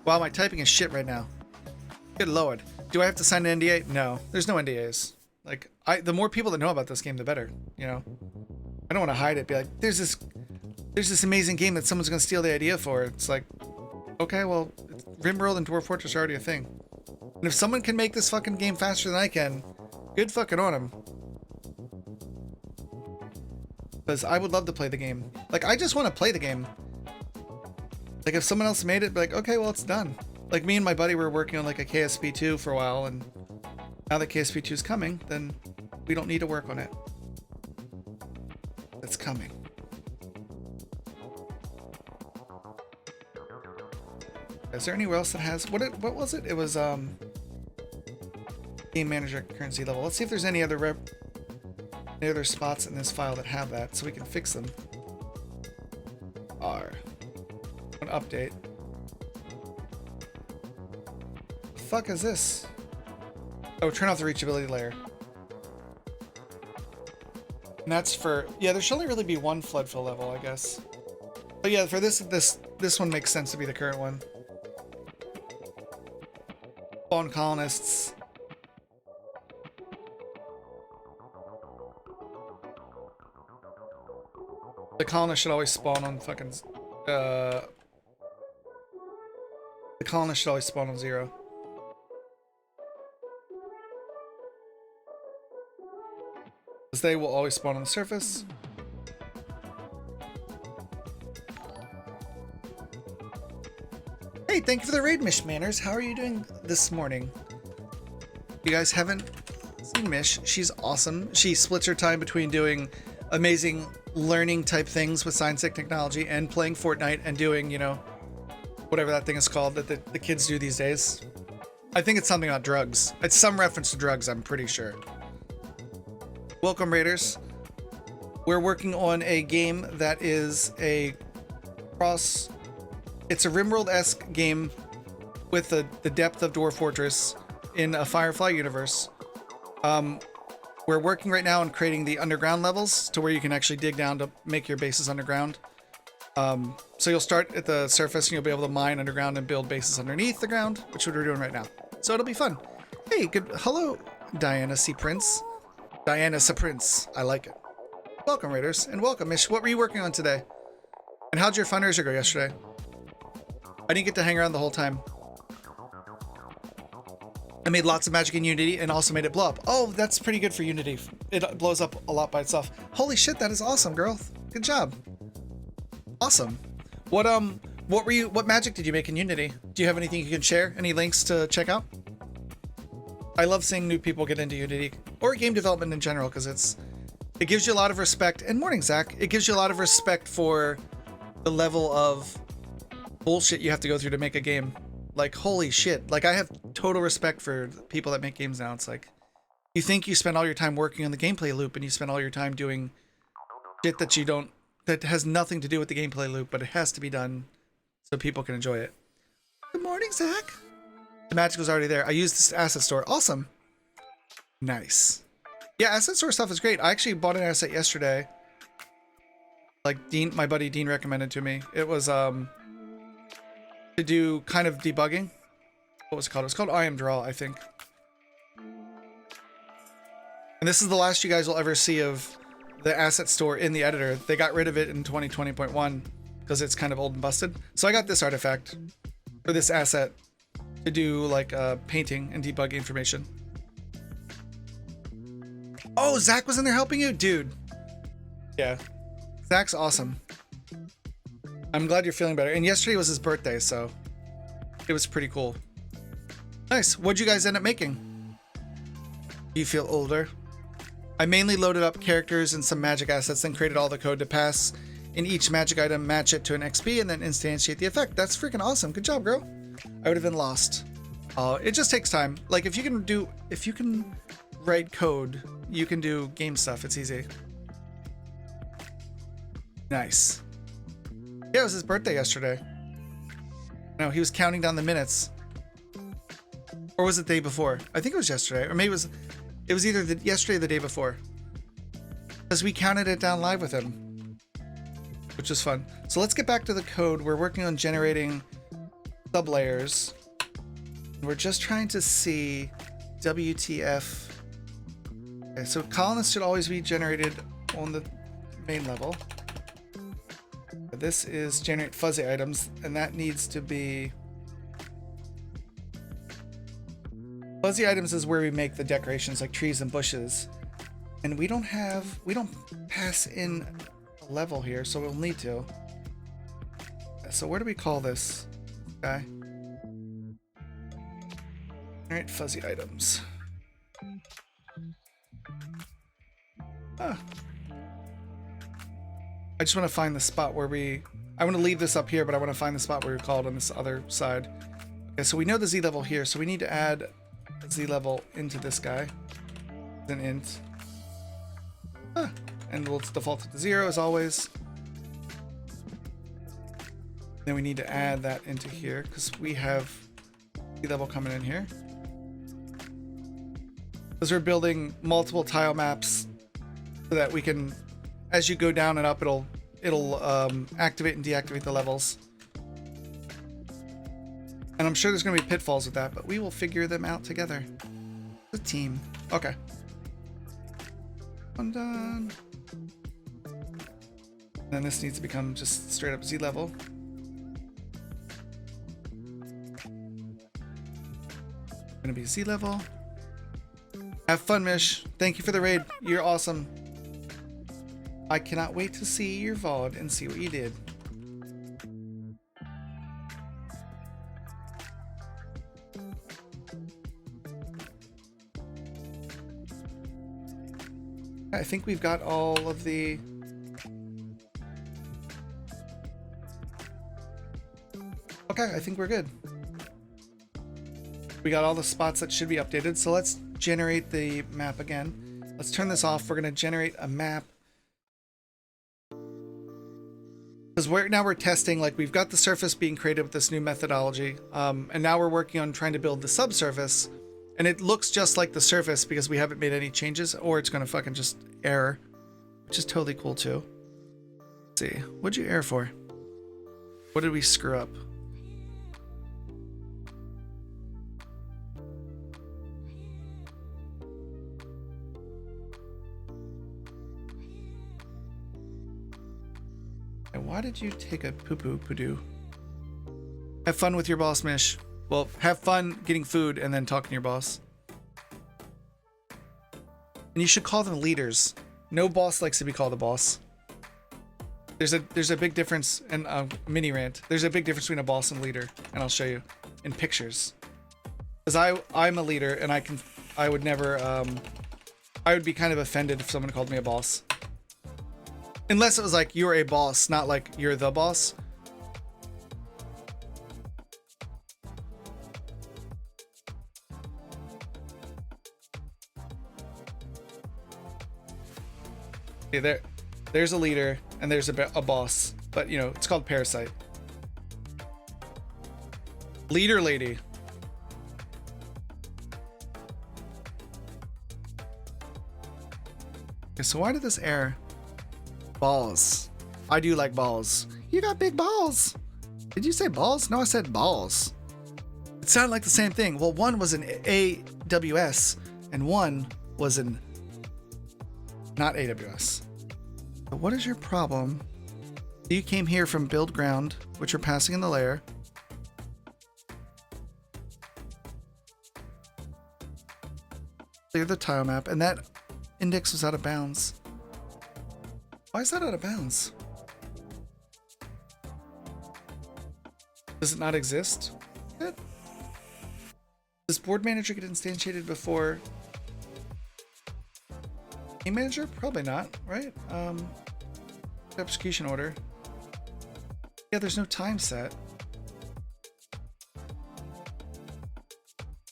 Wow, my typing is shit right now. Good lord. Do I have to sign an NDA? No, there's no NDAs. Like, the more people that know about this game, the better, you know? I don't want to hide it. Be like, there's this amazing game that someone's going to steal the idea for. It's like, okay, well, RimWorld and Dwarf Fortress are already a thing. And if someone can make this fucking game faster than I can, good fucking on them. Because I would love to play the game. Like, I just want to play the game. Like, if someone else made it, be like, okay, well, it's done. Like, me and my buddy were working on, like, a KSP2 for a while, and now that KSP2 is coming, then we don't need to work on it. It's coming. Is there anywhere else that has... What was it? It was, Game Manager Currency level. Let's see if there's any other spots in this file that have that, so we can fix them. An update. The fuck is this? Oh, turn off the reachability layer. And that's for... Yeah, there should only really be one flood fill level, I guess. But yeah, for this one makes sense to be the current one. Spawn colonists. The colonists should always spawn on fucking... The colonists should always spawn on 0. Because they will always spawn on the surface. Hey, thank you for the raid, Mish Manners. How are you doing this morning? You guys haven't seen Mish. She's awesome. She splits her time between doing amazing learning type things with science and technology and playing Fortnite and doing, you know, whatever that thing is called that the kids do these days. I think it's something about drugs. It's some reference to drugs, I'm pretty sure. Welcome, Raiders. We're working on a game that is a cross... It's a RimWorld-esque game with the depth of Dwarf Fortress in a Firefly universe. We're working right now on creating the underground levels to where you can actually dig down to make your bases underground. So you'll start at the surface and you'll be able to mine underground and build bases underneath the ground, which is what we're doing right now. So it'll be fun. Hey, good. Hello, Diana C. Prince. Diana C. Prince. I like it. Welcome, Raiders, and welcome, Mish. What were you working on today? And how'd your fundraiser go yesterday? I didn't get to hang around the whole time. I made lots of magic in Unity and also made it blow up. Oh, that's pretty good for Unity. It blows up a lot by itself. Holy shit, that is awesome, girl. Good job. Awesome. What magic did you make in Unity? Do you have anything you can share? Any links to check out? I love seeing new people get into Unity or game development in general because it gives you a lot of respect. And morning, Zach. It gives you a lot of respect for the level of bullshit you have to go through to make a game. Like, holy shit. Like, I have total respect for people that make games now. It's like, you think you spend all your time working on the gameplay loop and you spend all your time doing shit that has nothing to do with the gameplay loop, but it has to be done so people can enjoy it. Good morning, Zach. The magic was already there. I used this asset store. Awesome. Nice. Yeah, asset store stuff is great. I actually bought an asset yesterday. Like my buddy Dean recommended to me. It was to do kind of debugging. What was it called? It was called IMDraw, I think. And this is the last you guys will ever see of the asset store in the editor. They got rid of it in 2020.1 because it's kind of old and busted. So I got this artifact for this asset to do like painting and debug information. Oh, Zach was in there helping you? Dude. Yeah. Zach's awesome. I'm glad you're feeling better. And yesterday was his birthday, so it was pretty cool. Nice. What'd you guys end up making? Do you feel older? I mainly loaded up characters and some magic assets, then created all the code to pass in each magic item, match it to an XP, and then instantiate the effect. That's freaking awesome. Good job, girl. I would have been lost. It just takes time. Like, if you can write code, you can do game stuff. It's easy. Nice. Yeah, it was his birthday yesterday. No, he was counting down the minutes. Or was it the day before? I think it was yesterday. Or maybe it was either yesterday or the day before. Because we counted it down live with him. Which was fun. So let's get back to the code. We're working on generating sublayers. We're just trying to see WTF. Okay, so colonists should always be generated on the main level. This is generate fuzzy items, and that needs to be... Fuzzy items is where we make the decorations like trees and bushes. And we don't pass in a level here, so we'll need to. So where do we call this guy? Generate fuzzy items. Ah. I just want to find the spot where I want to leave this up here, but I want to find the spot where we call it on this other side. Okay, so we know the Z level here, so we need to add a Z level into this guy. An int. Ah, and we'll default it to 0 as always. Then we need to add that into here because we have Z level coming in here. Because we're building multiple tile maps so that we can, as you go down and up, it'll activate and deactivate the levels. And I'm sure there's going to be pitfalls with that, but we will figure them out together. The team. Okay. I'm done. And then this needs to become just straight up Z level. Gonna be Z level. Have fun, Mish. Thank you for the raid. You're awesome. I cannot wait to see your VOD and see what you did. I think we've got all of the... Okay, I think we're good. We got all the spots that should be updated, so let's generate the map again. Let's turn this off. We're going to generate a map. Because now we're testing, like we've got the surface being created with this new methodology, and now we're working on trying to build the subsurface, and it looks just like the surface because we haven't made any changes, or it's going to fucking just error, which is totally cool too. Let's see, what'd you error for? What did we screw up? And why did you take a poo-poo-poo-doo? Have fun with your boss, Mish. Well, have fun getting food and then talking to your boss. And you should call them leaders. No boss likes to be called a boss. There's a big difference, and mini rant. There's a big difference between a boss and leader, and I'll show you in pictures. Because I'm a leader, and I would never, I would be kind of offended if someone called me a boss. Unless it was like, you're a boss, not like you're the boss. Okay, there's a leader and there's a boss, but you know, it's called Parasite. Leader lady. Okay, so why did this error? Balls. I do like balls. You got big balls. Did you say balls? No, I said balls. It sounded like the same thing. Well, one was an AWS and one was an not AWS. But what is your problem? You came here from build ground, which you're passing in the layer. Clear the tile map, and that index was out of bounds. Why is that out of bounds? Does it not exist? Good. Does board manager get instantiated before game manager? Probably not, right? Execution order. Yeah, there's no time set.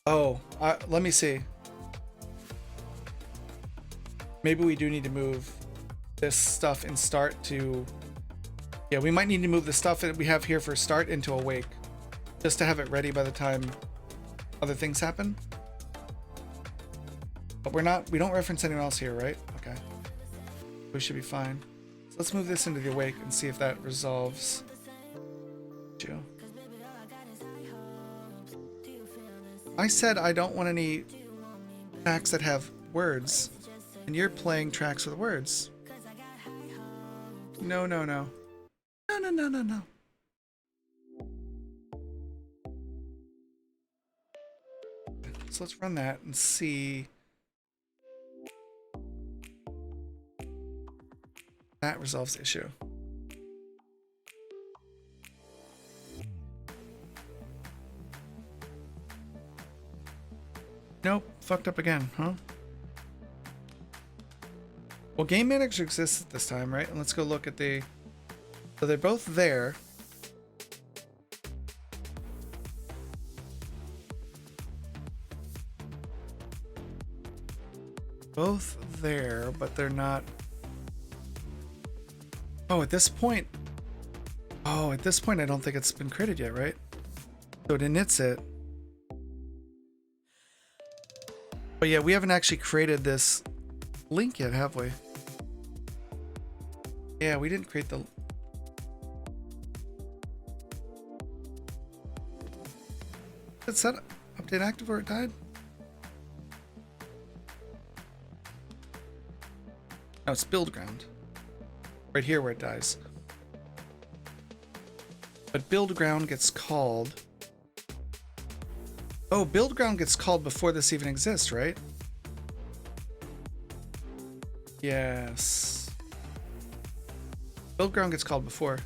Oh, let me see. Maybe we do need to move this stuff in start to... Yeah, we might need to move the stuff that we have here for start into awake. Just to have it ready by the time other things happen. But we don't reference anyone else here, right? Okay. We should be fine. So let's move this into the awake and see if that resolves. I said I don't want any tracks that have words. And you're playing tracks with words. No, no, no. No, no, no, no, no. So let's run that and see. That resolves the issue. Nope, fucked up again, huh? Well, game manager exists at this time, right? And let's go look at the... So they're both there. Both there, but they're not... Oh, at this point... Oh, at this point I don't think it's been created yet, right? So it inits it. But yeah, we haven't actually created this link yet, have we? Yeah, we didn't create the... Is that update active or it died? No, it's build ground. Right here where it dies. But build ground gets called... Oh, build ground gets called before this even exists, right? Yes. Build ground gets called before.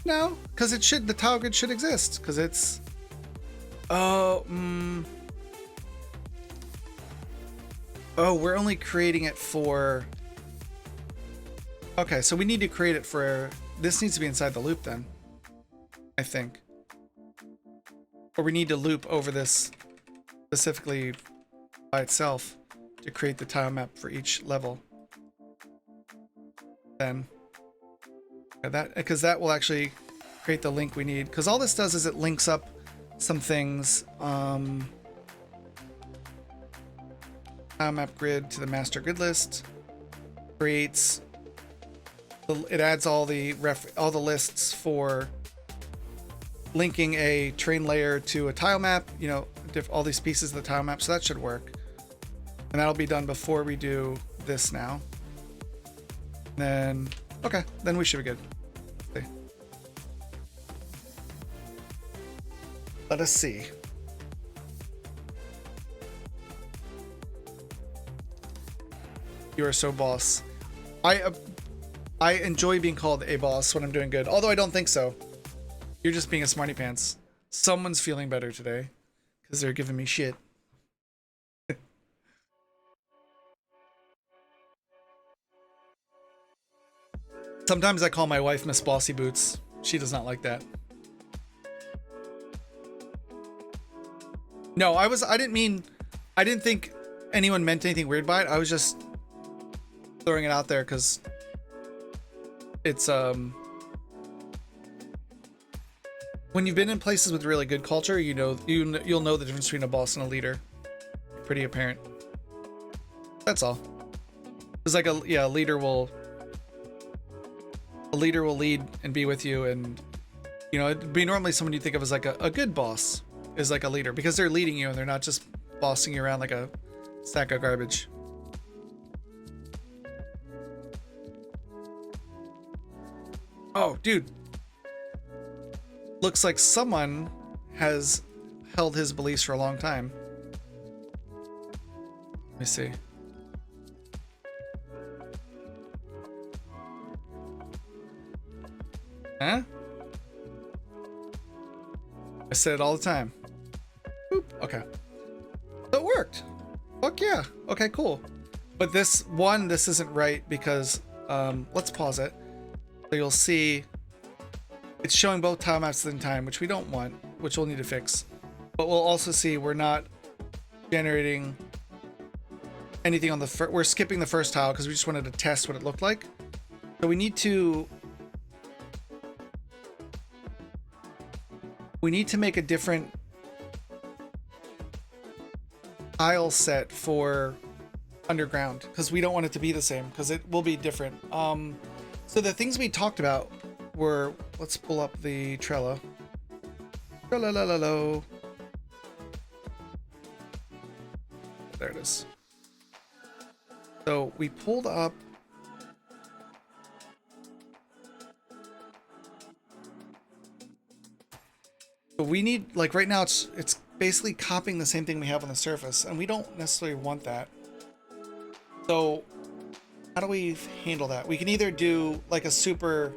No, because it should, the tile grid should exist, because it's... Oh, Oh, we're only creating it for... Okay, so we need to create it for... This needs to be inside the loop then, I think. Or we need to loop over this specifically by itself to create the tile map for each level. Then, yeah, that, because that will actually create the link we need. Because all this does is it links up some things. Tile map grid to the master grid list. Creates... It adds all the lists for linking a terrain layer to a tile map, you know, all these pieces of the tile map, so that should work. And that'll be done before we do this now. Then, okay, then we should be good. See. Let us see. You are so boss. I enjoy being called a boss when I'm doing good, although I don't think so. You're just being a smarty pants. Someone's feeling better today because they're giving me shit. Sometimes I call my wife Miss Bossy Boots. She does not like that. No, I didn't think anyone meant anything weird by it. I was just throwing it out there because it's, when you've been in places with really good culture, you know, you'll know the difference between a boss and a leader. Pretty apparent. That's all. It's like a leader will lead and be with you, and you know, it'd be normally someone you think of as like a good boss is like a leader because they're leading you and they're not just bossing you around like a sack of garbage. Oh, dude. Looks like someone has held his beliefs for a long time. Let me see. Huh? I say it all the time. Boop. Okay. So it worked. Fuck yeah. Okay, cool. But this isn't right because, let's pause it. So you'll see it's showing both tile maps at the same time, which we don't want, which we'll need to fix. But we'll also see we're not generating anything on the we're skipping the first tile because we just wanted to test what it looked like. So we need to make a different tile set for underground because we don't want it to be the same because it will be different. So the things we talked about were, let's pull up the Trello. Trello. There it is. So we pulled up but we need, like right now it's basically copying the same thing we have on the surface and we don't necessarily want that. So how do we handle that? We can either do like a super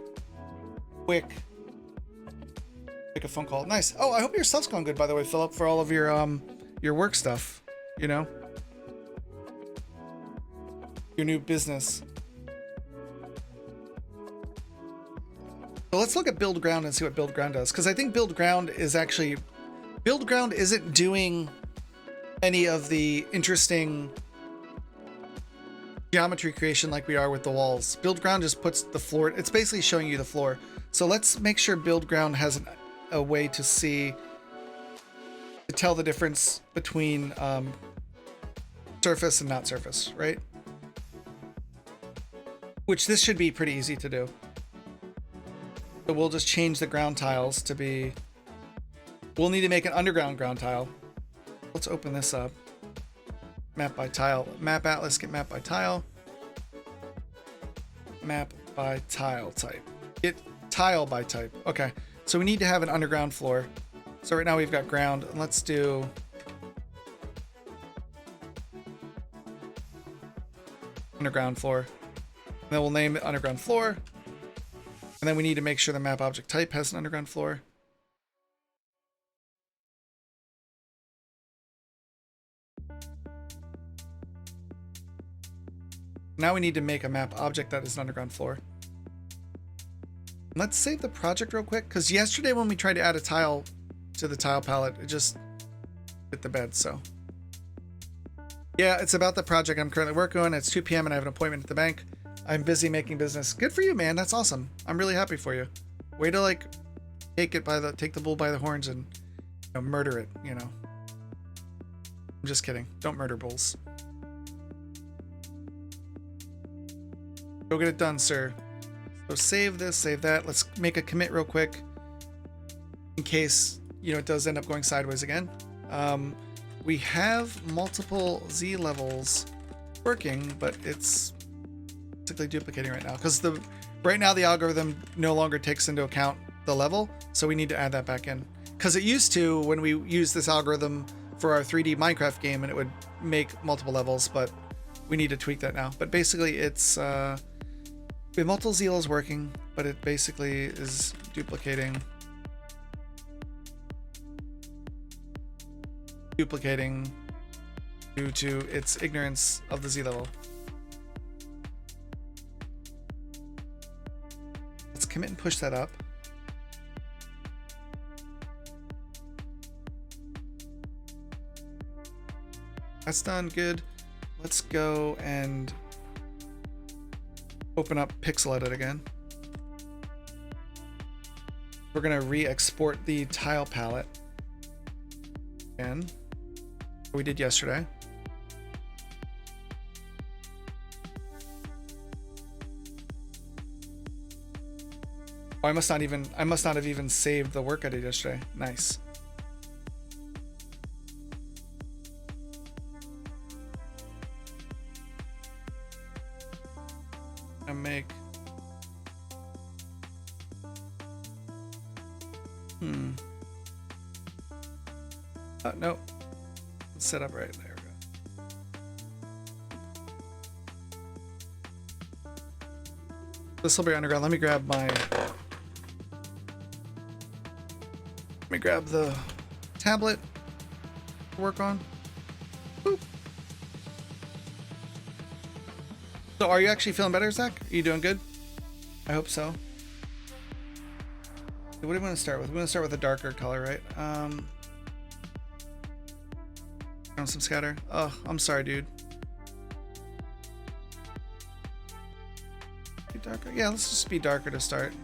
quick, make a phone call. Nice. Oh, I hope your stuff's going good, by the way, Philip, for all of your work stuff, you know, your new business. So let's look at Build Ground and see what Build Ground does. Because I think Build Ground isn't doing any of the interesting geometry creation like we are with the walls. Build Ground just puts the floor, it's basically showing you the floor. So let's make sure Build Ground has a way to tell the difference between surface and not surface, right? Which this should be pretty easy to do. So we'll just change the ground tiles to be, we'll need to make an underground ground tile. Let's open this up. Map by tile. Map atlas, get map by tile. Map by tile type. Get tile by type. Okay. So we need to have an underground floor. So right now we've got ground. Let's do underground floor. And then we'll name it underground floor. And then we need to make sure the map object type has an underground floor. Now we need to make a map object that is an underground floor. Let's save the project real quick, because yesterday when we tried to add a tile to the tile palette, it just hit the bed, so. Yeah, it's about the project I'm currently working on. It's 2 p.m. and I have an appointment at the bank. I'm busy making business. Good for you, man. That's awesome. I'm really happy for you. Way to like take the bull by the horns and, you know, murder it, you know. I'm just kidding. Don't murder bulls. Go get it done, sir. So save this, save that. Let's make a commit real quick in case, you know, it does end up going sideways again. We have multiple Z levels working, but it's basically duplicating right now because right now the algorithm no longer takes into account the level, so we need to add that back in. Because it used to when we used this algorithm for our 3D Minecraft game and it would make multiple levels, but we need to tweak that now. But basically it's we have multiple Z levels working, but it basically is duplicating duplicating due to its ignorance of the Z level. Let's commit and push that up. That's done. Good. Let's go and open up Pixel Edit again. We're going to re-export the tile palette again. We did yesterday. Oh, I must not have even saved the work I did yesterday. Nice. I make oh no. Let's set up right there. This will be underground. Let me grab the tablet to work on. Boop. So are you actually feeling better, Zach? Are you doing good? I hope so. What do we want to start with? We want to start with a darker color, right? Some scatter. Oh, I'm sorry, dude. Be darker. Yeah, let's just be darker to start.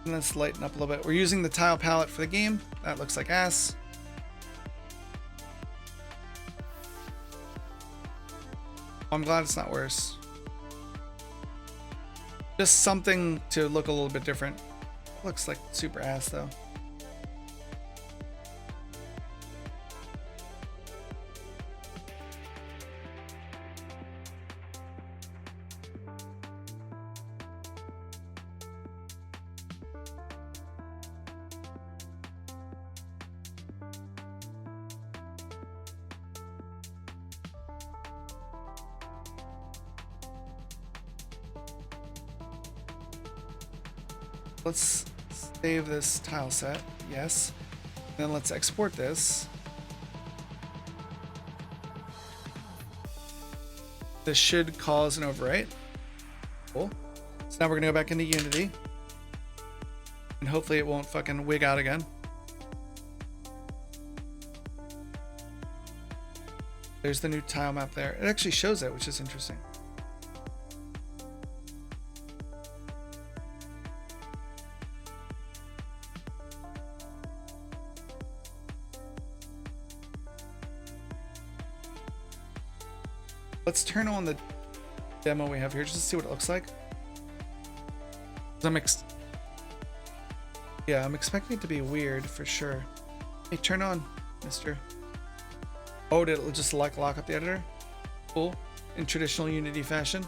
Let's lighten up a little bit. We're using the tile palette for the game. That looks like ass. I'm glad it's not worse. Just something to look a little bit different. Looks like super ass though. Let's save this tile set. Yes. Then let's export this. This should cause an overwrite. Cool. So now we're gonna go back into Unity. And hopefully it won't fucking wig out again. There's the new tile map there. It actually shows it, which is interesting. Let's turn on the demo we have here just to see what it looks like. I'm expecting it to be weird for sure. Hey, turn on, mister. Oh, did it just lock up the editor? Cool. In traditional Unity fashion.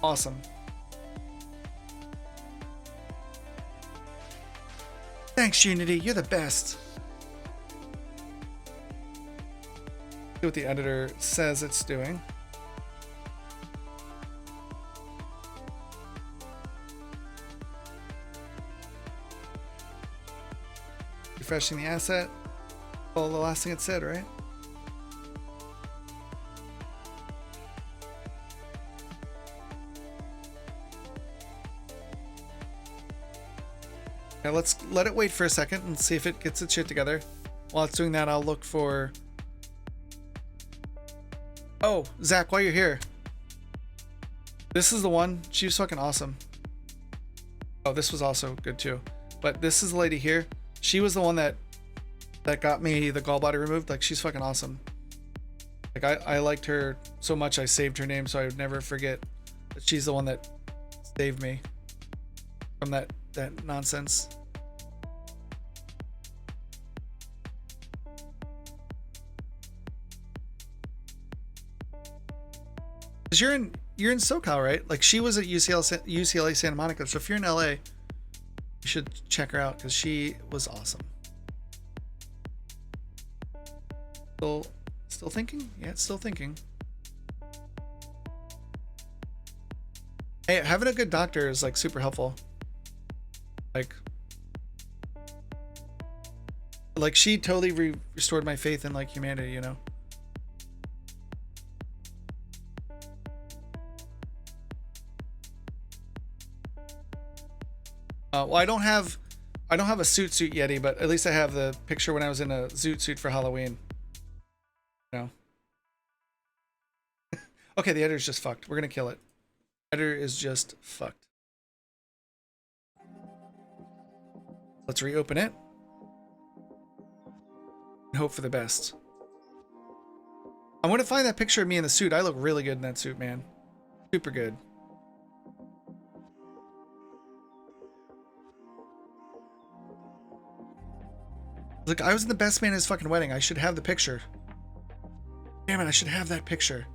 Awesome. Thanks, Unity. You're the best. See what the editor says it's doing. Refreshing the asset. Well, the last thing it said, right? Now let's let it wait for a second and see if it gets its shit together. While it's doing that, I'll look for... Oh, Zach, while you're here. This is the one. She was fucking awesome. Oh, this was also good too. But this is the lady here. She was the one that got me the gallbladder removed. Like, she's fucking awesome. Like, I liked her so much I saved her name so I would never forget that she's the one that saved me from that nonsense. Cause you're in SoCal, right? Like she was at UCLA Santa Monica. So if you're in LA, you should check her out because she was awesome. Still thinking? Yeah, it's still thinking. Hey, having a good doctor is like super helpful. Like she totally restored my faith in like humanity, you know? Well, I don't have a suit Yeti, but at least I have the picture when I was in a zoot suit for Halloween. No. Okay, the editor's just fucked. We're gonna kill it. Editor is just fucked. Let's reopen it. And hope for the best. I want to find that picture of me in the suit. I look really good in that suit, man. Super good. Look, I was in the best man at his fucking wedding. I should have the picture. Damn it, I should have that picture.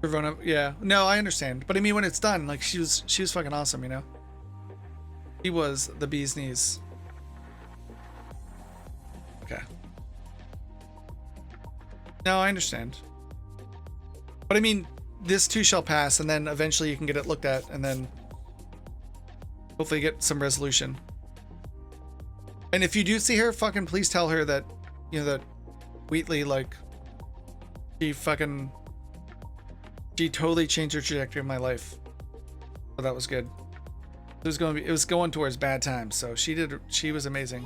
Ravona, yeah. No, I understand. But I mean, when it's done, like, she was fucking awesome, you know? She was the bee's knees. Okay. No, I understand. But I mean, this too shall pass, and then eventually you can get it looked at, and then hopefully get some resolution. And if you do see her, fucking please tell her that, you know, that Wheatley, like, she totally changed her trajectory of my life. So that was good. It was going towards bad times, so she was amazing.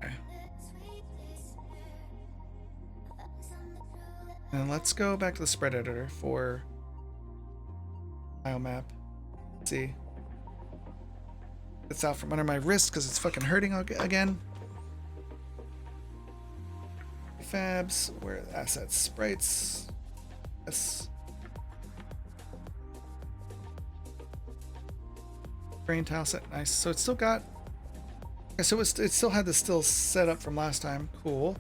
Okay. And let's go back to the spread editor for biomap. Let's see. It's out from under my wrist because it's fucking hurting again. Fabs, where are the assets? Sprites. Yes. Brain tile set. Nice. So it's still got. Okay, so it still had the still set up from last time. Cool.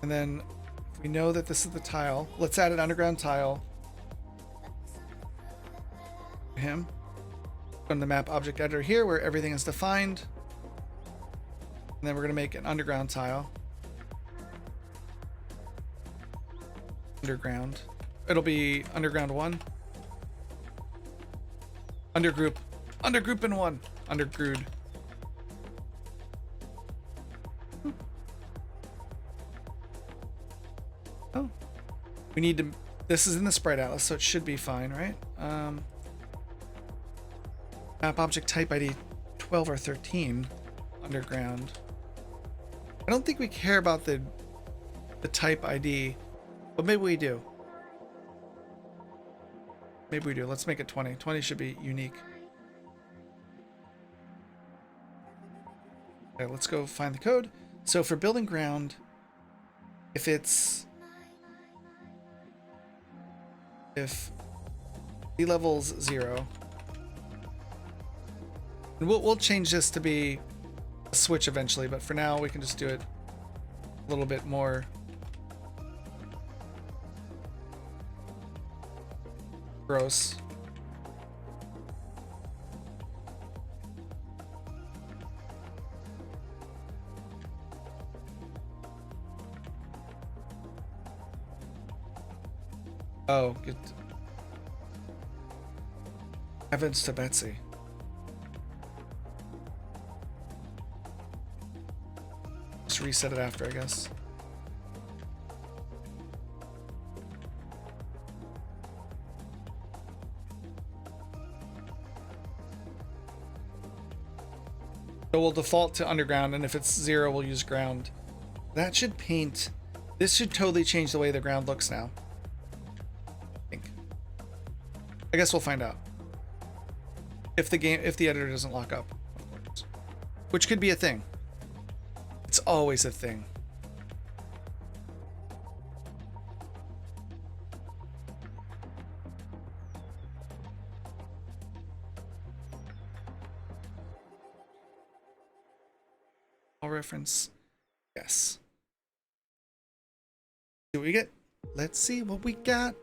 And then if we know that this is the tile, let's add an underground tile. Him. From the map object editor here where everything is defined. And then we're going to make an underground tile. Underground. It'll be underground 1. Undergroup. Undergroup in 1. Underground. Oh. We need to... This is in the sprite atlas, so it should be fine, right? Map object type ID 12 or 13. Underground. I don't think we care about the type ID, but maybe we do. Maybe we do. Let's make it 20. 20 should be unique. Okay, let's go find the code. So for building ground, if sea level's 0, and we'll change this to be a switch eventually, but for now we can just do it a little bit more gross. Oh, good. Evans to Betsy. Just reset it after, I guess. So we'll default to underground, and if it's 0, we'll use ground. That should paint. This should totally change the way the ground looks now. I guess we'll find out. If the editor doesn't lock up, of course. Which could be a thing. It's always a thing. reference. Yes. See what we get. Let's see what we got.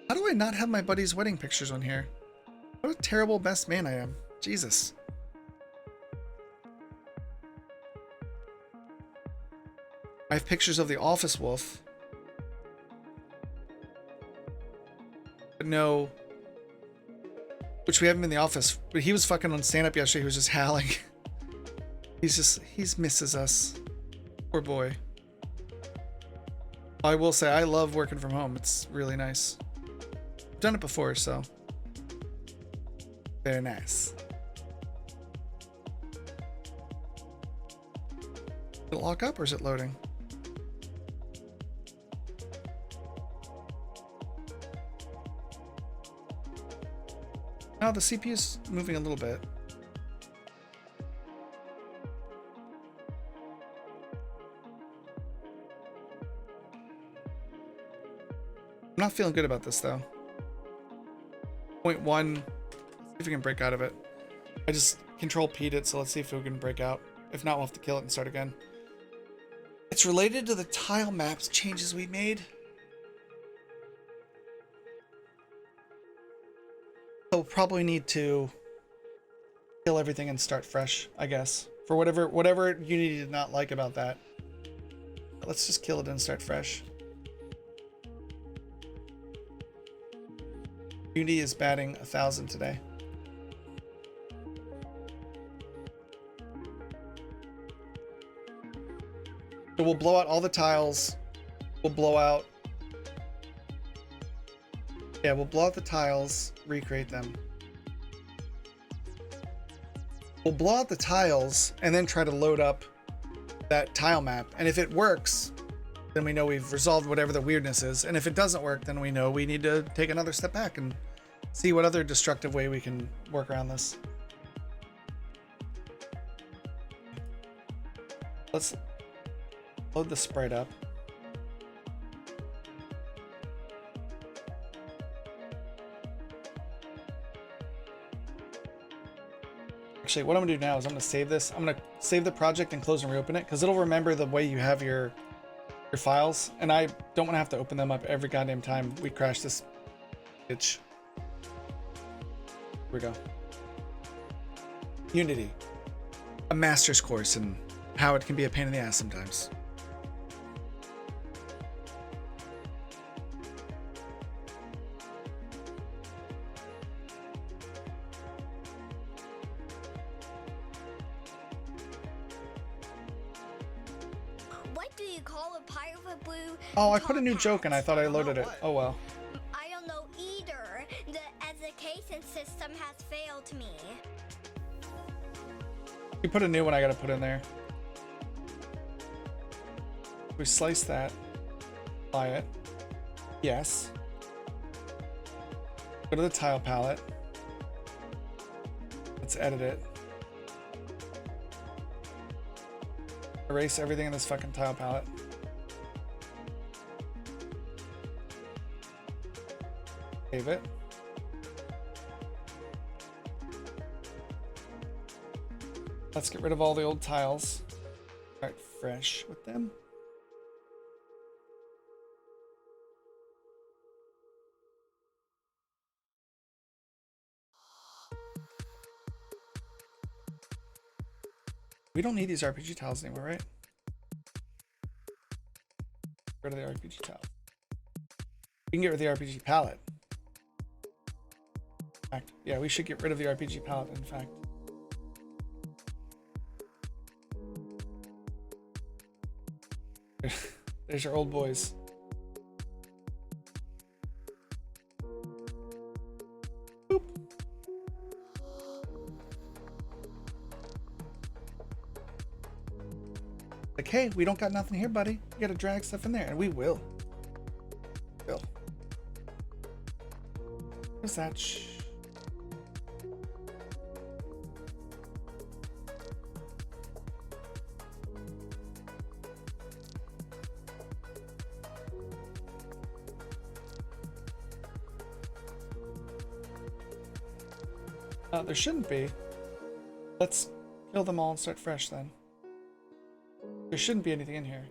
How do I not have my buddy's wedding pictures on here? What a terrible best man I am. Jesus. I have pictures of the office wolf. But no. Which we have him in the office. But he was fucking on stand-up yesterday. He was just howling. He's misses us. Poor boy. I will say, I love working from home. It's really nice. I've done it before, so. Very nice. Did it lock up or is it loading? Oh, the CPU's moving a little bit. I'm not feeling good about this though. 0.1. See if we can break out of it. I just control P'd it, so let's see if we can break out. If not, we'll have to kill it and start again. It's related to the tile maps changes we made. So we'll probably need to kill everything and start fresh, I guess. For whatever Unity did not like about that. But let's just kill it and start fresh. Unity is batting 1,000 today. So we'll blow out all the tiles. We'll blow out... Yeah, we'll blow out the tiles, recreate them. We'll blow out the tiles and then try to load up that tile map. And if it works, then we know we've resolved whatever the weirdness is. And if it doesn't work, then we know we need to take another step back and see what other destructive way we can work around this. Let's load the sprite up. Actually, what I'm gonna do now is I'm gonna save this. I'm gonna save the project and close and reopen it because it'll remember the way you have your files, and I don't want to have to open them up every goddamn time we crash this bitch. Here we go. Unity, a master's course in how it can be a pain in the ass sometimes. Oh, I put a new joke and I thought I loaded it. Oh well. I don't know either. The education system has failed me. You put a new one I gotta put in there. We slice that. Apply it. Yes. Go to the tile palette. Let's edit it. Erase everything in this fucking tile palette. Save it. Let's get rid of all the old tiles. Start fresh with them. We don't need these RPG tiles anymore, right? Get rid of the RPG tiles. We can get rid of the RPG palette. In fact, yeah, we should get rid of the RPG palette, in fact. There's your old boys. Boop. Like, hey, we don't got nothing here, buddy. You gotta drag stuff in there, and we will. Will. What's that? There shouldn't be. Let's kill them all and start fresh then. There shouldn't be anything in here.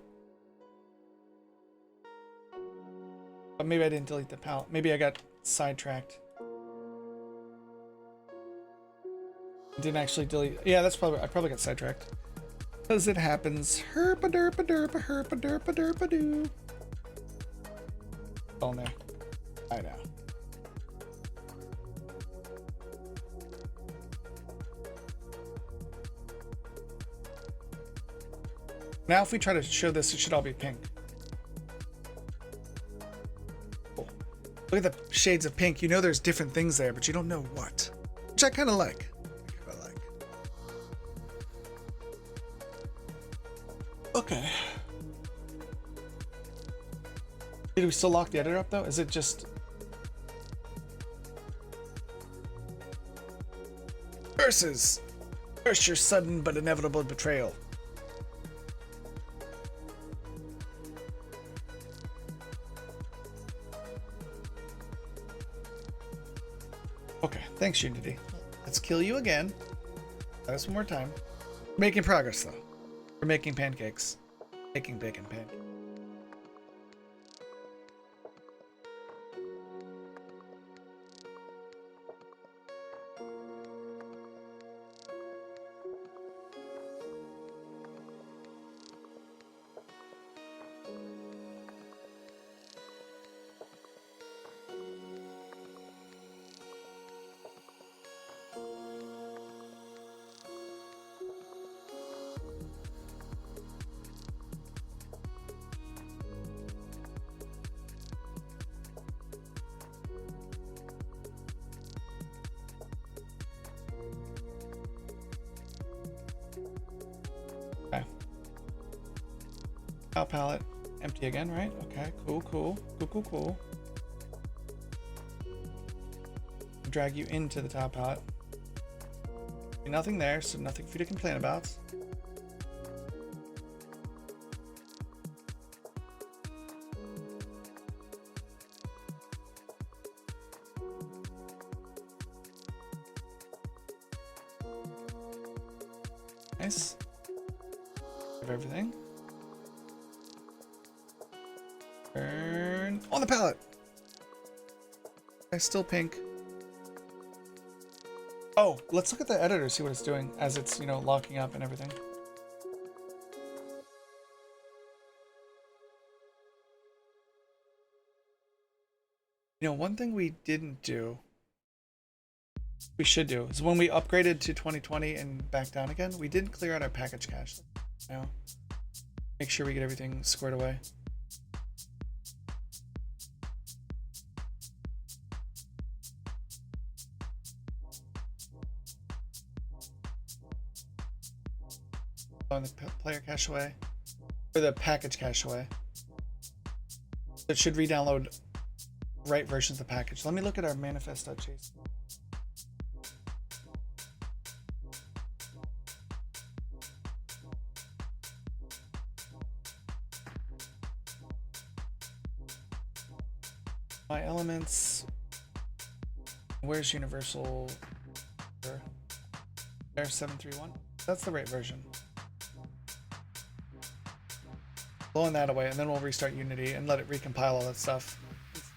But maybe I didn't delete the palette. Maybe I got sidetracked. Didn't actually delete. Yeah, that's probably. I probably got sidetracked. As it happens. Herpa derpa derpa herpa derpa derpa doo. All in there. I know. Now if we try to show this, it should all be pink. Cool. Look at the shades of pink. You know there's different things there, but you don't know what. Which I kind of like. Okay. Did we still lock the editor up though? Is it just... Curses! Curse your sudden but inevitable betrayal. Okay, thanks Unity. Let's kill you again. Try this one more time. Making progress though. We're making pancakes. Making bacon pancakes. Okay. Tile palette. Empty again, right? Okay, cool. Drag you into the tile palette. Nothing there, so nothing for you to complain about. Nice. Of everything. Turn on the palette. Okay, still pink. Oh, let's look at the editor, see what it's doing as it's, you know, locking up and everything. You know, one thing we didn't do, we should do, is when we upgraded to 2020 and back down again, we didn't clear out our package cache. Now, make sure we get everything squared away. On the player cache away, or the package cache away. It should re-download right versions of the package. Let me look at our manifest.json. My elements. Where's universal? There 731. That's the right version. Blowing that away, and then we'll restart Unity and let it recompile all that stuff.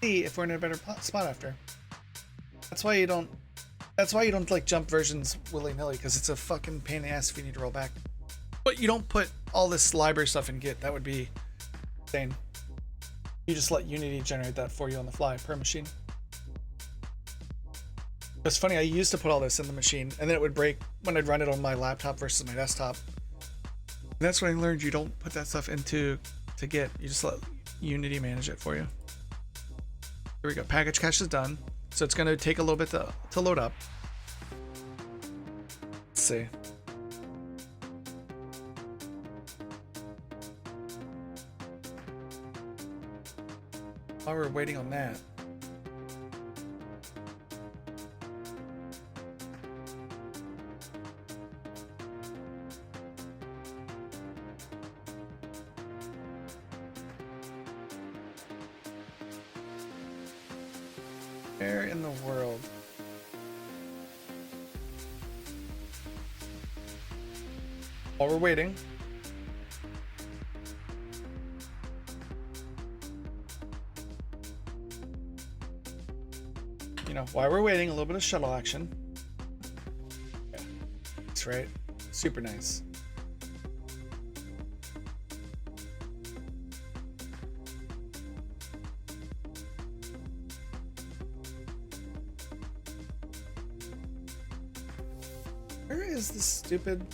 See if we're in a better spot after. That's why you don't like jump versions willy-nilly, because it's a fucking pain in the ass if you need to roll back. But you don't put all this library stuff in Git. That would be insane. You just let Unity generate that for you on the fly per machine. It's funny, I used to put all this in the machine, and then it would break when I'd run it on my laptop versus my desktop. And that's when I learned you don't put that stuff into Git. You just let Unity manage it for you. Here we go. Package cache is done. So it's going to take a little bit to load up. Let's see. While we're waiting on that. Where in the world? while we're waiting. You know, while we're waiting, a little bit of shuttle action. Yeah, that's right. Super nice. Where is this stupid...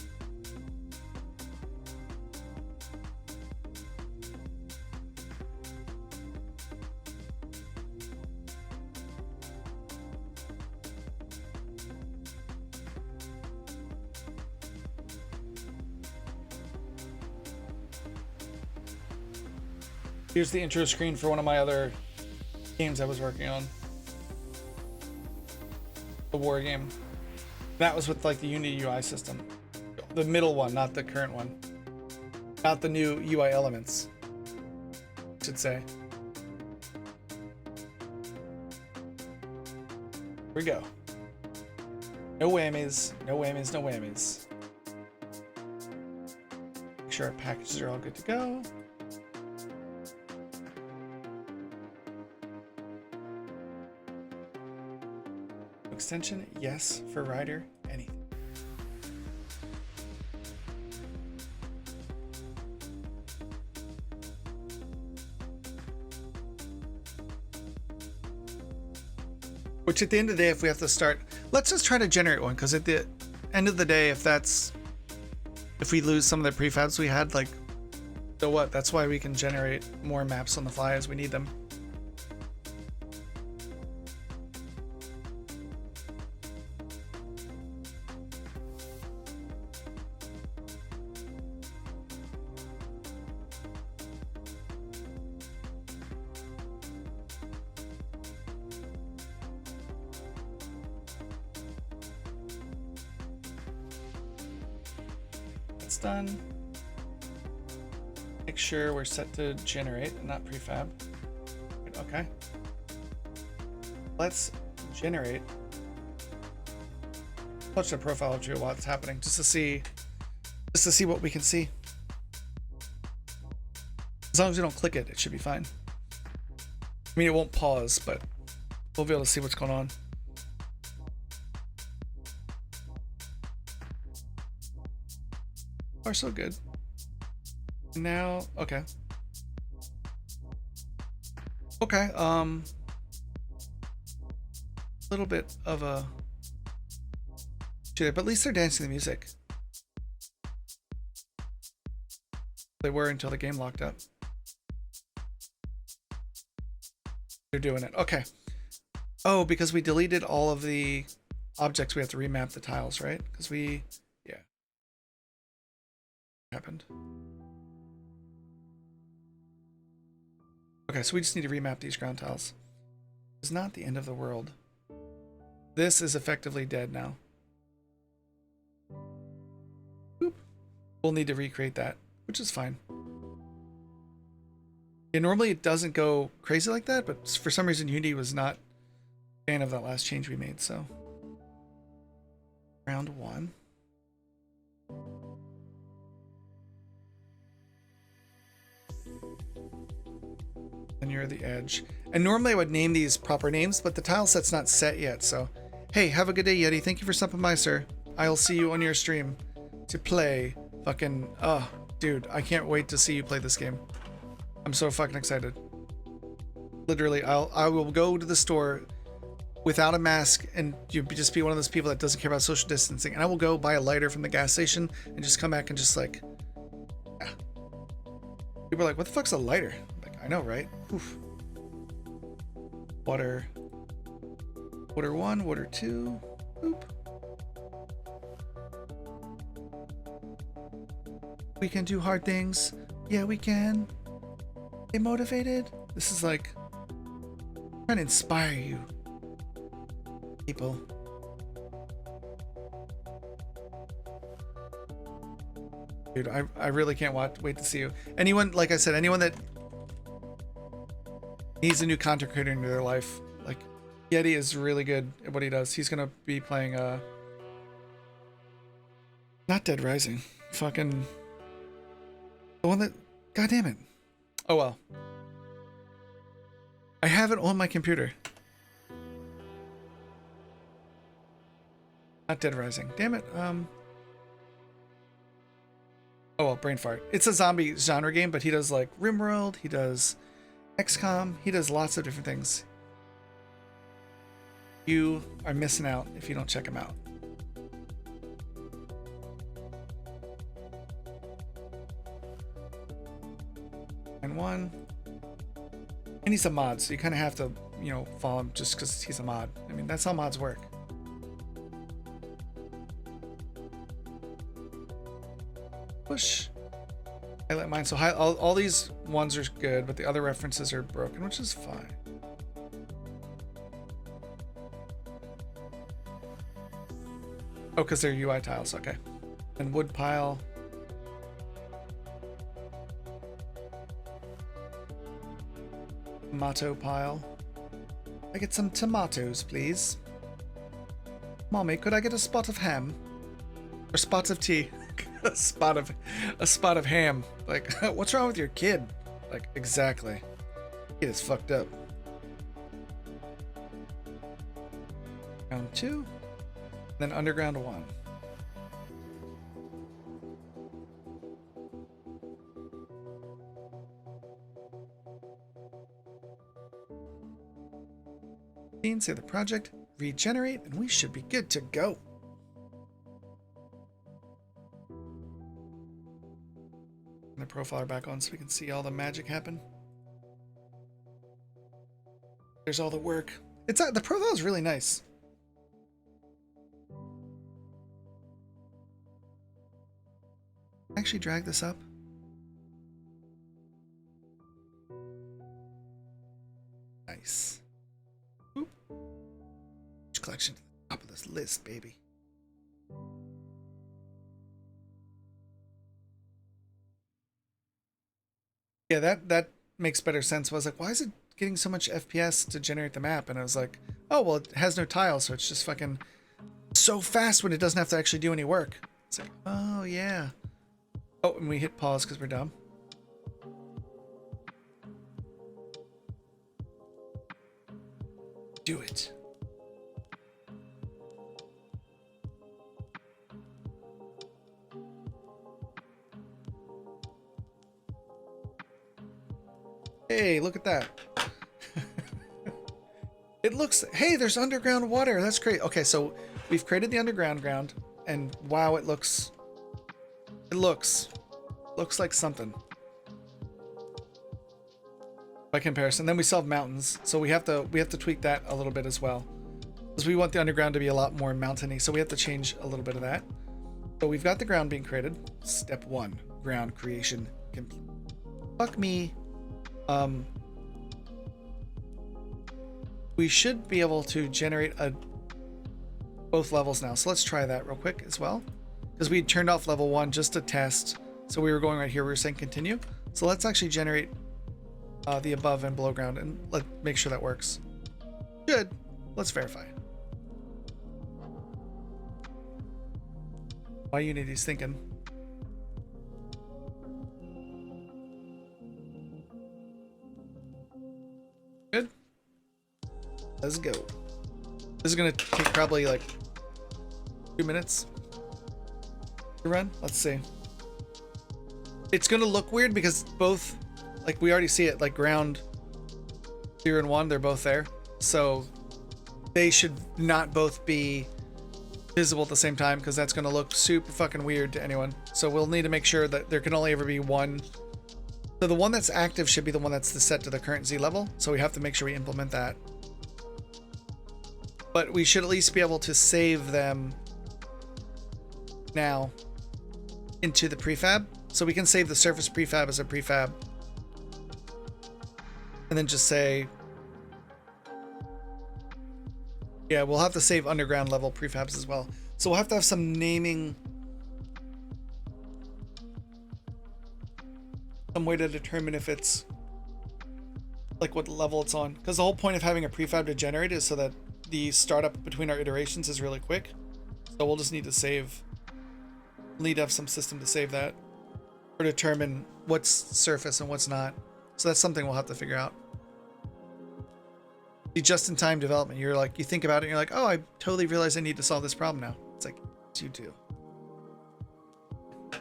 Here's the intro screen for one of my other games I was working on. The war game. That was with like the Unity UI system. The middle one, not the current one. Not the new UI elements, I should say. Here we go. No whammies, no whammies, no whammies. Make sure our packages are all good to go. Extension, yes. For rider, anything. Which at the end of the day, if we have to start, let's just try to generate one, because at the end of the day, if we lose some of the prefabs we had, like, so what? That's why we can generate more maps on the fly as we need them. Done. Make sure we're set to generate and not prefab. Okay. Let's generate. Touch the profile of Drew while it's happening, just to see what we can see. As long as we don't click it, it should be fine. I mean, it won't pause, but we'll be able to see what's going on. Are so good. Now, okay. Okay, a little bit of a but at least they're dancing the music. They were until the game locked up. They're doing it. Okay. Oh, because we deleted all of the objects, we have to remap the tiles, right? Because we, yeah. Happened. Okay, so we just need to remap these ground tiles. It's not the end of the world. This is effectively dead now. Boop. We'll need to recreate that, which is fine. Yeah, normally it doesn't go crazy like that, but for some reason Unity was not a fan of that last change we made, so. Round one. And you're the edge. And normally I would name these proper names, but the tile set's not set yet, so. Hey, have a good day, Yeti. Thank you for stopping by, sir. I'll see you on your stream to play fucking, dude, I can't wait to see you play this game. I'm so fucking excited. Literally, I will go to the store without a mask and you just be one of those people that doesn't care about social distancing. And I will go buy a lighter from the gas station and just come back and just like, yeah. People are like, what the fuck's a lighter? I'm like, I know, right? Oof. Water 1, water 2. Boop. We can do hard things. Yeah, we can. Stay motivated. This is like trying to inspire you, people. Dude, I really can't wait to see you. Anyone, like I said, anyone that needs a new content creator in their life, like Yeti is really good at what he does. He's gonna be playing not Dead Rising. Fucking the one that, god damn it. Oh well. I have it on my computer. Not Dead Rising. Damn it. Oh well, brain fart. It's a zombie genre game, but he does like RimWorld, he does XCOM, he does lots of different things. You are missing out if you don't check him out. And one. And he's a mod, so you kind of have to, you know, follow him just because he's a mod. I mean, that's how mods work. Push. Highlight mine. So all these ones are good, but the other references are broken, which is fine. Oh, because they're UI tiles. Okay. And wood pile. Tomato pile. I get some tomatoes, please. Mommy, could I get a spot of ham? Or spot of tea? a spot of ham. Like, what's wrong with your kid? Like, exactly. Kid is fucked up. Round 2. Then underground 1. Save the project, regenerate, and we should be good to go. And the profiler back on so we can see all the magic happen. There's all the work. It's the profile is really nice. Actually drag this up. Nice. Collection to the top of this list, baby. Yeah, that makes better sense. I was like, why is it getting so much FPS to generate the map? And I was like, oh, well, it has no tiles, so it's just fucking so fast when it doesn't have to actually do any work. It's like, oh, yeah. Oh, and we hit pause because we're dumb. Do it. Hey, look at that. It looks, hey, there's underground water. That's great. Okay, so we've created the underground ground, and wow, it looks like something. By comparison, then we still have mountains, so we have to tweak that a little bit as well, because we want the underground to be a lot more mountainy, so we have to change a little bit of that. So we've got the ground being created. Step 1, ground creation complete. Fuck me. We should be able to generate both levels now. So let's try that real quick as well, because we turned off level 1 just to test. So we were going right here. We were saying continue. So let's actually generate the above and below ground, and let's make sure that works. Good. Let's verify. Why Unity's thinking. Good. Let's go. This is gonna take probably like 2 minutes to run. Let's see. It's gonna look weird because both, like, we already see it, like ground 0 and 1, they're both there. So they should not both be visible at the same time, because that's gonna look super fucking weird to anyone. So we'll need to make sure that there can only ever be one. So the one that's active should be the one that's set to the current Z level. So we have to make sure we implement that. But we should at least be able to save them now into the prefab. So we can save the surface prefab as a prefab. And then just say, yeah, we'll have to save underground level prefabs as well. So we'll have to have some naming, some way to determine if it's like what level it's on. Because the whole point of having a prefab to generate is so that the startup between our iterations is really quick. So we'll just need to save We'll need to have some system to save that or determine what's surface and what's not. So that's something we'll have to figure out. The just-in-time development, you're like, you think about it and you're like, oh, I totally realize I need to solve this problem now. It's like, yes, you do.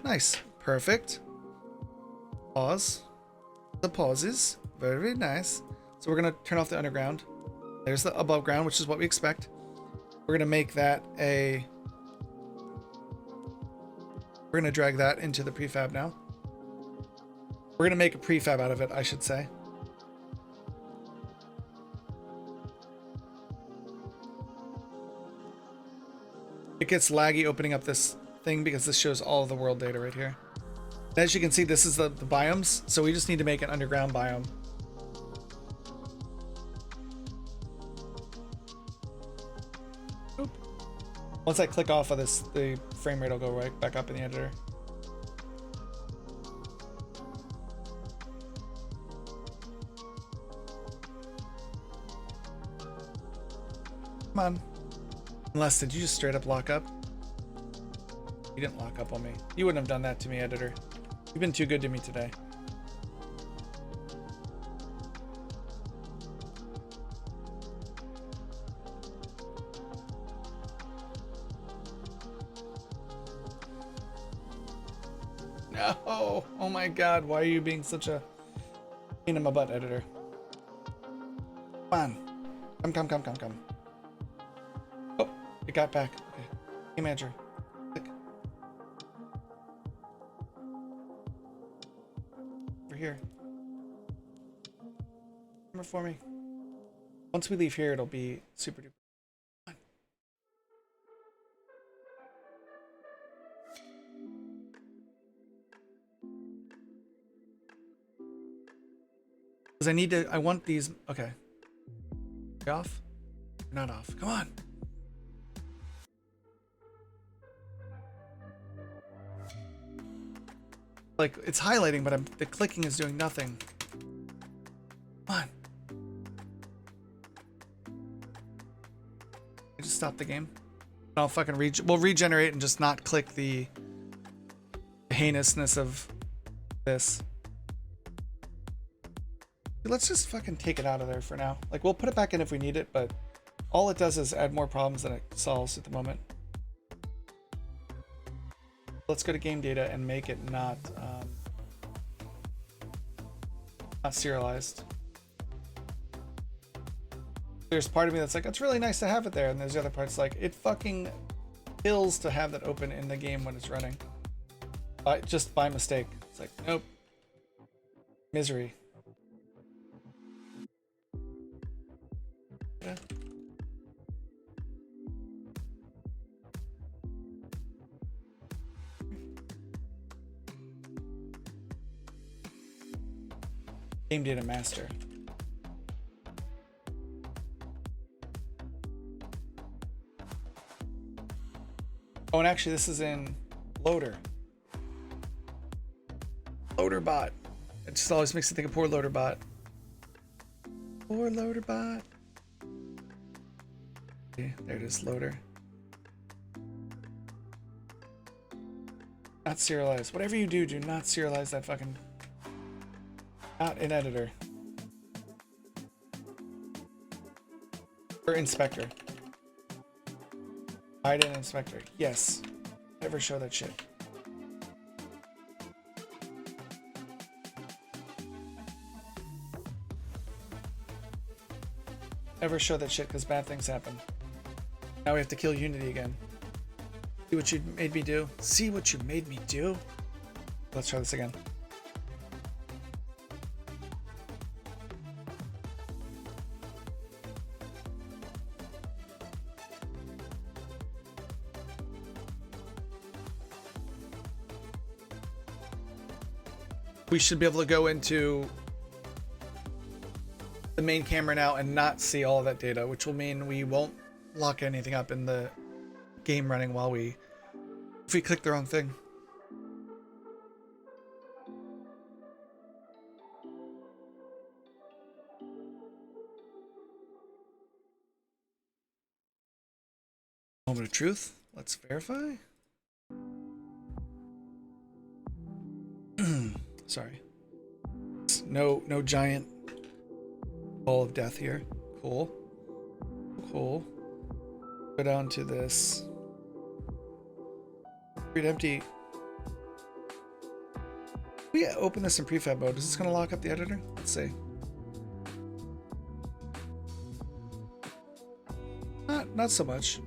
Nice. Perfect. Pause. The pauses. Very, very nice. So we're going to turn off the underground. There's the above ground, which is what we expect. We're going to make that a... We're going to drag that into the prefab now. We're going to make a prefab out of it, I should say. It gets laggy opening up this thing because this shows all of the world data right here. And as you can see, this is the biomes, so we just need to make an underground biome. Oop. Once I click off of this, the frame rate will go right back up in the editor. Come on. Unless, did you just straight up lock up? You didn't lock up on me. You wouldn't have done that to me, editor. You've been too good to me today. No! Oh my god, why are you being such a pain in my butt, editor? Come on. Come. Oh, it got back. Okay. Game manager. Click. Over here. Remember for me. Once we leave here, it'll be super duper. Come on. Because I want these. Okay. Are you off? You're not off. Come on. Like, it's highlighting, but the clicking is doing nothing. Come on. I just stop the game. I'll fucking we'll regenerate and just not click the heinousness of this. Let's just fucking take it out of there for now. Like, we'll put it back in if we need it, but all it does is add more problems than it solves at the moment. Let's go to game data and make it not serialized. There's part of me that's like, it's really nice to have it there, and there's the other parts like, it fucking kills to have that open in the game when it's running. Just by mistake. It's like, nope. Misery. Yeah. Game data master. Oh, and actually this is in loader. Loader bot. It just always makes me think of poor loader bot. Poor loader bot. Okay, there it is, loader. Not serialize. Whatever you do, do not serialize that fucking... Not in editor. Or inspector. Hide in inspector. Yes. Never show that shit. Never show that shit because bad things happen. Now we have to kill Unity again. See what you made me do? See what you made me do? Let's try this again. We should be able to go into the main camera now and not see all of that data, which will mean we won't lock anything up in the game running while if we click the wrong thing. Moment of truth. Let's verify. Sorry. No giant ball of death here. Cool. Cool. Go down to this. Read empty. We open this in prefab mode. Is this going to lock up the editor? Let's see. Not so much.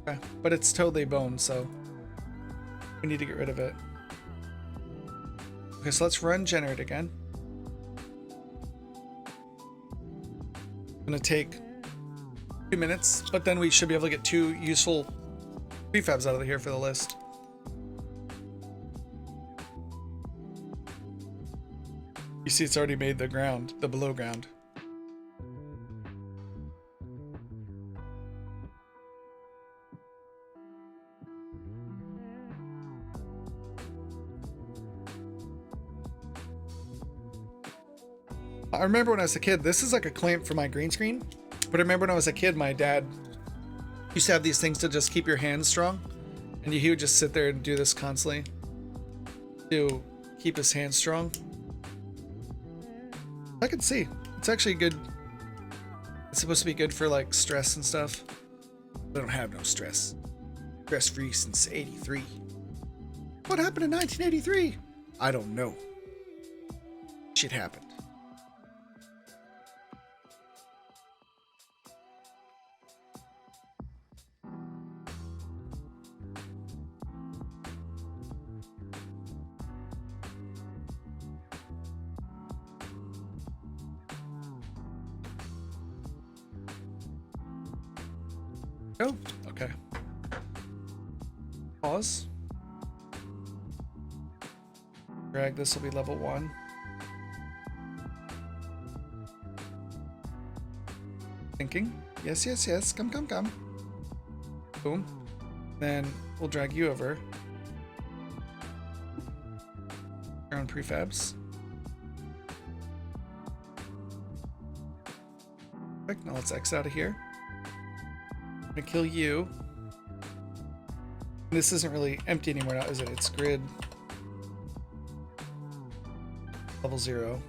Okay, but it's totally bone, so we need to get rid of it. Okay, so let's run generate again. It's gonna take 2 minutes, but then we should be able to get 2 useful prefabs out of here for the list. You see, it's already made the ground, the below ground. I remember when I was a kid, this is like a clamp for my green screen, but I remember when I was a kid, my dad used to have these things to just keep your hands strong, and he would just sit there and do this constantly to keep his hands strong. I can see. It's actually good. It's supposed to be good for like stress and stuff. I don't have no stress. Stress-free since '83. What happened in 1983? I don't know. Shit happened. Oh, okay. Pause. Drag, this will be level 1. Thinking. Yes, yes, yes. Come, come, come. Boom. Then we'll drag you over. Around prefabs. Perfect. Now let's X out of here. I'm gonna kill you. This isn't really empty anymore now, is it? It's grid level 0.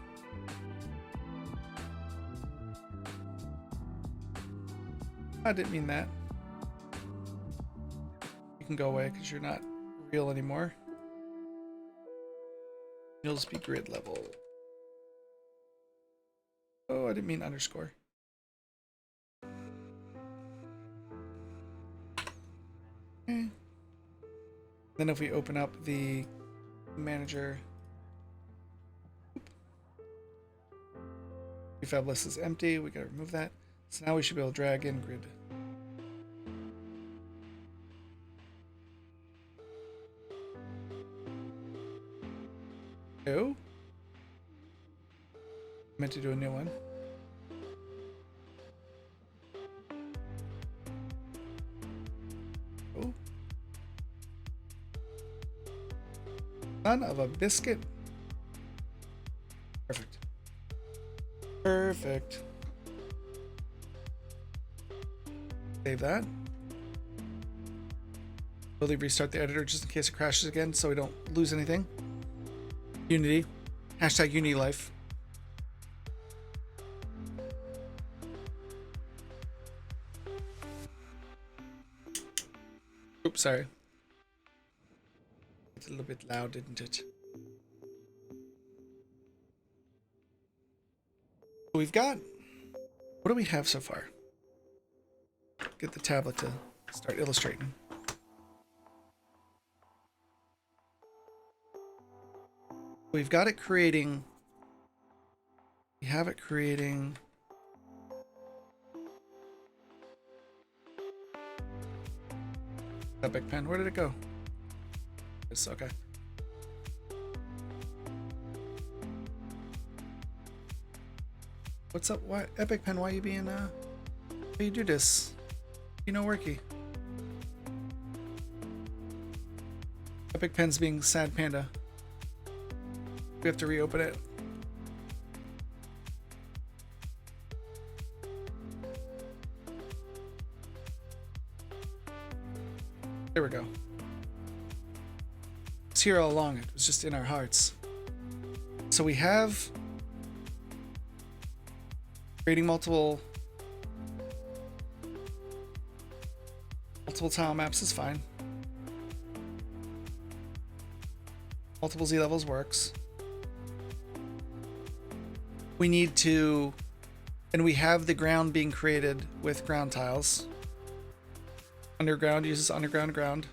I didn't mean that. You can go away because you're not real anymore. You'll just be grid level. Oh, I didn't mean underscore. Okay. Then if we open up the manager, prefab list is empty. We gotta remove that. So now we should be able to drag in grid. Oh, meant to do a new one. Oh, son of a biscuit. Perfect. Perfect. Save that. Really restart the editor just in case it crashes again so we don't lose anything. Unity. Hashtag Unity life. Oops, sorry. It's a little bit loud, didn't it? We've got... What do we have so far? Get the tablet to start illustrating. We've got it creating... We have it creating... Epic Pen, where did it go? It's okay. What's up? Why Epic Pen? Why you being why you do this? You know, worky. Epic Pen's being sad panda. We have to reopen it. There we go. It's here all along. It was just in our hearts. So we have creating multiple tile maps is fine. Multiple Z levels works. We need to, and we have the ground being created with ground tiles. Underground uses underground ground.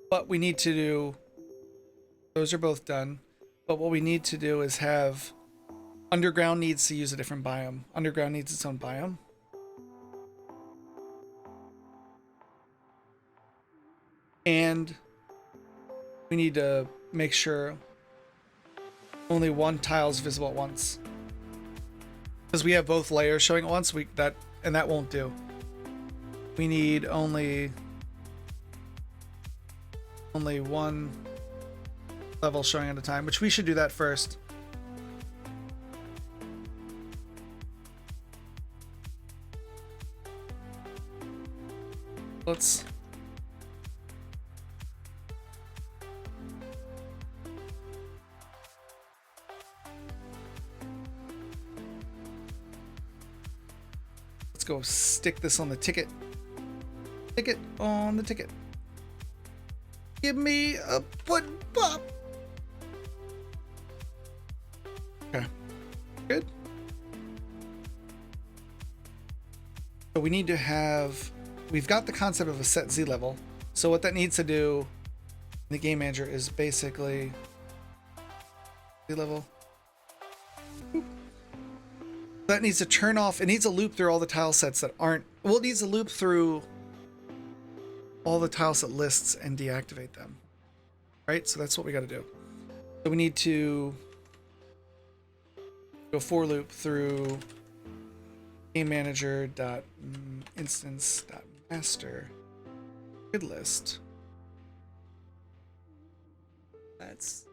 What we need to do, those are both done. But what we need to do is have underground needs to use a different biome. Underground needs its own biome. And we need to make sure only one tile is visible at once. Because we have both layers showing at once, that won't do. We need only one level showing at a time, which we should do that first. Let's go stick this on the ticket. Ticket on the ticket. Give me a foot pop. Okay. Good. So we need to have, we've got the concept of a set Z level. So what that needs to do in the game manager is basically Z level. That needs to turn off, it needs a loop through all the tile sets that aren't, well, it needs a loop through all the tile set lists and deactivate them. Right? So that's what we got to do. So we need to go for loop through game manager dot instance dot master grid list. That's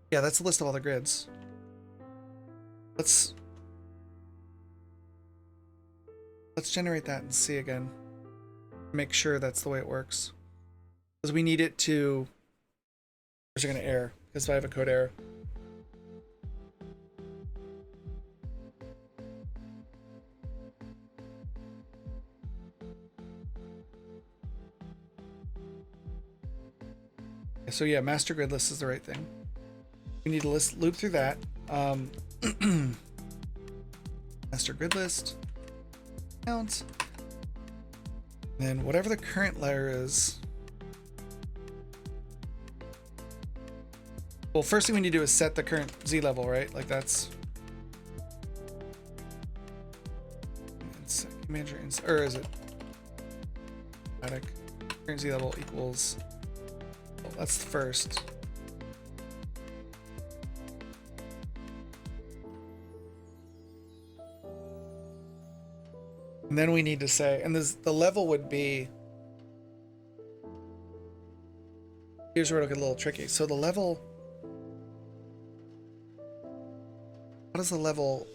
the list of all the grids. Let's generate that and see again. Make sure that's the way it works. Because we need it to, where's it going to error? Because I have a code error. So yeah, master grid list is the right thing. We need to loop through that. Master grid list. Count. Then whatever the current layer is. Well, first thing we need to do is set the current Z level, right? Like that's. Manager, or is it? Static. Current Z level equals. Well, that's the first. And then we need to say, and the level would be, here's where it'll get a little tricky. So the level, what is the level?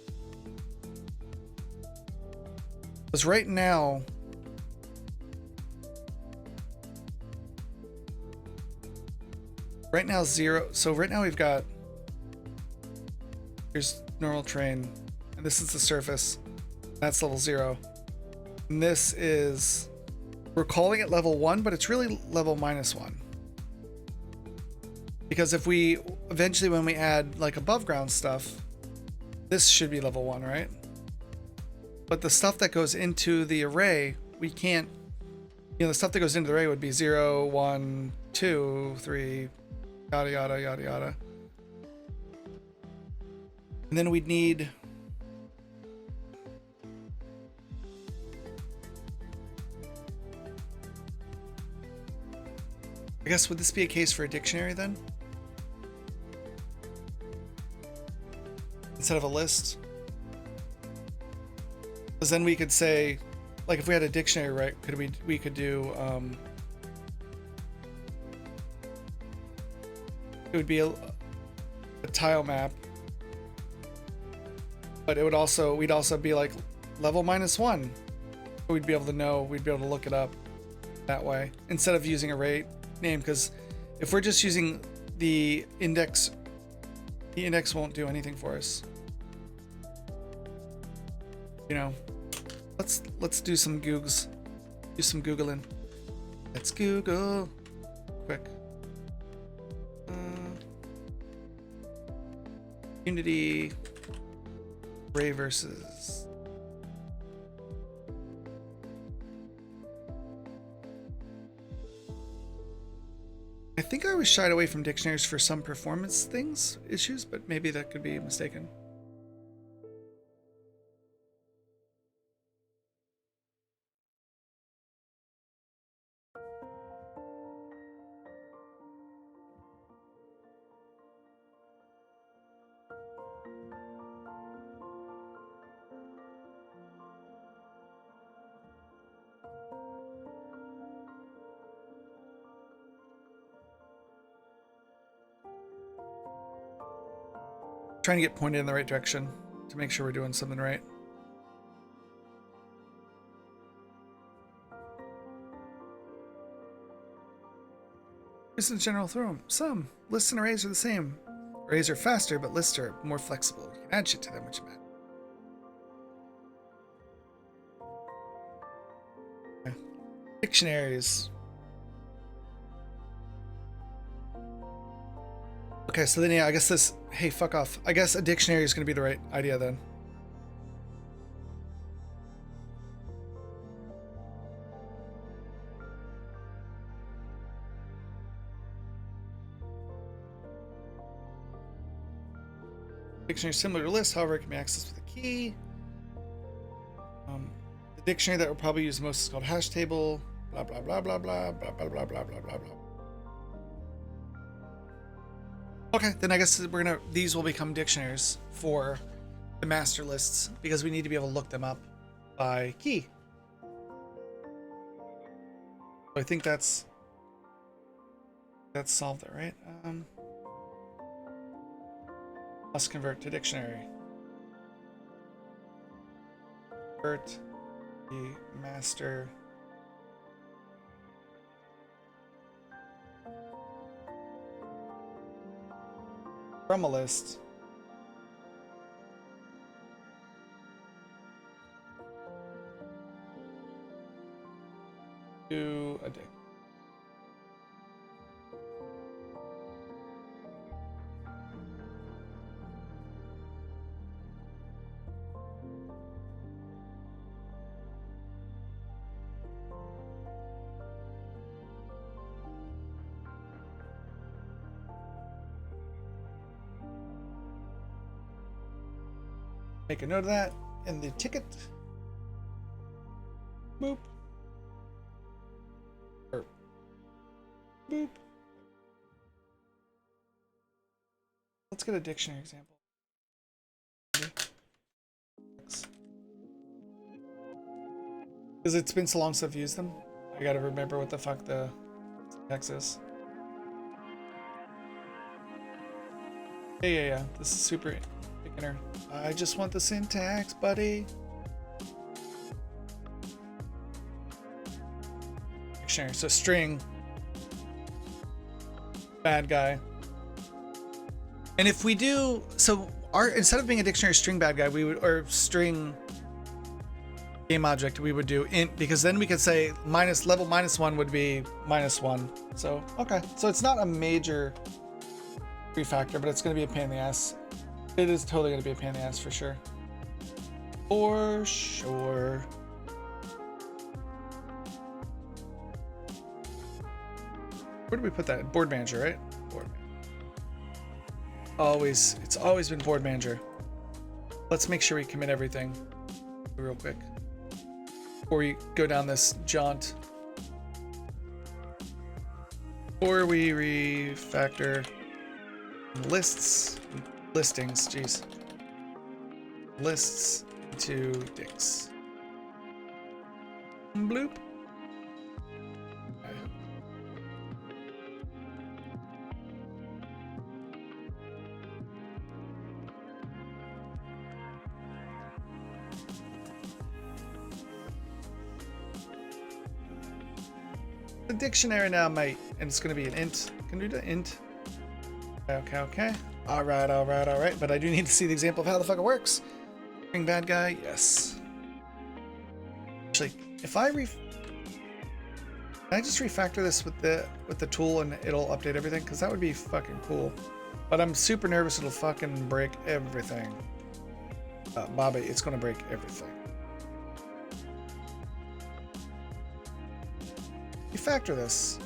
Because right now, zero. So right now we've got, here's normal terrain, and this is the surface. That's level 0. And this is, we're calling it level 1, but it's really level -1. Because if we, eventually when we add like above ground stuff, this should be level 1, right? But the stuff that goes into the array, we can't, the stuff that goes into the array would be 0, 1, 2, 3, yada, yada, yada, yada. And then we'd need, I guess, would this be a case for a dictionary then? Instead of a list? Because then we could say, like if we had a dictionary, right, we could do, it would be a tile map. but it would also, we'd also be like level -1. We'd be able to know, we'd be able to look it up that way instead of using a rate name, because if we're just using the index won't do anything for us. You know, let's do some Googles. Do some Googling. Let's Google quick. Unity Ray versus I think I always shied away from dictionaries for some performance issues, but maybe that could be mistaken. Trying to get pointed in the right direction to make sure we're doing something right. Just in general, throw them. Some lists and arrays are the same. Arrays are faster, but lists are more flexible. You can add shit to them, which matters. Okay. Dictionaries. Okay, so then yeah, I guess this, hey, fuck off. I guess a dictionary is going to be the right idea then. Dictionary is similar to lists, however, it can be accessed with a key. The dictionary that we'll probably use most is called hash table. Blah blah blah blah blah blah blah blah blah blah blah blah. Okay, then I guess these will become dictionaries for the master lists because we need to be able to look them up by key. So I think that's solved it, right? Must convert to dictionary. Convert the master from a list to a dict. Make a note of that in the ticket. Boop. Or boop. Let's get a dictionary example. Because it's been so long since I've used them. I gotta remember what the fuck the syntax is. Yeah. This is super beginner. I just want the syntax, buddy. Dictionary. So string. Bad guy. And if we do, so instead of being a dictionary string bad guy, we would, or string game object, we would do int, because then we could say level -1 would be -1. So, okay. So it's not a major refactor, but it's going to be a pain in the ass. It is totally going to be a pain in the ass for sure. For sure. Where do we put that? Board manager, right? Board manager. It's always been board manager. Let's make sure we commit everything real quick before we go down this jaunt. Or we refactor listings, jeez. Lists into dicts. Bloop. Okay. the dictionary now, mate. And it's going to be an int. Can we do the int? Okay. All right. But I do need to see the example of how the fuck it works. Ring bad guy, yes. Actually, if I can I just refactor this with the tool and it'll update everything? Because that would be fucking cool. But I'm super nervous it'll fucking break everything. Bobby, it's gonna break everything. Refactor this.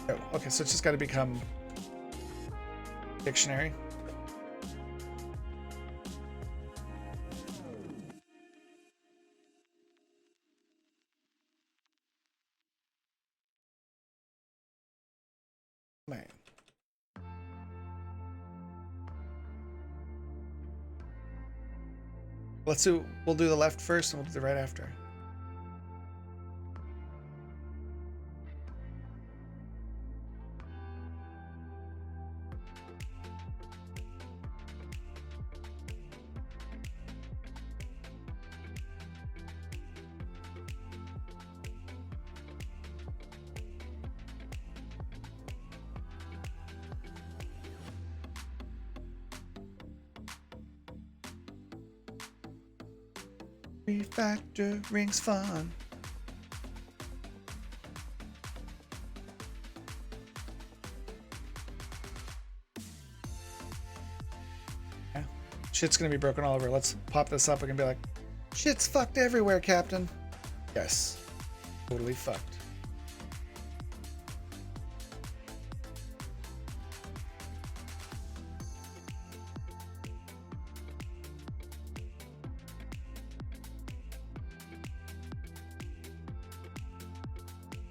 Oh, okay, so it's just got to become dictionary. Man. We'll do the left first and we'll do the right after. Refactoring's fun. Yeah. Shit's gonna be broken all over. Let's pop this up. We can be like, shit's fucked everywhere, Captain. Yes. Totally fucked.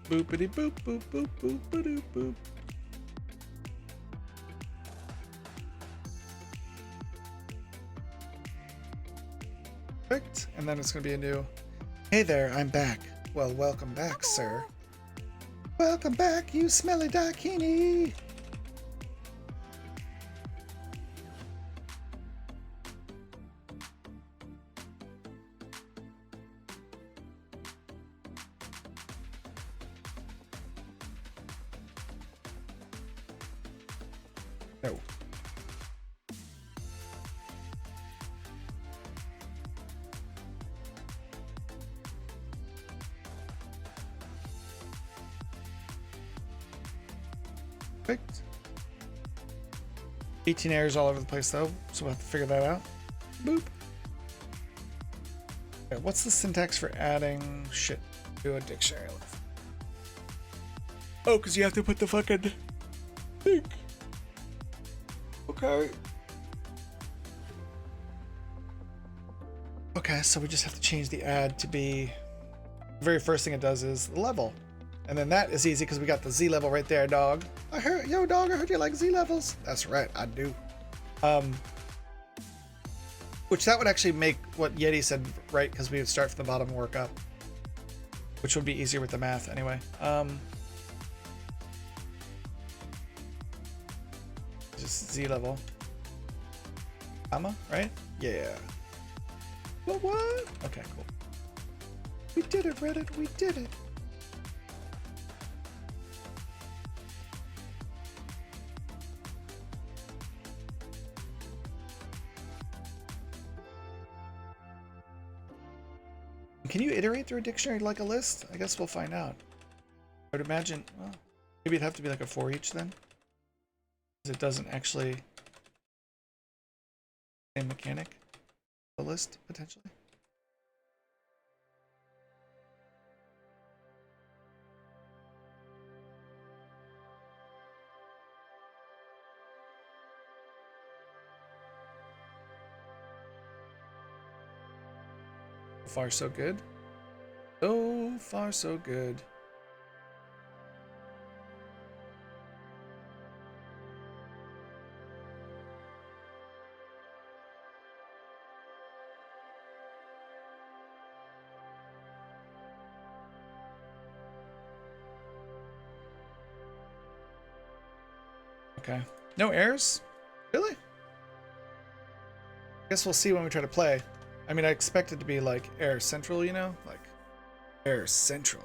Boopity boop boop boop boop boop boop. Perfect. And then it's going to be a new, hey there, I'm back. Well, welcome back, sir. Welcome back, you smelly dakini. No. Perfect. 18 errors all over the place though, so we'll have to figure that out. Boop. Okay, what's the syntax for adding shit to a dictionary? Oh, because you have to put the fucking thing. Okay. Okay, so we just have to change the add to be, the very first thing it does is the level. And then that is easy because we got the Z level right there, dog. I heard, yo, dog, I heard you like Z levels. That's right, I do. Which that would actually make what Yeti said right, because we would start from the bottom and work up. Which would be easier with the math anyway. Just Z level. Comma, right? Yeah. What? Okay, cool. We did it, Reddit, we did it. Can you iterate through a dictionary like a list? I guess we'll find out. I would imagine, well, maybe it'd have to be like a for each then. Because it doesn't actually same mechanic. The list, potentially. So far, so good. So far, so good. Okay. No errors? Really? Guess we'll see when we try to play. I mean, I expect it to be like Error Central, you know? Like, Error Central.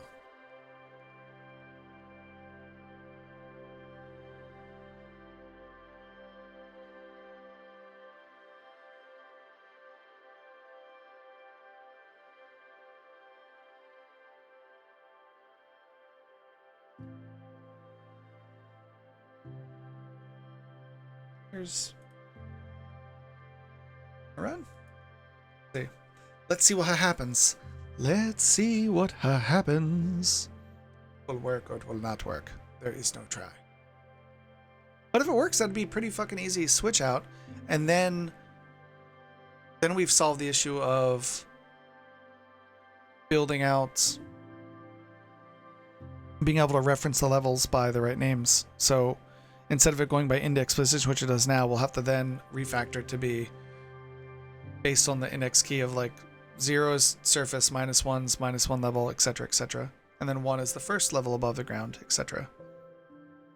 Here's a run. Let's see what happens. Let's see what happens. It will work or it will not work. There is no try. But if it works, that'd be pretty fucking easy. Switch out, and then we've solved the issue of building out, being able to reference the levels by the right names. So instead of it going by index position, which it does now, we'll have to then refactor it to be based on the index key of like 0 is surface, -1's -1 level, etc., etc. And then 1 is the first level above the ground, etc.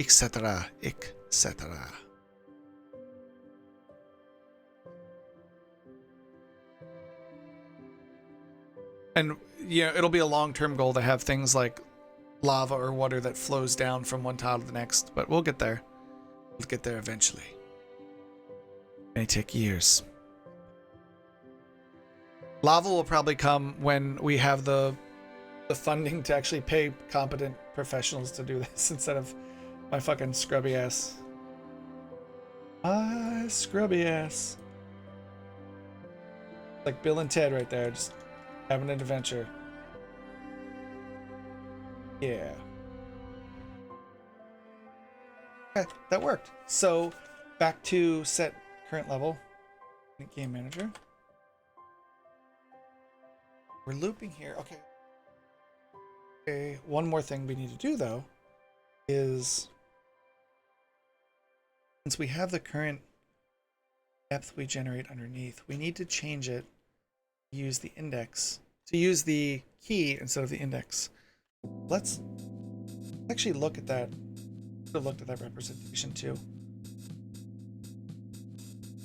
Etc. Etc. And yeah, it'll be a long-term goal to have things like lava or water that flows down from one tile to the next, but we'll get there. We'll get there eventually. It may take years. Lava will probably come when we have the funding to actually pay competent professionals to do this instead of my fucking scrubby ass. My scrubby ass. Like Bill and Ted right there, just having an adventure. Yeah. Okay, that worked. So back to set current level. Game manager. We're looping here. Okay. Okay. One more thing we need to do though is, since we have the current depth we generate underneath, we need to change it. Use the index to use the key instead of the index. Let's actually look at that. Have looked at that representation too.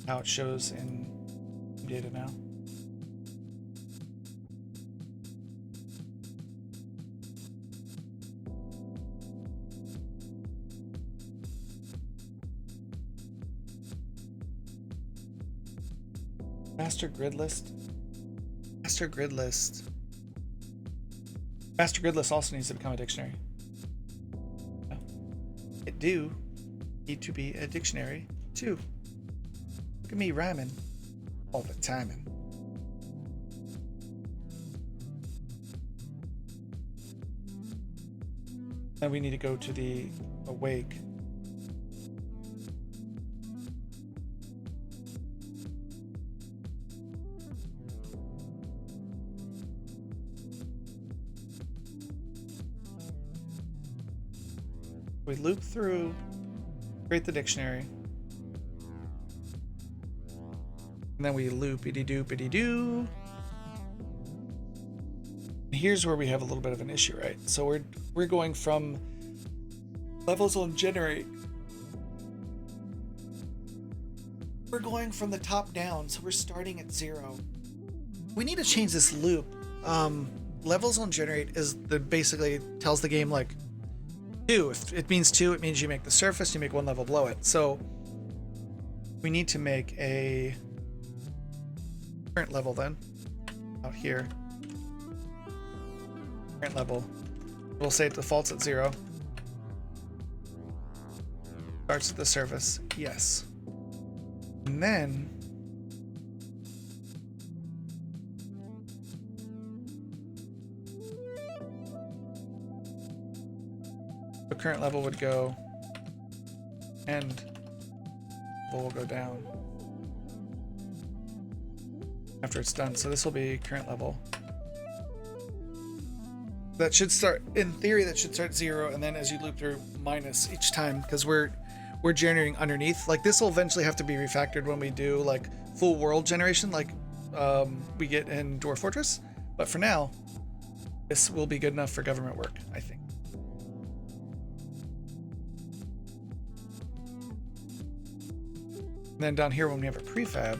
How it shows in data now. Master grid list. Master grid list. Master grid list also needs to become a dictionary. It do need to be a dictionary too. Look at me rhyming all the timing. Then we need to go to the awake. We loop through, create the dictionary, and then we loopity-doopity-doo. Here's where we have a little bit of an issue, right? So we're going from levels on generate. We're going from the top down, so we're starting at 0. We need to change this loop. Levels on generate is basically tells the game like 2. If it means 2, it means you make the surface, you make 1 level below it. So we need to make a current level then out here. Current level. We'll say it defaults at 0. Starts at the surface. Yes. And then the current level would go, and level will go down after it's done. So this will be current level. That should start, in theory, that should start 0, and then as you loop through, minus each time, because we're generating underneath. Like this will eventually have to be refactored when we do like full world generation, like we get in Dwarf Fortress. But for now, this will be good enough for government work, I think. And then down here, when we have a prefab,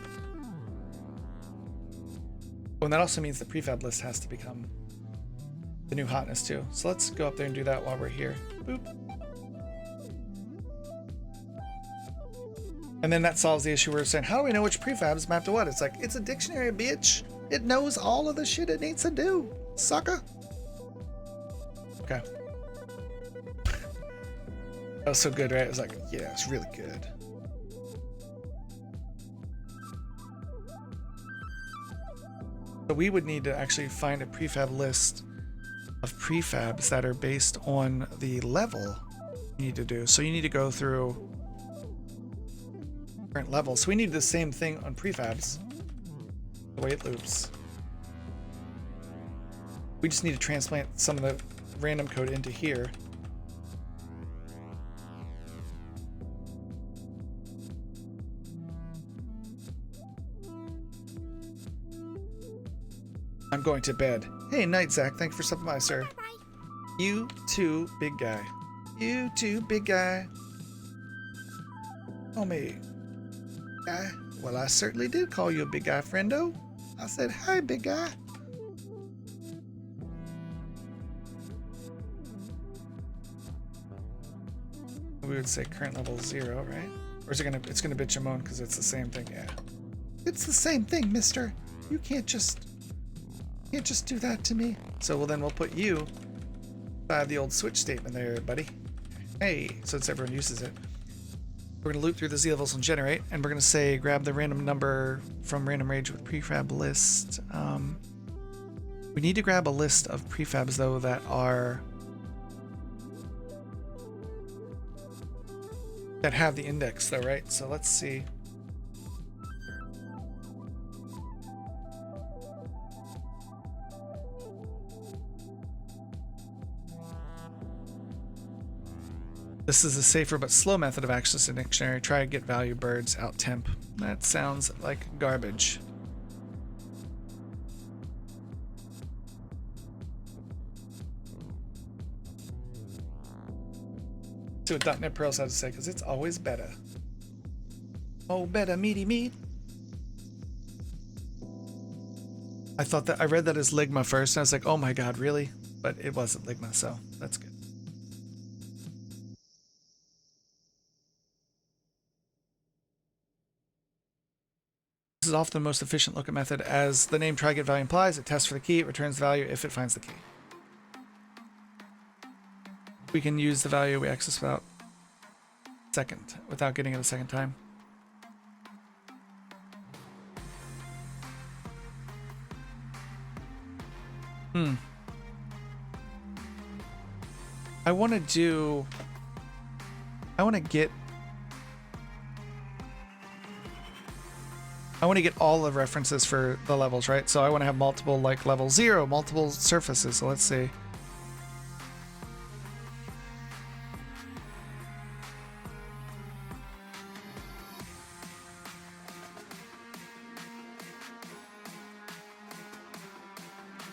well, and that also means the prefab list has to become the new hotness too. So let's go up there and do that while we're here. Boop. And then that solves the issue where we're saying, how do we know which prefabs map to what? It's like, it's a dictionary, bitch. It knows all of the shit it needs to do, sucker. Okay. That was so good, right? It was like, yeah, it's really good. So we would need to actually find a prefab list of prefabs that are based on the level you need to do. So you need to go through current levels. So we need the same thing on prefabs, the way it loops. We just need to transplant some of the random code into here. I'm going to bed. Hey, night, Zach. Thank you for stopping by, sir. Bye. You too, big guy. You too, big guy. Oh, me. Guy. Well, I certainly did call you a big guy, friendo. I said, hi, big guy. We would say current level 0, right? Or is it gonna, it's gonna bitch moan because it's the same thing, yeah. It's the same thing, mister. You can't just do that to me. So well then we'll put you by the old switch statement there, buddy. Hey, since everyone uses it. We're gonna loop through the Z levels and generate, and we're gonna say grab the random number from random range with prefab list. We need to grab a list of prefabs though that are that have the index though, right? So let's see. This is a safer but slow method of access to dictionary. Try to get value birds out temp. That sounds like garbage. See what .NET Pearls has to say, because it's always better. Oh, better meaty meat. I thought that I read that as Ligma first, and I was like, oh my god, really? But it wasn't Ligma, so that's good. This is often the most efficient lookup method. As the name try_get_value implies, it tests for the key, it returns the value if it finds the key. We can use the value we access without getting it a second time. I want to get all the references for the levels, right? So I want to have multiple, like level 0, multiple surfaces. So let's see.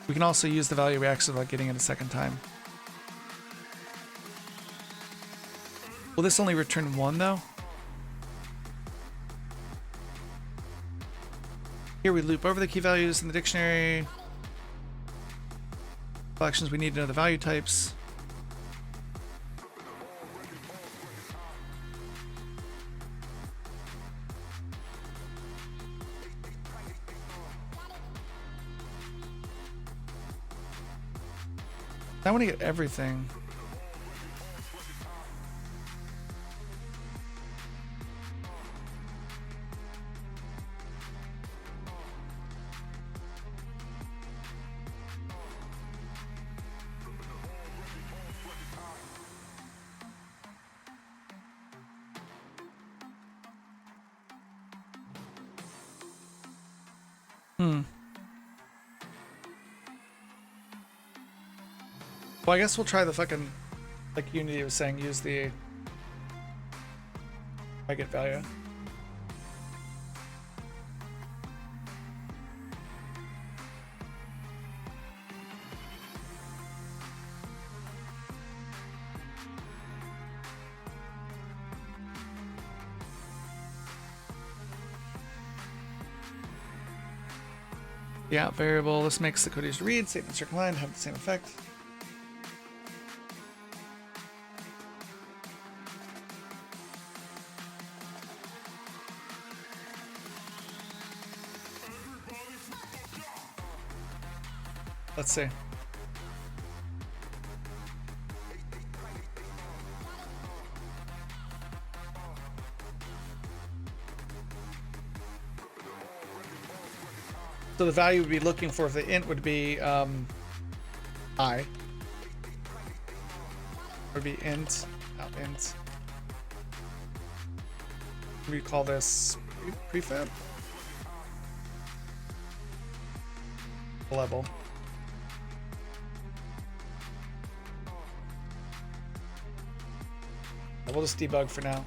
We can also use the value we access without getting it a second time. Will this only return 1 though? Here we loop over the key values in the dictionary. Collections, we need to know the value types. I want to get everything. Well, I guess we'll try the fucking, like Unity was saying, use the get value. The out variable, this makes the code used to read, statements are combined, have the same effect. Let's see. So the value we'd be looking for the int would be I. Would be int, out int. We call this prefab level. We'll just debug for now.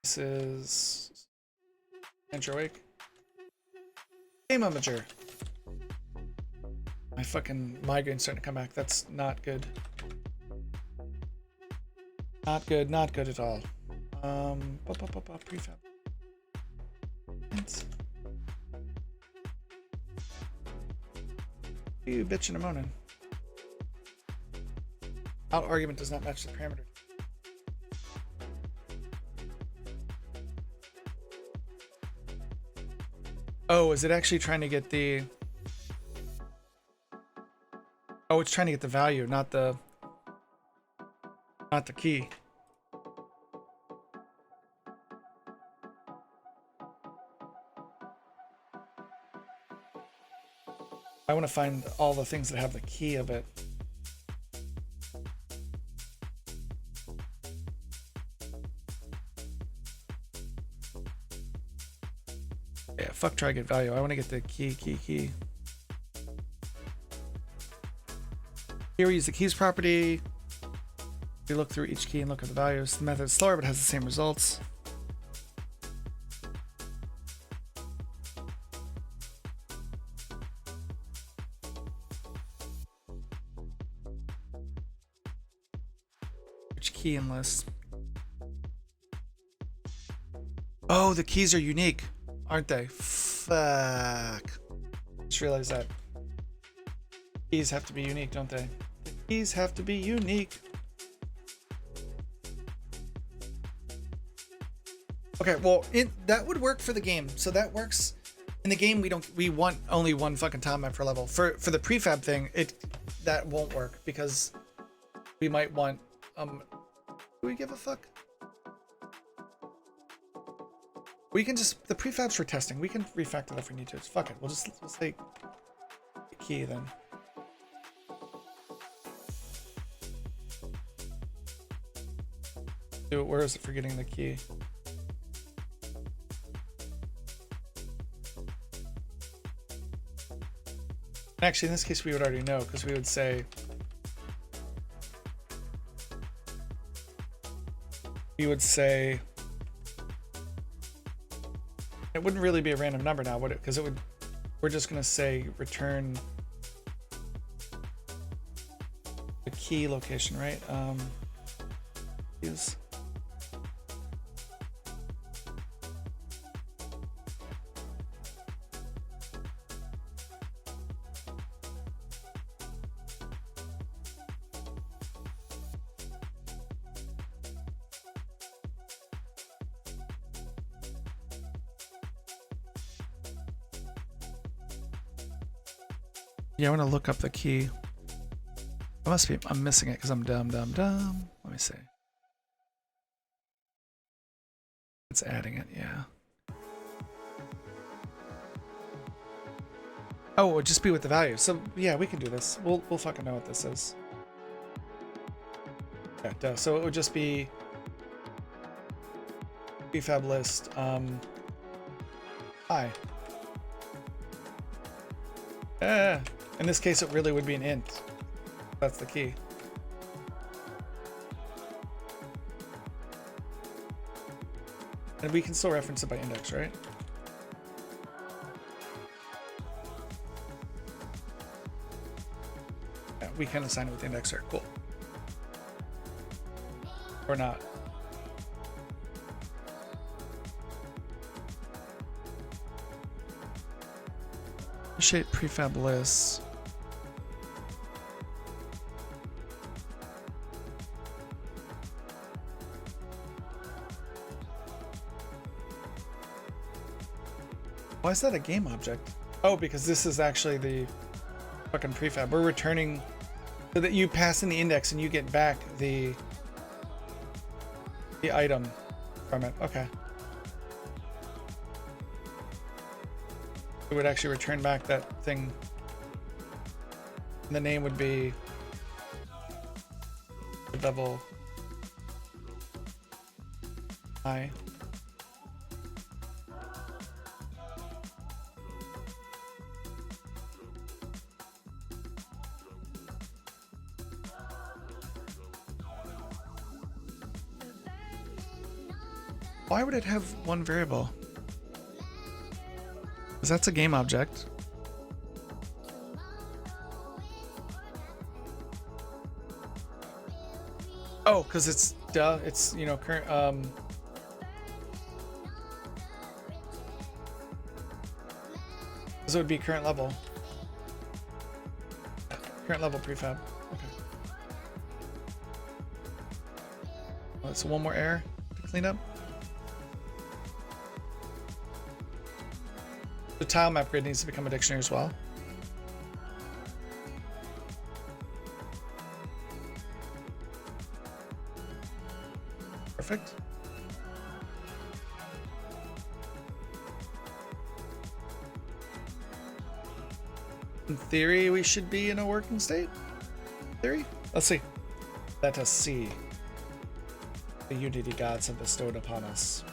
This is Intro Wake. Game Imager. My fucking migraine's starting to come back. That's not good. Not good, not good at all. Prefab. You bitchin' and moaning. Out argument does not match the parameter. Oh, is it actually trying to get the... Oh, it's trying to get the value, not the key. I want to find all the things that have the key of it. Yeah, fuck try get value. I want to get the key. Here we use the keys property. We look through each key and look at the values. The method is slower but has the same results. Which key and list? Oh, the keys are unique, aren't they? Fuck. Just realized that. Keys have to be unique, don't they? The keys have to be unique. Okay, well, that would work for the game. So that works in the game. We want only one fucking time map per level. For the prefab thing, that won't work because we might want do we give a fuck? We can just the prefabs for testing. We can refactor that if we need to. Fuck it. We'll say key then. Where is it for getting the key? Actually, in this case, we would already know because we would say it wouldn't really be a random number now, would it? Because we're just gonna say return the key location, right? Is yeah, I want to look up the key. I'm missing it because I'm dumb. Let me see. It's adding it, yeah. Oh, it would just be with the value. So yeah, we can do this. We'll fucking know what this is. Yeah, duh. So it would just be prefab list. Hi. In this case, it really would be an int. That's the key. And we can still reference it by index, right? Yeah, we can assign it with the indexer. Cool. Or not. Shape prefab lists. Why is that a game object? Oh, because this is actually the fucking prefab. We're returning so that you pass in the index and you get back the The item from it. Okay. It would actually return back that thing. And the name would be double I. Why would it have one variable? Because that's a game object. Oh, because it's it's, you know, current this would be current level. Current level prefab. Okay. Well, so one more error to clean up. The tile map grid needs to become a dictionary as well. Perfect. In theory, we should be in a working state. Theory? Let's see. Let us see. The Unity gods have bestowed upon us.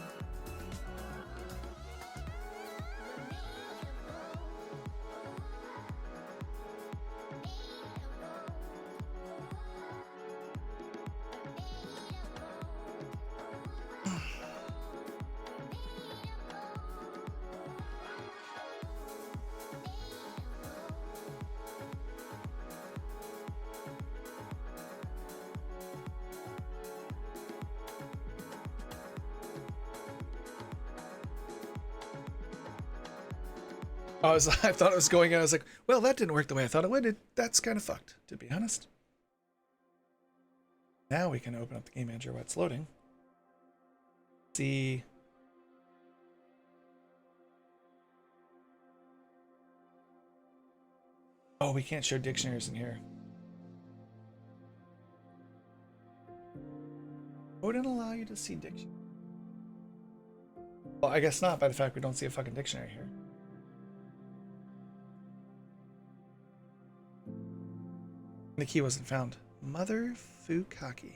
I thought it was going in. I was like, well, that didn't work the way I thought it would. That's kind of fucked, to be honest. Now we can open up the game manager while it's loading. See. Oh, we can't show dictionaries in here. Wouldn't allow you to see dictionary. Well, I guess not by the fact we don't see a fucking dictionary here. The key wasn't found. Mother Fukaki.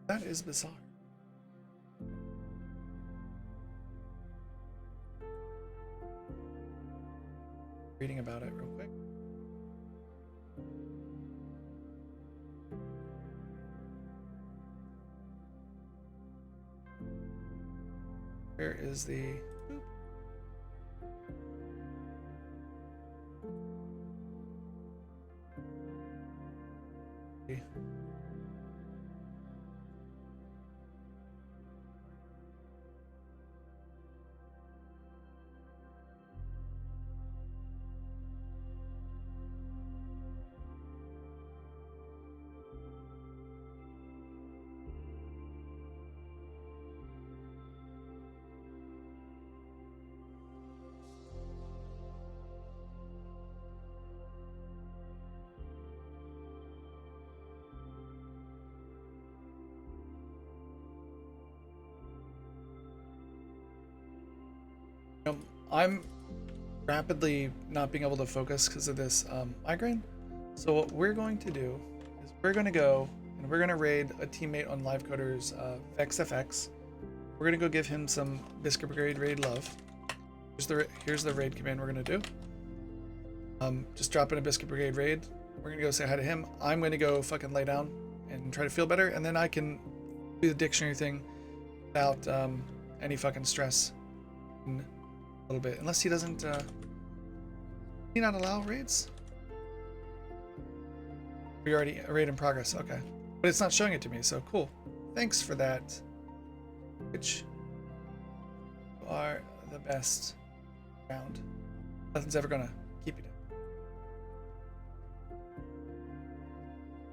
That is bizarre. Reading about it real quick. Where is the... I'm rapidly not being able to focus because of this migraine. So what we're going to do is we're going to go and we're going to raid a teammate on LiveCoder's VexFX. We're going to go give him some Biscuit Brigade raid love. Here's the raid command we're going to do. Just drop in a Biscuit Brigade raid. We're going to go say hi to him. I'm going to go fucking lay down and try to feel better, and then I can do the dictionary thing without any fucking stress. A little bit, unless he doesn't. Can he not allow raids? We already a raid in progress. Okay, but it's not showing it to me. So cool. Thanks for that. Which are the best round. Nothing's ever gonna keep you down.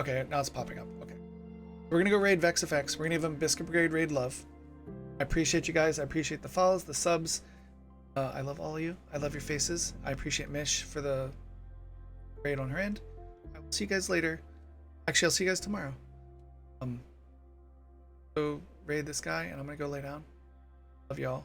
Okay, now it's popping up. Okay, we're gonna go raid VexFX. We're gonna give him Biscuit Brigade raid love. I appreciate you guys. I appreciate the follows, the subs. I love all of you. I love your faces. I appreciate Mish for the raid on her end. I will see you guys later. Actually, I'll see you guys tomorrow. Go raid this guy, and I'm gonna go lay down. Love y'all.